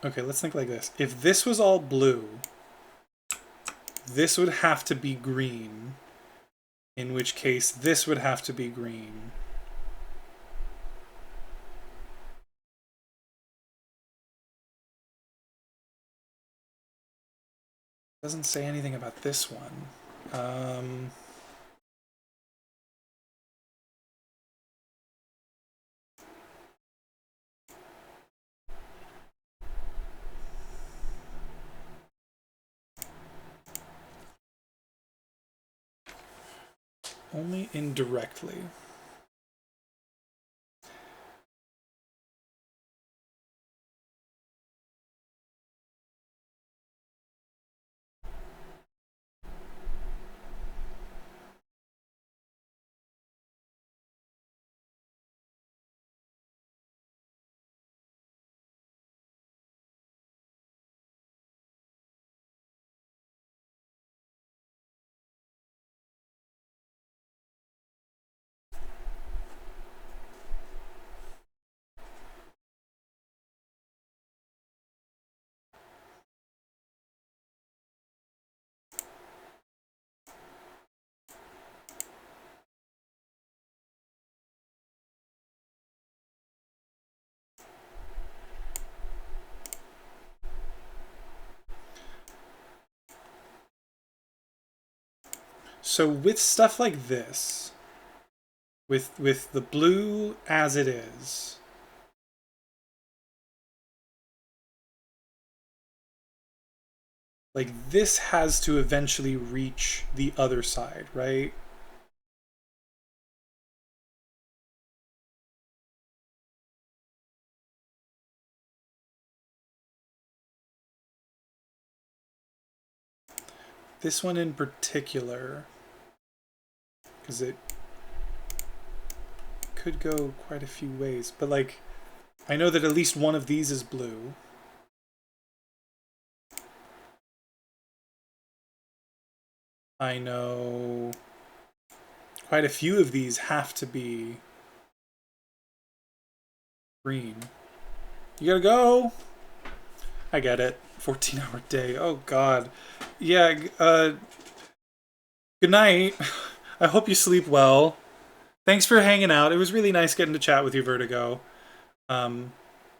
Okay, let's think like this. If this was all blue, this would have to be green, in which case this would have to be green. Doesn't say anything about this one. Only indirectly. So with stuff like this, with the blue as it is, like this has to eventually reach the other side, right? This one in particular, because it could go quite a few ways, but like I know that at least one of these is blue. I know quite a few of these have to be green. You gotta go! I get it. 14-hour day. Oh god. Yeah, good night. I hope you sleep well. Thanks for hanging out. It was really nice getting to chat with you, Vertigo.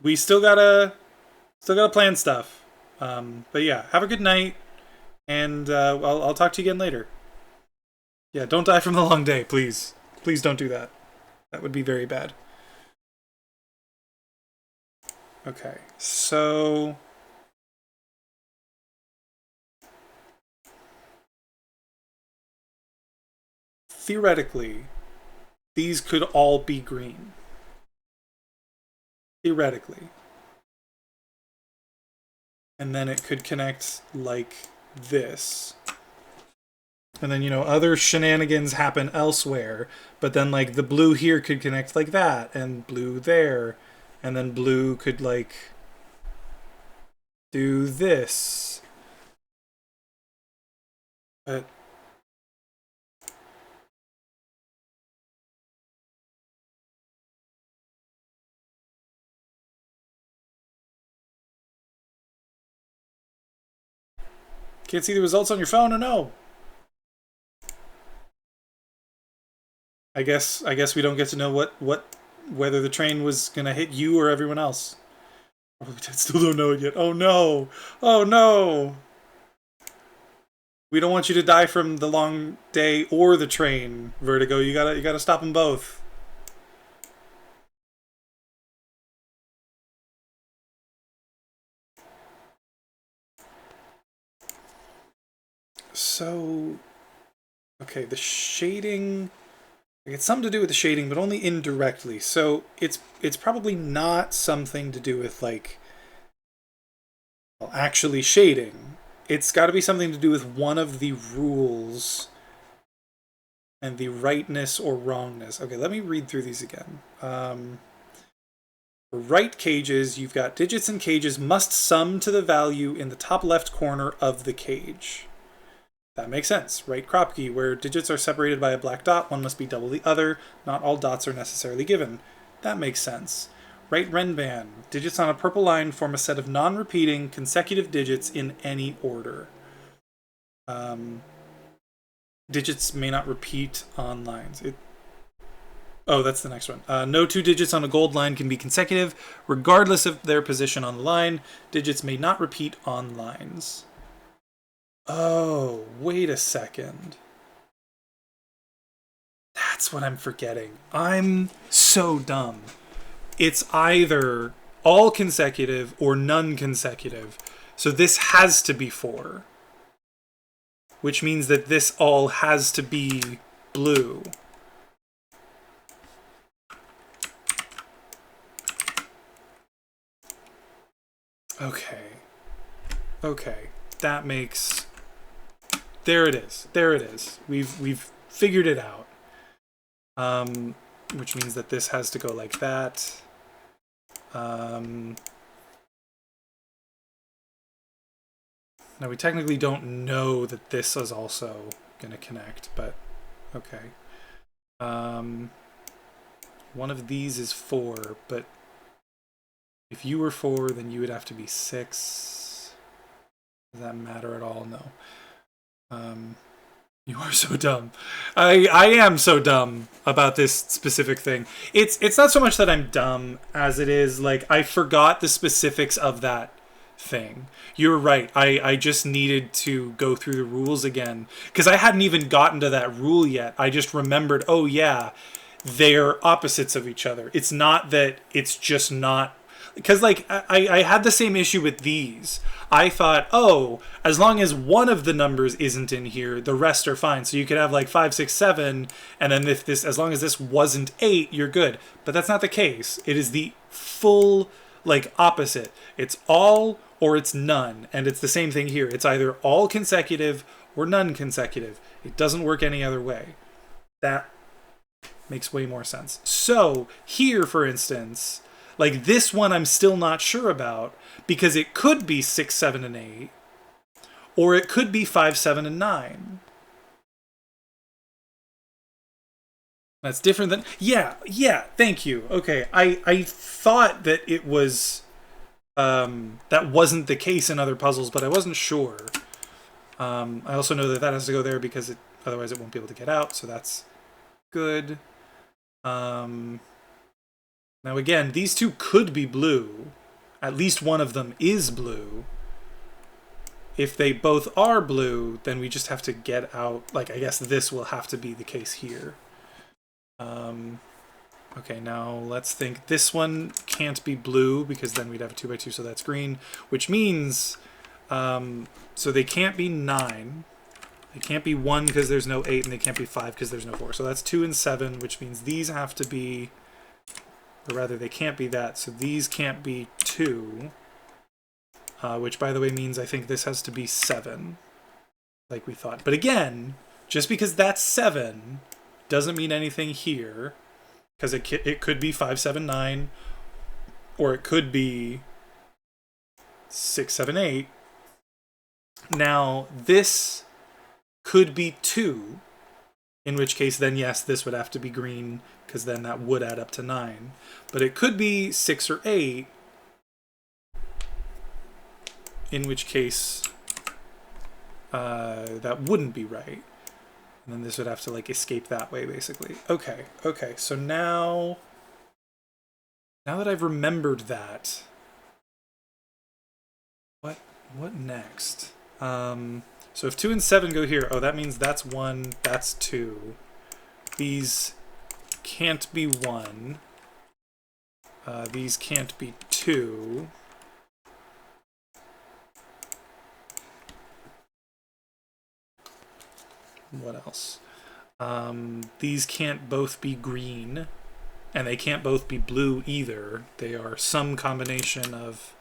We still gotta plan stuff. But yeah, have a good night, and I'll talk to you again later. Yeah, don't die from the long day, please. Please don't do that. That would be very bad. Okay, so theoretically, these could all be green. Theoretically. And then it could connect like this. And then, you know, other shenanigans happen elsewhere, but then like the blue here could connect like that, and blue there, and then blue could like do this. But can't see the results on your phone, or no? I guess we don't get to know whether the train was gonna hit you or everyone else. Oh, we still don't know it yet. Oh no! Oh no! We don't want you to die from the long day or the train, Vertigo. You gotta stop them both. So, okay, the shading It's something to do with the shading, but only indirectly. So it's probably not something to do with like, well, actually shading. It's got to be something to do with one of the rules and the rightness or wrongness. Okay, let me read through these again. For right cages, you've got digits and cages must sum to the value in the top left corner of the cage. That makes sense. Right Kropke, where digits are separated by a black dot, one must be double the other. Not all dots are necessarily given. That makes sense. Right Renban, digits on a purple line form a set of non-repeating consecutive digits in any order. Digits may not repeat on lines. Oh, that's the next one. No two digits on a gold line can be consecutive, regardless of their position on the line. Digits may not repeat on lines. Oh, wait a second. That's what I'm forgetting. I'm so dumb. It's either all consecutive or none consecutive. So this has to be 4. Which means that this all has to be blue. Okay. That makes... There it is. We've figured it out. Which means that this has to go like that. Now we technically don't know that this is also going to connect, but okay. One of these is 4, but if you were 4, then you would have to be 6. Does that matter at all? No. You are so dumb. I am so dumb about this specific thing. It's not so much that I'm dumb as it is like I forgot the specifics of that thing. You're right. I just needed to go through the rules again because I hadn't even gotten to that rule yet. I just remembered, oh yeah, they're opposites of each other. It's not that it's just not... Because, like, I had the same issue with these. I thought, oh, as long as one of the numbers isn't in here, the rest are fine. So you could have, like, 5, 6, 7, and then if this, as long as this wasn't 8, you're good. But that's not the case. It is the full, like, opposite. It's all or it's none. And it's the same thing here. It's either all consecutive or none consecutive. It doesn't work any other way. That makes way more sense. So, here, for instance... Like, this one I'm still not sure about, because it could be 6, 7, and 8, or it could be 5, 7, and 9. That's different than... Yeah, thank you. Okay, I thought that it was... that wasn't the case in other puzzles, but I wasn't sure. I also know that has to go there because otherwise it won't be able to get out, so that's good. Now again, these two could be blue. At least one of them is blue. If they both are blue, then we just have to get out... Like, I guess this will have to be the case here. Okay, now let's think. This one can't be blue, because then we'd have a 2x2, so that's green. Which means... so they can't be 9. They can't be 1 because there's no 8, and they can't be 5 because there's no 4. So that's 2 and 7, which means these have to be... Or rather, they can't be that, so these can't be 2. Which, by the way, means I think this has to be 7. Like we thought. But again, just because that's 7 doesn't mean anything here. Because it could be 5, 7, 9. Or it could be 6, 7, 8. Now, this could be 2. In which case, then yes, this would have to be green, because then that would add up to 9. But it could be 6 or 8, in which case that wouldn't be right. And then this would have to, like, escape that way, basically. Okay, so now that I've remembered that, what next? So if 2 and 7 go here, oh, that means that's 1, that's 2. These can't be 1. These can't be 2. What else? These can't both be green, and they can't both be blue either. They are some combination of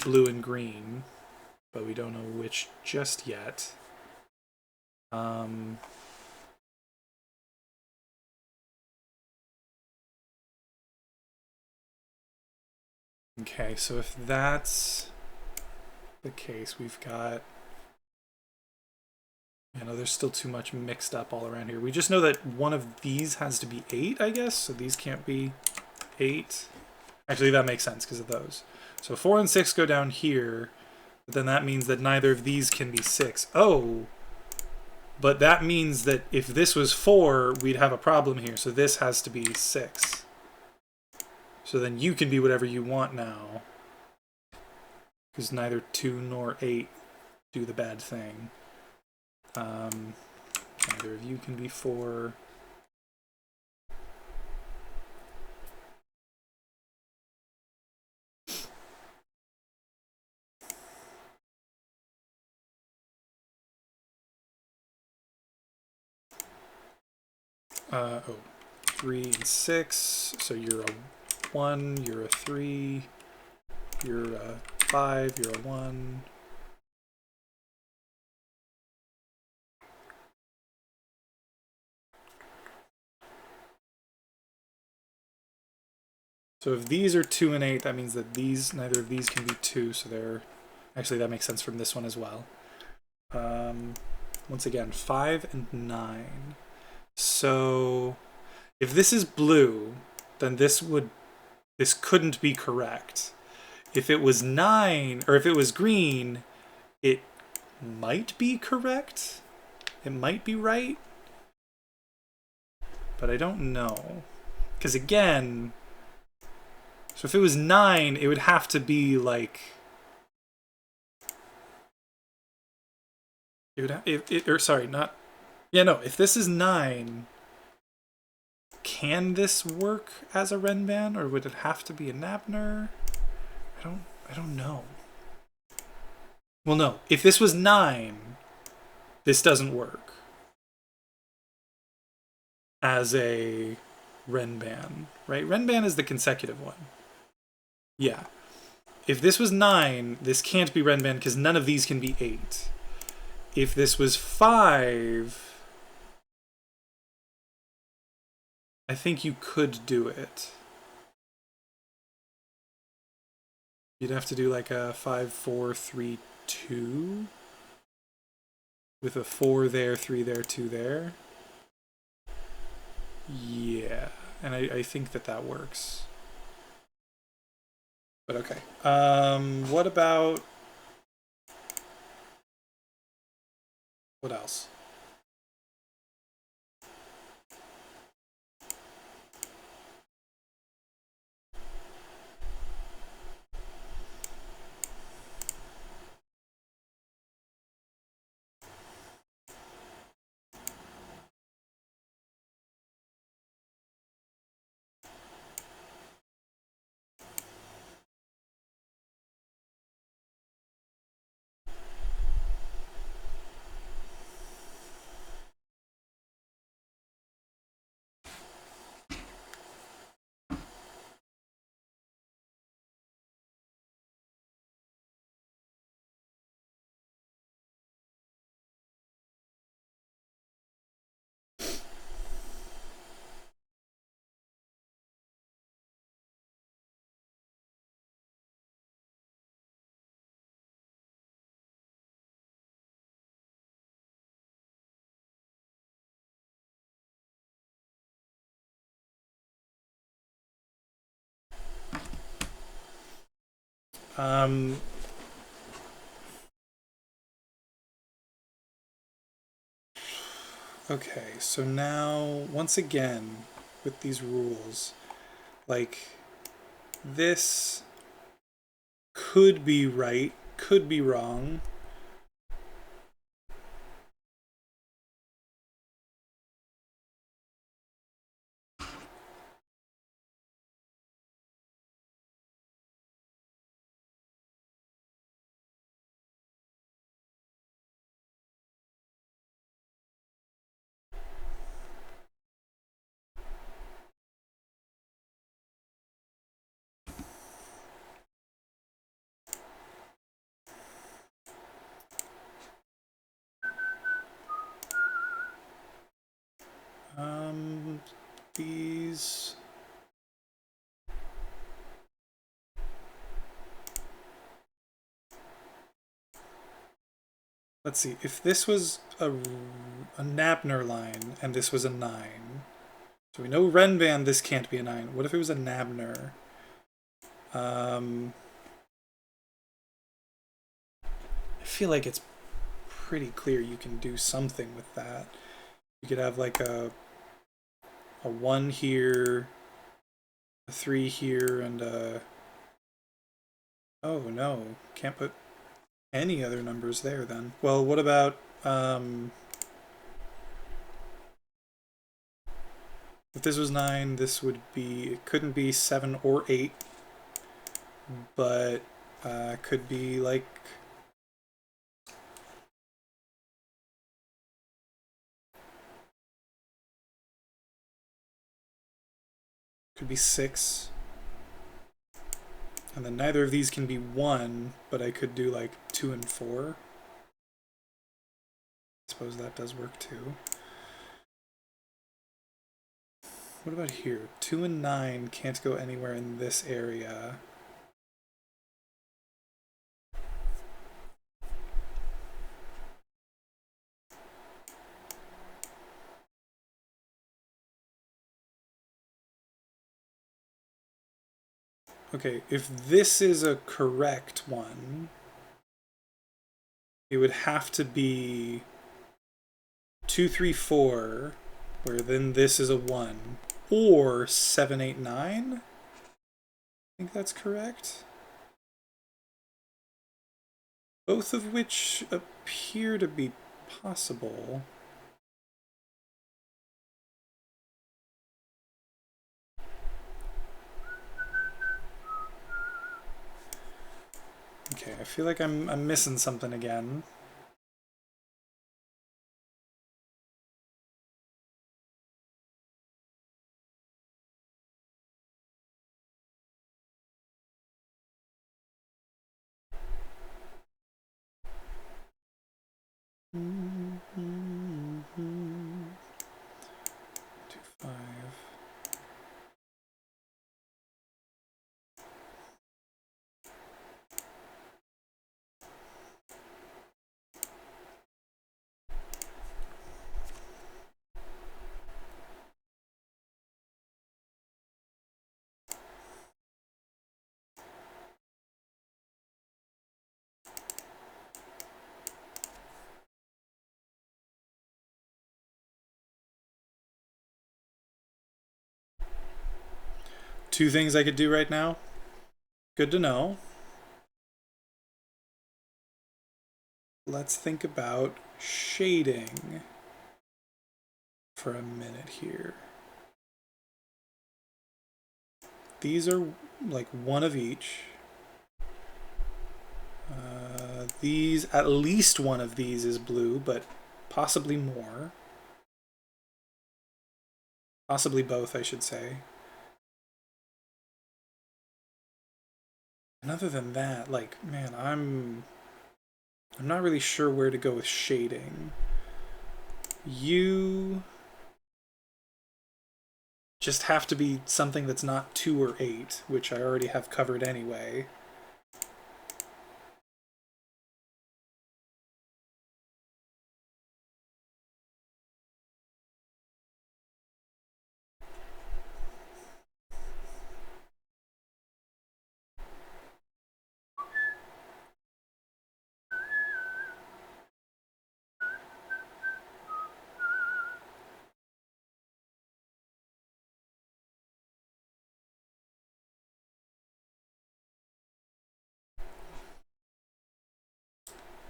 blue and green, but we don't know which just yet. Okay, so if that's the case, we've got... I know there's still too much mixed up all around here. We just know that one of these has to be 8, I guess, so these can't be 8. Actually, that makes sense because of those. So 4 and 6 go down here, but then that means that neither of these can be 6. Oh! But that means that if this was 4, we'd have a problem here, so this has to be 6. So then you can be whatever you want now. Because neither 2 nor 8 do the bad thing. Neither of you can be 4. Oh, 3 and 6. So you're a 1, you're a 3, you're a 5, you're a 1. So if these are 2 and 8, that means that these, neither of these can be 2, so they're... Actually, that makes sense from this one as well. Once again, 5 and 9. So if this is blue, then this couldn't be correct. If it was 9, or if it was green, it might be correct. It might be right. But I don't know. Because again... So if it was 9, it would have to be like... It would or sorry, not... Yeah, no, if this is 9, can this work as a Renban, or would it have to be a Nabner? I don't know. Well, no, if this was 9, this doesn't work as a Renban, right? Renban is the consecutive one. Yeah. If this was 9, this can't be Renban because none of these can be 8. If this was 5, I think you could do it. You'd have to do like a 5, 4, 3, 2 with a 4 there, 3 there, 2 there. Yeah, and I think that works. But okay. What about... What else? Okay, so now, once again, with these rules, like, this could be right, could be wrong. these. Let's see, if this was a Nabner line and this was a 9. So we know Renban, this can't be a 9. What if it was a Nabner? I feel like it's pretty clear you can do something with that. You could have like a 1 here, a 3 here, and a... Oh no, can't put any other numbers there then. Well, what about... if this was 9, this would be... It couldn't be 7 or 8, but could be like... Could be 6. And then neither of these can be 1, but I could do like 2 and 4. I suppose that does work too. What about here? 2 and 9 can't go anywhere in this area. Okay, if this is a correct one, it would have to be 2, 3, 4, where then this is a 1, or 7, 8, 9? I think that's correct. Both of which appear to be possible. Okay, I feel like I'm missing something again. Two things I could do right now. Good to know. Let's think about shading for a minute here. These are like one of each. These, at least one of these is blue, but possibly more. Possibly both, I should say. And other than that, like, man, I'm not really sure where to go with shading. You just have to be something that's not 2 or 8, which I already have covered anyway.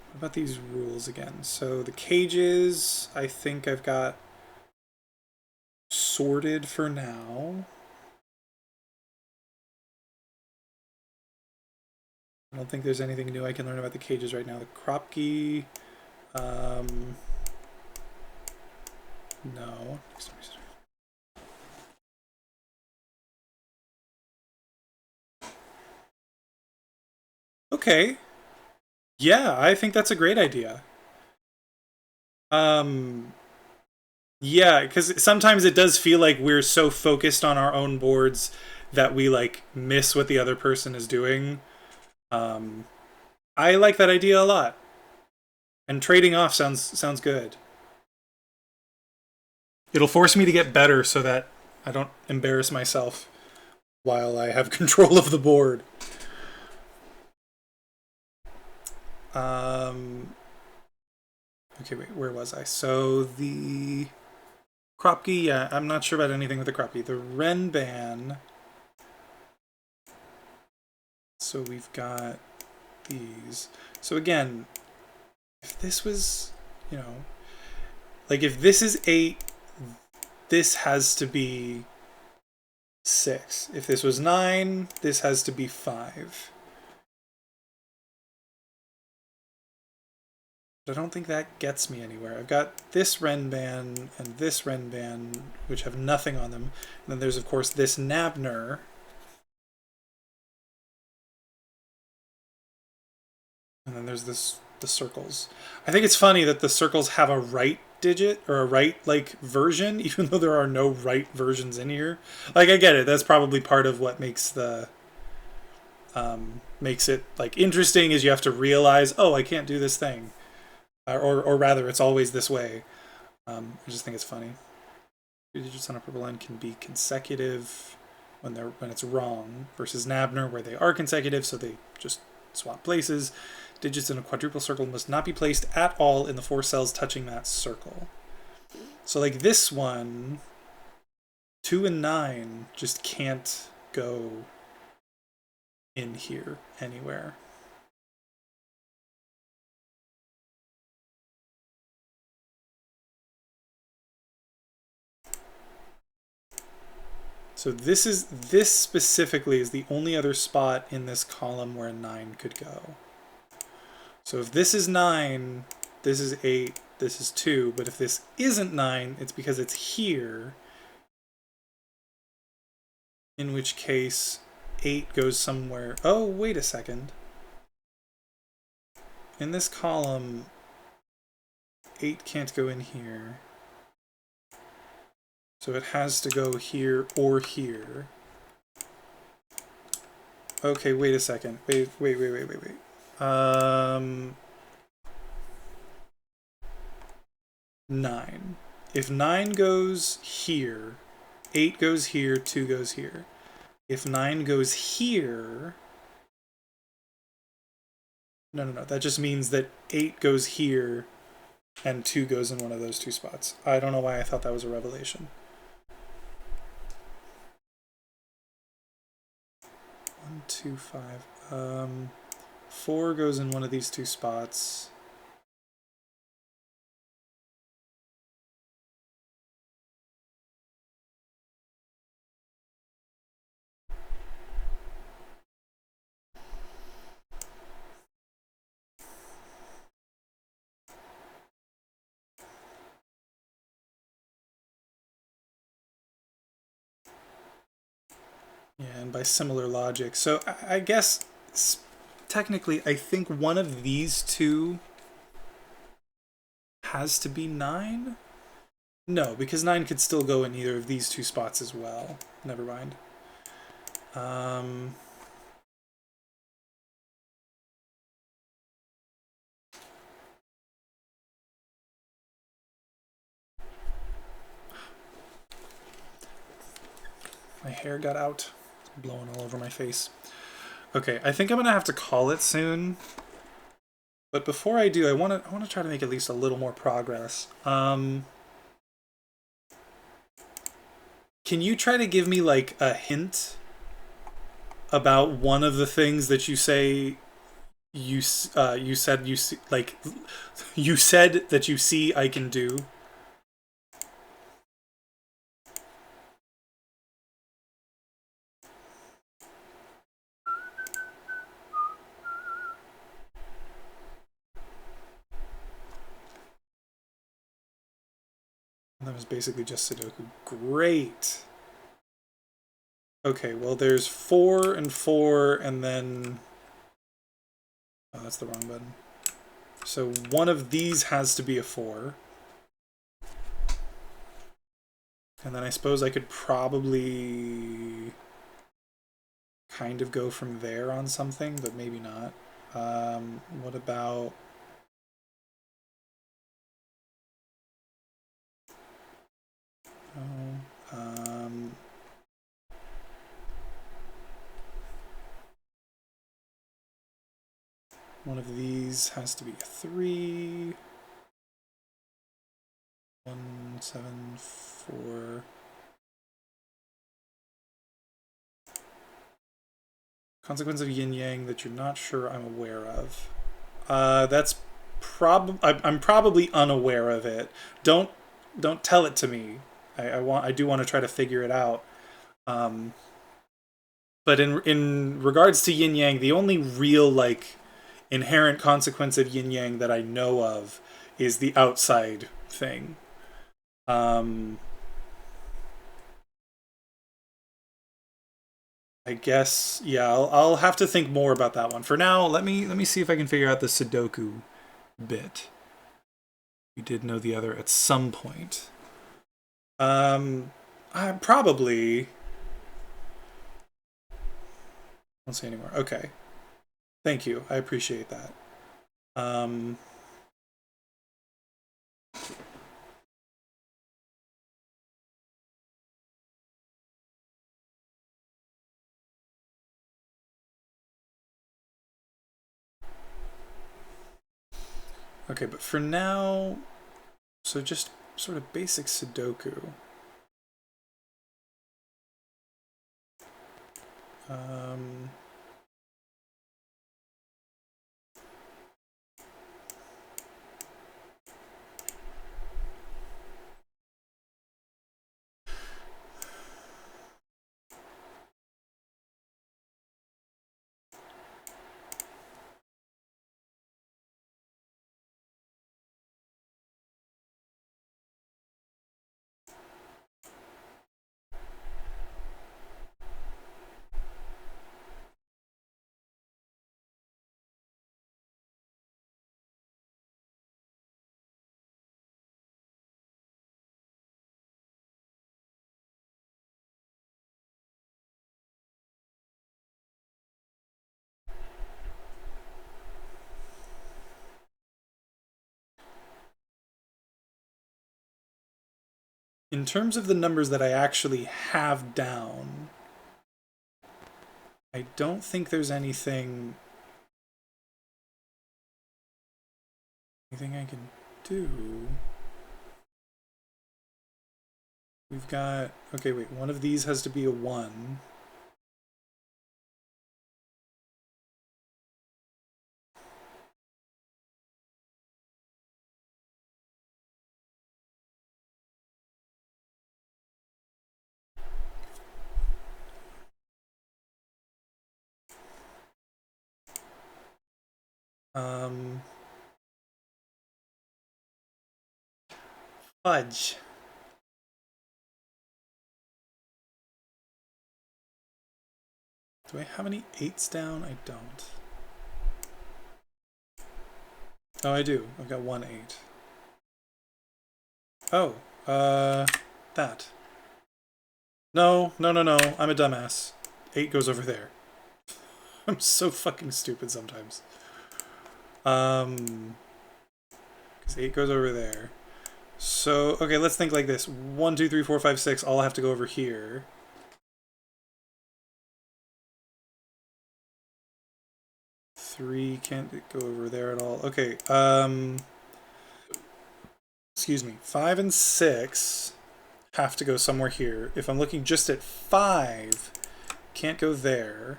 What about these rules again? So the cages, I think I've got sorted for now. I don't think there's anything new I can learn about the cages right now. The Kropke, no. Okay. Yeah, I think that's a great idea. Yeah, because sometimes it does feel like we're so focused on our own boards that we like miss what the other person is doing. Um, I like that idea a lot, and trading off sounds good. It'll force me to get better so that I don't embarrass myself while I have control of the board. Okay, wait, where was I? So the Kropke, yeah, I'm not sure about anything with the Kropke. The Renban. So we've got these. So again, if this was, you know, like if this is 8, this has to be 6. If this was 9, this has to be 5. But I don't think that gets me anywhere. I've got this Renban and this Renban, which have nothing on them. And then there's, of course, this Nabner. And then there's the circles. I think it's funny that the circles have a right digit or a right like version, even though there are no right versions in here. Like I get it. That's probably part of what makes the makes it like interesting is you have to realize, oh, I can't do this thing, or rather, it's always this way. I just think it's funny. 2 digits on a purple line can be consecutive when it's wrong, versus Nabner where they are consecutive, so they just swap places. Digits in a quadruple circle must not be placed at all in the 4 cells touching that circle. So like this one, 2 and 9 just can't go in here anywhere. So this specifically is the only other spot in this column where a 9 could go. So if this is 9, this is 8, this is 2, but if this isn't 9, it's because it's here, in which case 8 goes somewhere. Oh, wait a second. In this column, 8 can't go in here. So it has to go here or here. Okay, wait a second. Wait. 9. If 9 goes here, 8 goes here, 2 goes here. If 9 goes here... No. That just means that 8 goes here and 2 goes in one of those 2 spots. I don't know why I thought that was a revelation. 1, 2, 5. 4 goes in one of these 2 spots. Yeah, and by similar logic. So I guess technically I think one of these 2 has to be 9? No, because 9 could still go in either of these 2 spots as well. Never mind. My hair got out. It's blowing all over my face. Okay, I think I'm gonna have to call it soon. But before I do, I want to try to make at least a little more progress. Can you try to give me like a hint about one of the things that you say you said you see, like you said that you see I can do? That was basically just Sudoku. Great. Okay, well there's 4 and 4 and then... Oh, that's the wrong button. So one of these has to be a 4. And then I suppose I could probably kind of go from there on something, but maybe not. What about... one of these has to be a 3. 1, 7, 4. Consequence of yin yang that you're not sure I'm aware of. That's I'm probably unaware of it. Don't tell it to me. I do want to try to figure it out. But in regards to yin yang, the only real like inherent consequence of yin yang that I know of is the outside thing. I guess, yeah, I'll have to think more about that one. For now, let me see if I can figure out the Sudoku bit. We did know the other at some point. I probably won't say anymore. Okay. Thank you. I appreciate that. Okay, but for now, so just sort of basic Sudoku. In terms of the numbers that I actually have down, I don't think there's anything I can do. We've got, okay, wait, one of these has to be a 1. Fudge. Do I have any 8s down? I don't. Oh, I do. I've got 1 8. Oh, that. No. I'm a dumbass. 8 goes over there. I'm so fucking stupid sometimes. Because 8 goes over there. So, okay, let's think like this. 1, 2, 3, 4, 5, 6 all have to go over here. 3 can't go over there at all. Okay, excuse me. 5 and 6 have to go somewhere here. If I'm looking just at 5, can't go there.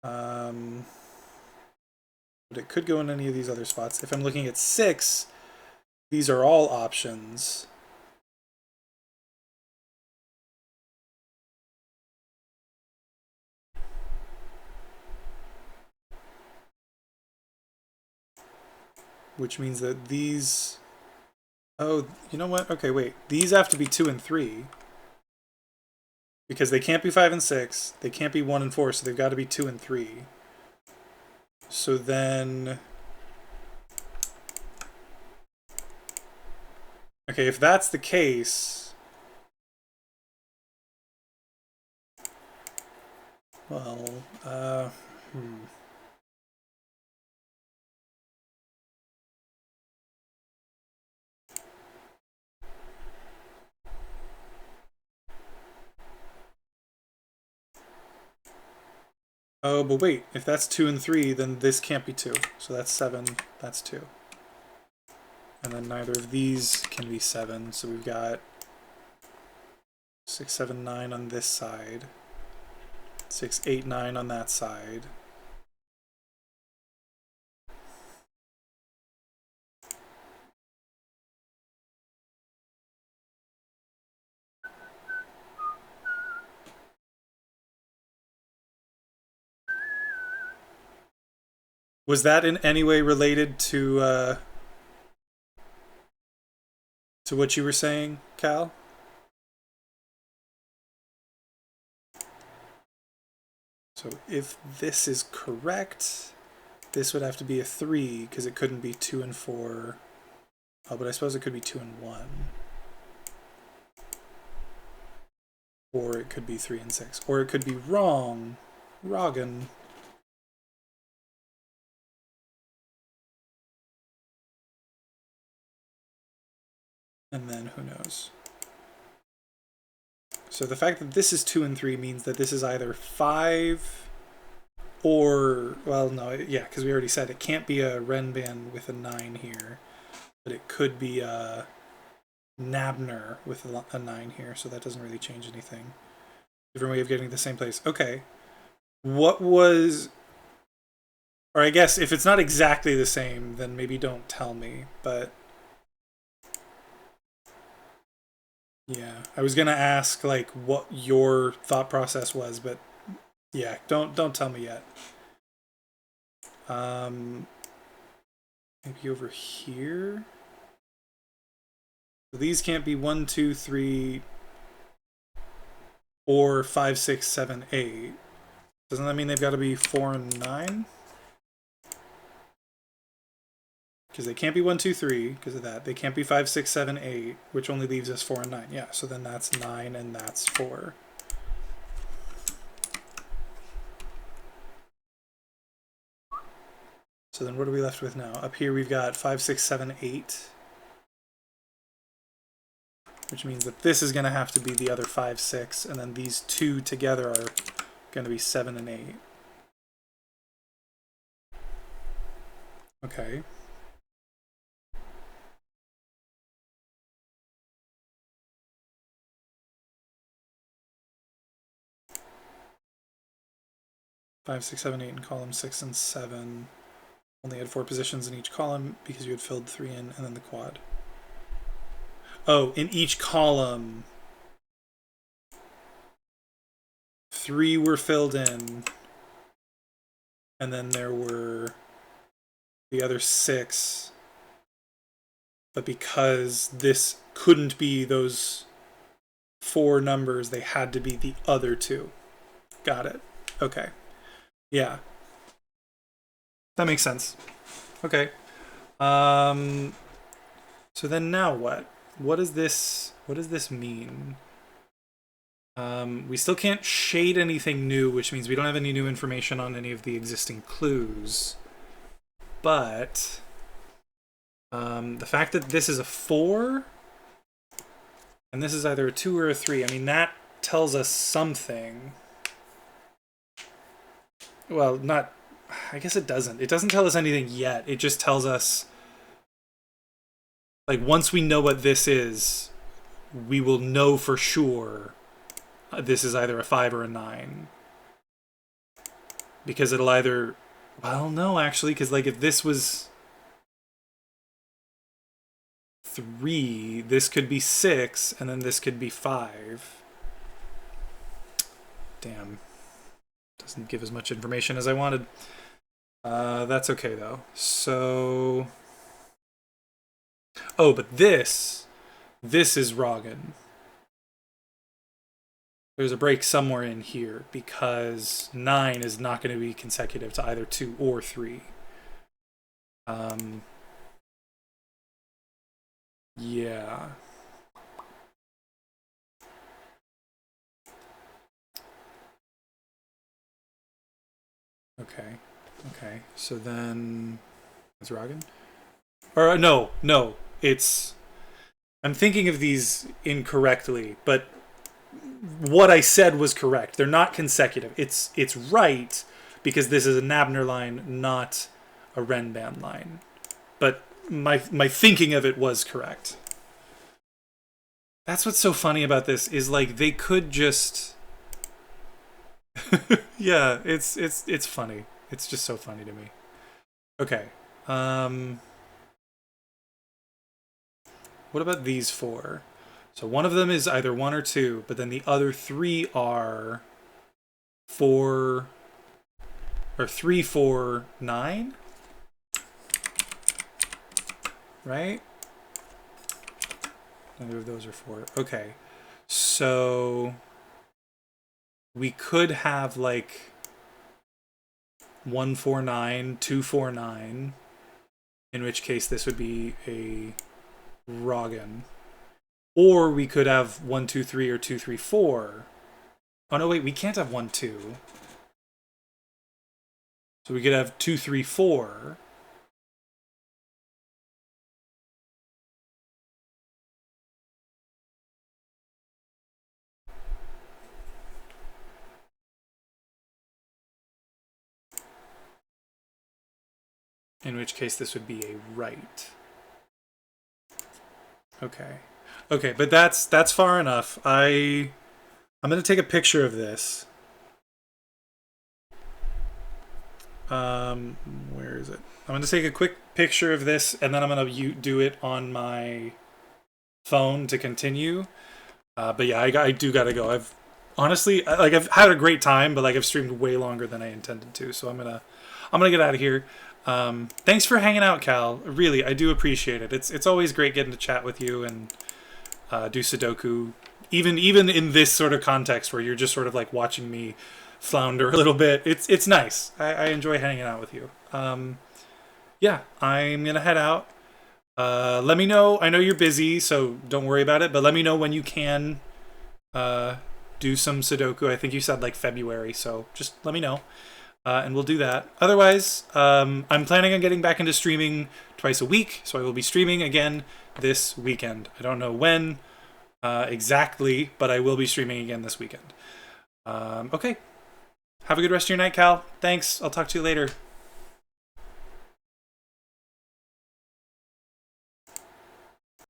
But it could go in any of these other spots. If I'm looking at 6, these are all options. Which means that these... Oh, you know what? Okay, wait. These have to be 2 and 3. Because they can't be 5 and 6. They can't be 1 and 4, so they've got to be 2 and 3. So then... Okay, if that's the case, well, Oh, but wait, if that's 2 and 3, then this can't be 2. So that's 7, that's 2. And then neither of these can be 7, so we've got 6, 7, 9 on this side. 6, 8, 9 on that side. Was that in any way related to what you were saying, Cal? So if this is correct, this would have to be a 3, because it couldn't be 2 and 4. Oh, but I suppose it could be 2 and 1. Or it could be 3 and 6. Or it could be wrong. Roggen. And then who knows? So the fact that this is 2 and 3 means that this is either 5 or, well, no, yeah, because we already said it can't be a Renban with a 9 here, but it could be a Nabner with a 9 here, so that doesn't really change anything. Different way of getting to the same place. Okay. What was... Or I guess if it's not exactly the same, then maybe don't tell me, but... Yeah, I was gonna ask like what your thought process was, but yeah, don't tell me yet. Maybe over here. So these can't be 1, 2, 3, or 5, 6, 7, 8. Doesn't that mean they've got to be 4 and 9? Because they can't be 1, 2, 3 because of that. They can't be 5, 6, 7, 8, which only leaves us 4 and 9. Yeah, so then that's 9 and that's 4. So then what are we left with now? Up here we've got 5, 6, 7, 8. Which means that this is going to have to be the other 5, 6, and then these two together are going to be 7 and 8. Okay. Five, 6, 7, 8 in column 6 and 7. Only had 4 positions in each column because you had filled 3 in, and then the quad. Oh, in each column, 3 were filled in, and then there were the other 6. But because this couldn't be those 4 numbers, they had to be the other 2. Got it. Okay. Yeah. That makes sense. Okay. So then now what? What does this mean? We still can't shade anything new, which means we don't have any new information on any of the existing clues. But the fact that this is a 4 and this is either a 2 or a 3, I mean, that tells us something. Well, not... I guess it doesn't. It doesn't tell us anything yet. It just tells us... Like, once we know what this is, we will know for sure this is either a 5 or a 9. Because it'll either... Well, no, actually, because, like, if this was 3, this could be 6, and then this could be 5. Damn. Doesn't give as much information as I wanted. That's okay, though. So... Oh, but this is Roggen. There's a break somewhere in here because 9 is not going to be consecutive to either 2 or 3. Yeah. Okay. Okay. So then... It's Ragen? Or no. It's... I'm thinking of these incorrectly, but what I said was correct. They're not consecutive. It's right because this is a Nabner line, not a Renban line. But my thinking of it was correct. That's what's so funny about this is like they could just yeah, it's funny. It's just so funny to me. Okay. What about these four? So one of them is either 1 or 2, but then the other 3 are 4 or 3, 4, 9? Right? Neither of those are 4. Okay. So we could have like 149, 249, in which case this would be a Ragen. Or we could have 1, 2, 3 or 2, 3, 4. Oh no, wait, we can't have 1, 2. So we could have 2, 3, 4. In which case this would be a right. Okay. Okay, but that's far enough. I'm going to take a picture of this. Where is it? I'm going to take a quick picture of this, and then I'm going to do it on my phone to continue. But yeah, I do got to go. I've honestly, I've had a great time, but like I've streamed way longer than I intended to, so I'm gonna get out of here. Thanks for hanging out, Cal. Really, I do appreciate it. It's always great getting to chat with you and do Sudoku, even in this sort of context where you're just sort of like watching me flounder a little bit. It's nice. I enjoy hanging out with you. Yeah, I'm gonna head out. Let me know. I know you're busy, so don't worry about it. But let me know when you can do some Sudoku. I think you said like February, so just let me know. And we'll do that. Otherwise, I'm planning on getting back into streaming twice a week, so I will be streaming again this weekend. I don't know when exactly, but I will be streaming again this weekend. Okay. Have a good rest of your night, Cal. Thanks. I'll talk to you later.